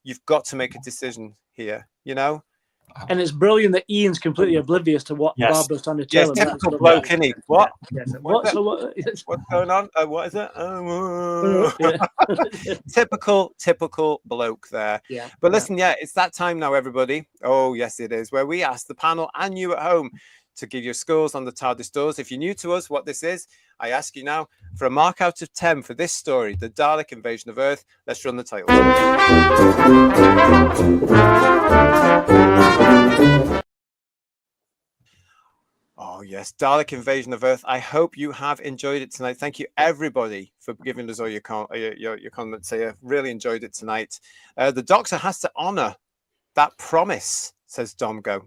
you've got to make a decision here,
And it's brilliant that Ian's completely oblivious to what Barbara's trying to tell him.
Typical bloke, isn't he? What?
What's
going on? What is it? Typical bloke there.
Yeah.
But listen, it's that time now, everybody. Oh, yes, it is, where we ask the panel and you at home to give your scores on the TARDIS doors. If you're new to us, what this is, I ask you now for a mark out of 10 for this story, The Dalek Invasion of Earth. Let's run the title. Oh, yes, Dalek Invasion of Earth. I hope you have enjoyed it tonight. Thank you, everybody, for giving us all your comments here. Really enjoyed it tonight. The Doctor has to honour that promise, says Domgo.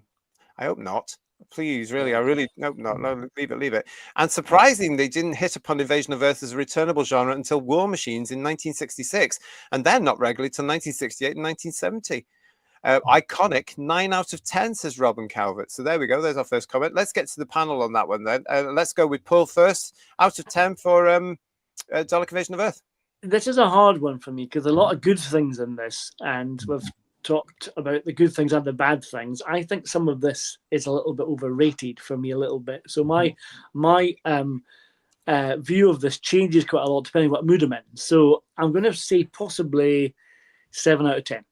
I hope not. Please, really, no, leave it. And surprisingly, they didn't hit upon Invasion of Earth as a returnable genre until War Machines in 1966, and then not regularly till 1968 and 1970. Iconic 9 out of 10, says Robin Calvert. So there we go. There's our first comment. Let's get to the panel on that one then. Let's go with Paul first. Out of 10 for Dalek Invasion of Earth.
This is a hard one for me because a lot of good things in this, and we've talked about the good things and the bad things. I think some of this is a little bit overrated for me, a little bit. So my view of this changes quite a lot depending on what mood I'm in. So I'm going to say possibly 7 out of 10.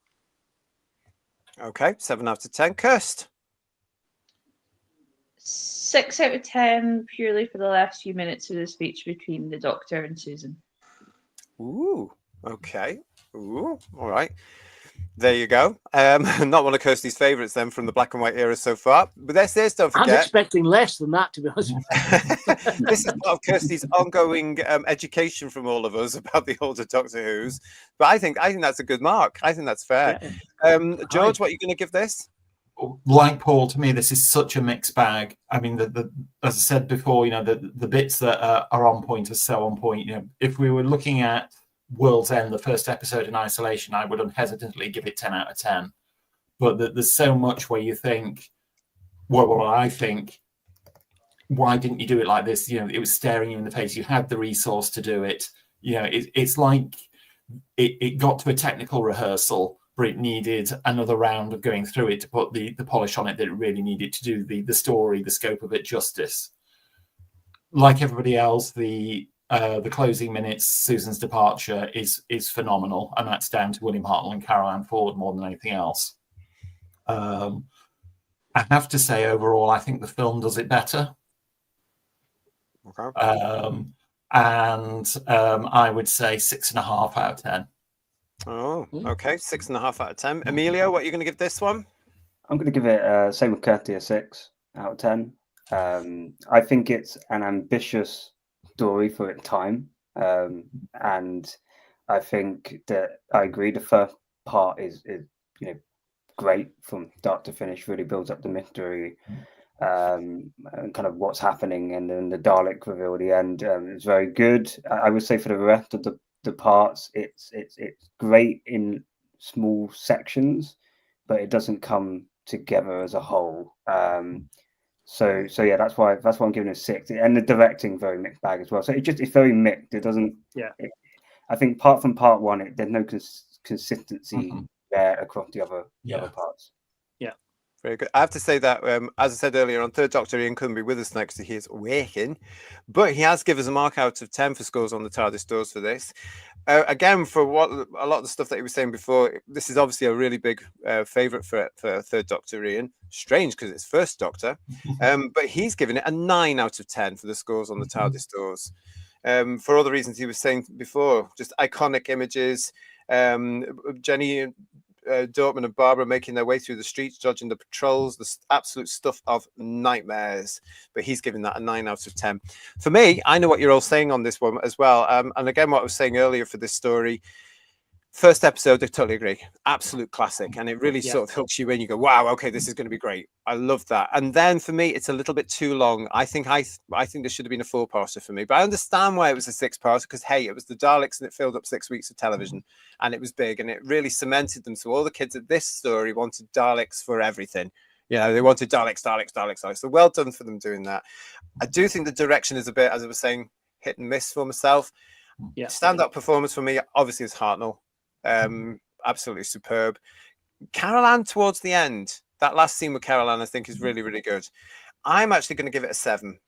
Okay, 7 out of 10. Kirst?
6 out of 10, purely for the last few minutes of the speech between the Doctor and Susan.
Ooh, okay. Ooh, all right. There you go. Not one of Kirsty's favourites then from the black and white era so far. But this is, don't forget.
I'm expecting less than that, to be honest with
you. This is part of Kirsty's ongoing education from all of us about the older Doctor Who's. But I think that's a good mark. I think that's fair. Yeah. George, what are you going to give this?
Like Paul, to me, this is such a mixed bag. I mean, as I said before, the bits that are on point are so on point. If we were looking at World's End, the first episode in isolation, I would unhesitantly give it 10 out of 10. But there's so much where you think, I think, why didn't you do it like this? It was staring you in the face. You had the resource to do it. It's like it got to a technical rehearsal, but it needed another round of going through it to put the polish on it that it really needed to do the story, the scope of it justice. like everybody else, the closing minutes, Susan's departure is phenomenal, and that's down to William Hartnell and Carol Ann Ford more than anything else. I have to say, overall, I think the film does it better.
Okay.
I would say 6.5 out of 10.
Oh, okay. 6.5 out of 10. Emilio, what are you going to give this one?
I'm going to give it, same with Kirsty, a 6 out of 10. I think it's an ambitious story for its time. And I think that I agree the first part is great from start to finish, really builds up the mystery and kind of what's happening, and then the Dalek reveal at the end is very good. I would say for the rest of the parts, it's great in small sections, but it doesn't come together as a whole. So yeah, that's why I'm giving it a 6. And the directing very mixed bag as well. So it's very mixed. It doesn't.
Yeah.
I think apart from part 1, there's no consistency there across the other parts.
Very good. I have to say that, as I said earlier, on Third Doctor, Ian couldn't be with us next to he's working, but he has given us a mark out of 10 for scores on the TARDIS doors for this. Again, for what a lot of the stuff that he was saying before, this is obviously a really big favourite for Third Doctor Ian. Strange because it's First Doctor, but he's given it a 9 out of 10 for the scores on the TARDIS doors. For all the reasons he was saying before, just iconic images, Jenny, Dortmun and Barbara making their way through the streets, dodging the patrols, the absolute stuff of nightmares. But he's giving that a 9 out of 10. For me, I know what you're all saying on this one as well. And again, what I was saying earlier for this story, first episode, I totally agree. Absolute classic. And it really sort of hooks you in. You go, wow, okay, this is going to be great. I love that. And then for me, it's a little bit too long. I think this should have been a 4-parter for me. But I understand why it was a 6-parter, because, hey, it was the Daleks and it filled up 6 weeks of television. And it was big. And it really cemented them. So all the kids at this story wanted Daleks for everything. You know, they wanted Daleks. So well done for them doing that. I do think the direction is a bit, as I was saying, hit and miss for myself. Yeah. Standout performance for me, obviously, is Hartnell. Absolutely superb. Carol Ann towards the end, that last scene with Carol Ann, I think is really, really good. I'm actually going to give it a 7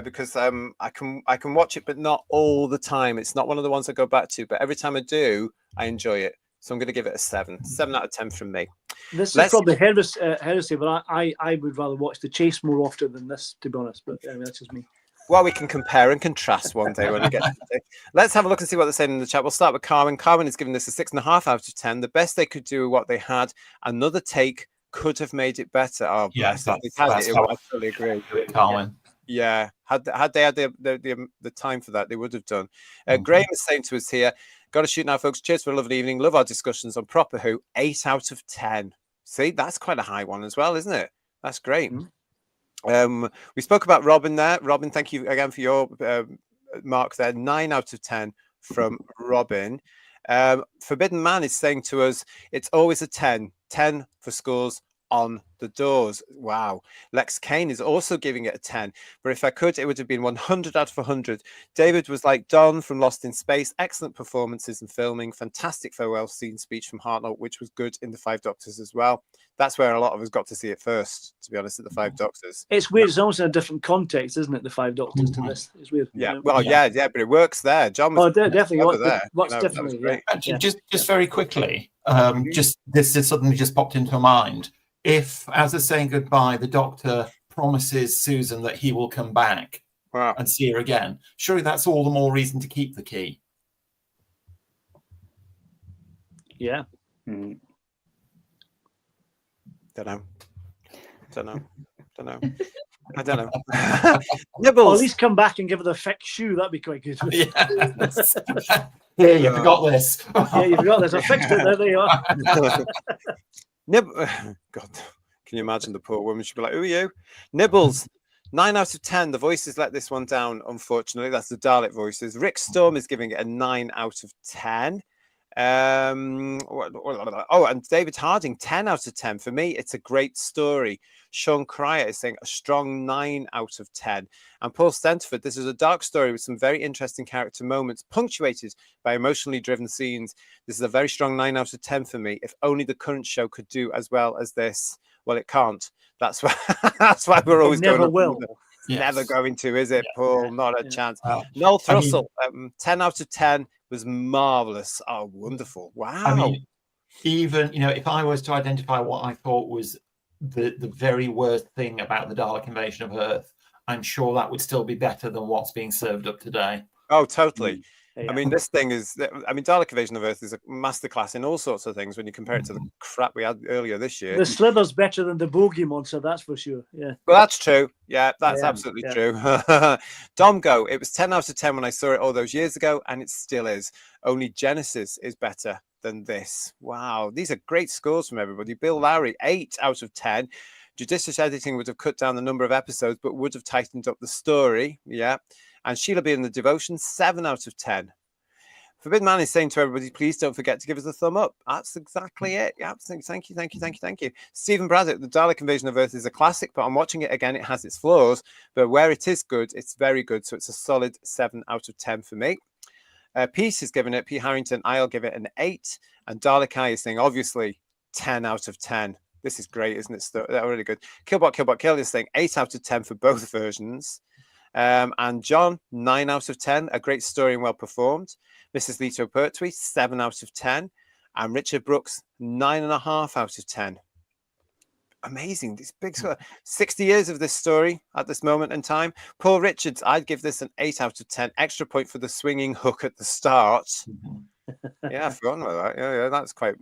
because I can watch it, but not all the time. It's not one of the ones I go back to, but every time I do, I enjoy it. So I'm going to give it a 7 out of 10 from me.
This is probably heresy, but I would rather watch The Chase more often than this, to be honest. But I mean, that's just me.
Well, we can compare and contrast one day when we get to it. Let's have a look and see what they're saying in the chat. We'll start with Carmen. Carmen is giving this a 6.5 out of 10. The best they could do with what they had. Another take could have made it better. Oh, yes, I totally agree. Carmen. Yeah, had they had the time for that, they would have done. Graham is saying to us here, got to shoot now, folks. Cheers for a lovely evening. Love our discussions on Proper Who. 8 out of 10. See, that's quite a high one as well, isn't it? That's great. We spoke about Robin there. Robin, thank you again for your mark there. 9 out of 10 from Robin. Forbidden Man is saying to us, it's always a 10 for scores on the doors. Wow. Lex Kane is also giving it a 10, but if I could, it would have been 100 out of 100. David was like Don from Lost in Space. Excellent performances and filming. Fantastic farewell scene speech from Hartnell, which was good in the Five Doctors as well. That's where a lot of us got to see it first, to be honest, at the Five Doctors.
It's weird. It's almost in a different context, isn't it? The Five Doctors to this. It's weird.
Yeah. Well, yeah, but it works there. John was
definitely what's differently.
Actually, just very quickly, this has suddenly just popped into my mind. If, as they're saying goodbye, the Doctor promises Susan that he will come back and see her again, surely that's all the more reason to keep the key.
Yeah.
Don't know. I don't know. Nibbles.
Or at least come back and give her the fixed shoe. That'd be quite good.
Yes. Here, you forgot this.
Yeah, you forgot this. I fixed it. There you are.
God, can you imagine the poor woman? She'd be like, who are you? Nibbles. 9 out of 10. The voices let this one down, unfortunately. That's the Dalek voices. Rick Storm is giving it a 9 out of 10. And David Harding, 10 out of 10. For me, it's a great story. Sean Cryer is saying a strong 9 out of 10. And Paul Stenterford, this is a dark story with some very interesting character moments, punctuated by emotionally driven scenes. This is a very strong 9 out of 10 for me. If only the current show could do as well as this. Well, it can't. That's why we're always
never
going.
Will.
Never going to, is it, Paul? Not a chance.
Well,
Noel
I mean-
Thrussell, 10 out of 10 was marvelous. Oh, wonderful. Wow.
I mean, even, if I was to identify what I thought was the very worst thing about the Dalek invasion of Earth, I'm sure that would still be better than what's being served up today.
Oh, totally.
Yeah.
I mean, this thing is, Dalek Invasion of Earth is a masterclass in all sorts of things when you compare it to the crap we had earlier this year.
The Slither's better than the Bogey Monster, that's for sure. Yeah.
Well, that's true. Yeah, that's
Yeah,
absolutely
yeah.
true. Domgo, it was 10 out of 10 when I saw it all those years ago, and it still is. Only Genesis is better than this. Wow, these are great scores from everybody. Bill Lowry, 8 out of 10. Judicious editing would have cut down the number of episodes, but would have tightened up the story. Yeah. And Sheila B in the Devotion, 7 out of 10. Forbidden Man is saying to everybody, please don't forget to give us a thumb up. That's exactly it. Yeah, thank you. Stephen Braddock, the Dalek Invasion of Earth is a classic, but I'm watching it again. It has its flaws, but where it is good, it's very good. So it's a solid 7 out of 10 for me. Peace is giving it, Pete Harrington, I'll give it an 8. And Dalek Eye is saying, obviously, 10 out of 10. This is great, isn't it? They're really good. Killbot Kill is saying 8 out of 10 for both versions. And John, 9 out of 10. A great story and well performed. Mrs. Leto Pertwee, 7 out of 10. And Richard Brooks, 9.5 out of 10. Amazing. These big 60 years of this story at this moment in time. Paul Richards, I'd give this an 8 out of 10. Extra point for the swinging hook at the start. Yeah, I've forgotten about that. Yeah, that's quite...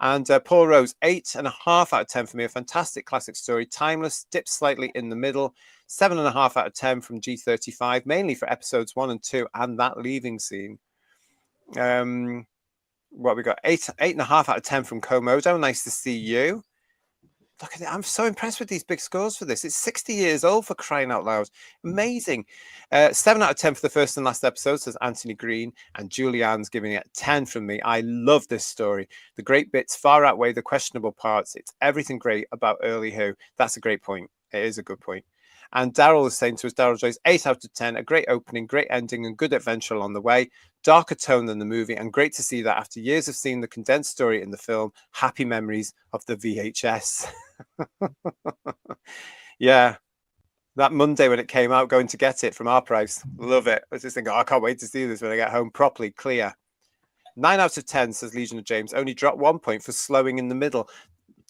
And Paul Rose, 8.5 out of 10 for me. A fantastic classic story. Timeless, dips slightly in the middle. 7.5 out of 10 from G35, mainly for episodes 1 and 2 and that leaving scene. What we got? 8.5 out of 10 from Komodo. Nice to see you. Look at it. I'm so impressed with these big scores for this. It's 60 years old, for crying out loud. Amazing. 7 out of 10 for the first and last episode, says Anthony Green. And Julianne's giving it 10 from me. I love this story. The great bits far outweigh the questionable parts. It's everything great about Early Who. That's a great point. It is a good point. And Daryl is saying to us, Daryl Joyce, 8 out of 10. A great opening, great ending, and good adventure along the way. Darker tone than the movie, and great to see that after years of seeing the condensed story in the film, happy memories of the VHS. Yeah, that Monday when it came out, going to get it from our price. Love it. I was just thinking, I can't wait to see this when I get home properly clear. 9 out of 10, says Legion of James. Only dropped 1 point for slowing in the middle.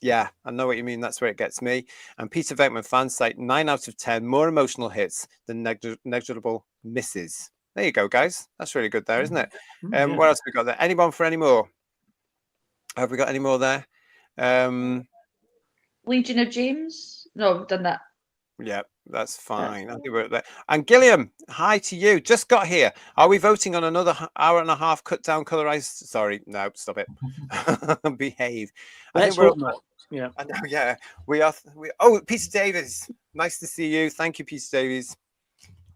Yeah, I know what you mean. That's where it gets me. And Peter Venkman fan site, 9 out of 10. More emotional hits than negligible misses. There you go, guys. That's really good there, isn't it? What else have we got there? Anyone for any more? Have we got any more there?
Legion of James? No, I've done that.
Yeah, that's fine. I think we're there. And Gilliam, hi to you. Just got here. Are we voting on another hour and a half cut down colorized? Sorry, no, stop it. Behave.
Let's hope not. Yeah.
I know, yeah. We are. Oh, Peter Davies. Nice to see you. Thank you, Peter Davies.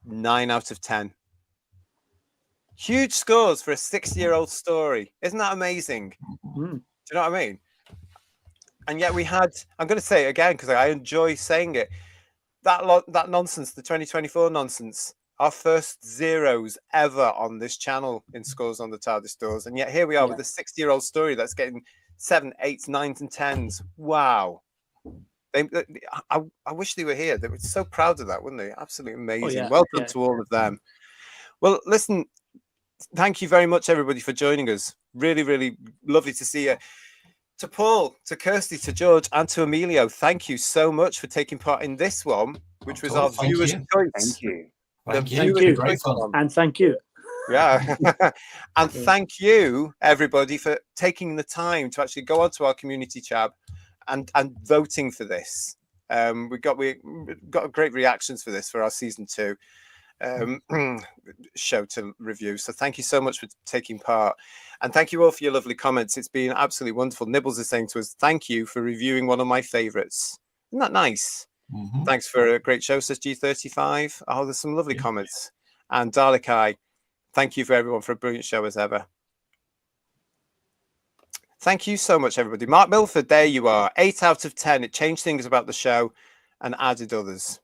9 out of 10. Huge scores for a 60-year-old story. Isn't that amazing?
Mm.
Do you know what I mean? And yet we had, I'm going to say it again because I enjoy saying it, that nonsense, the 2024 nonsense, our first zeros ever on this channel in scores on the TARDIS doors. And yet here we are with a 60-year-old story that's getting 7, 8s, 9s and 10s. Wow. I wish they were here. They were so proud of that, wouldn't they? Absolutely amazing. Well done to all of them. Well, listen, thank you very much, everybody, for joining us. Really, really lovely to see you. To Paul, to Kirsty, to George, and to Emilio, thank you so much for taking part in this one, which was our viewers' choice.
Thank you.
Thank you.
Great fun. And thank you.
Yeah. And thank you, everybody, for taking the time to actually go onto our community tab and voting for this. We got great reactions for this for our season 2 show to review. So thank you so much for taking part. And thank you all for your lovely comments. It's been absolutely wonderful. Nibbles is saying to us, thank you for reviewing one of my favorites. Isn't that nice? Mm-hmm. Thanks for a great show, says G35. Oh, there's some lovely comments. And Dalek Eye, thank you for everyone for a brilliant show as ever. Thank you so much, everybody. Mark Milford, there you are. 8 out of 10. It changed things about the show and added others.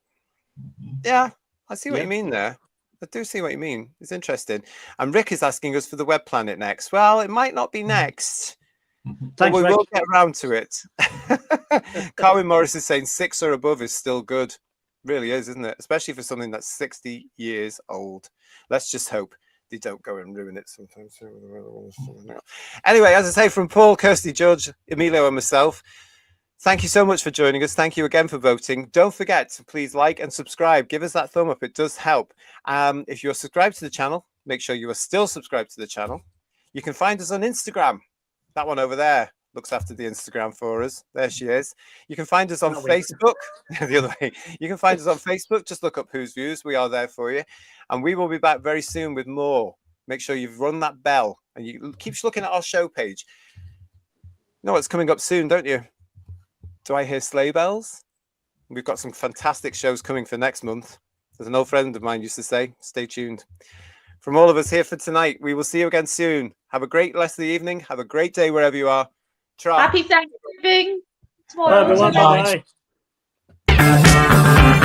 Yeah, I see what you mean there. I do see what you mean. It's interesting. And Rick is asking us for the Web Planet next. Well, it might not be next. But we will get around to it. Carwin Morris is saying 6 or above is still good. Really is, isn't it? Especially for something that's 60 years old. Let's just hope they don't go and ruin it sometimes. Anyway, as I say, from Paul, Kirsty, George, Emilio, and myself, thank you so much for joining us. Thank you again for voting. Don't forget to please like and subscribe. Give us that thumb up. It does help. If you're subscribed to the channel, make sure you are still subscribed to the channel. You can find us on Instagram. That one over there looks after the Instagram for us. There she is. You can find us on Facebook. The other way. You can find us on Facebook. Just look up Whose Views. We are there for you. And we will be back very soon with more. Make sure you've run that bell and you keep looking at our show page. You know what's coming up soon, don't you? Do I hear sleigh bells? We've got some fantastic shows coming for next month. As an old friend of mine used to say, stay tuned. From all of us here for tonight, we will see you again soon. Have a great rest of the evening. Have a great day wherever you are.
Happy Thanksgiving.
Bye, everyone. Bye.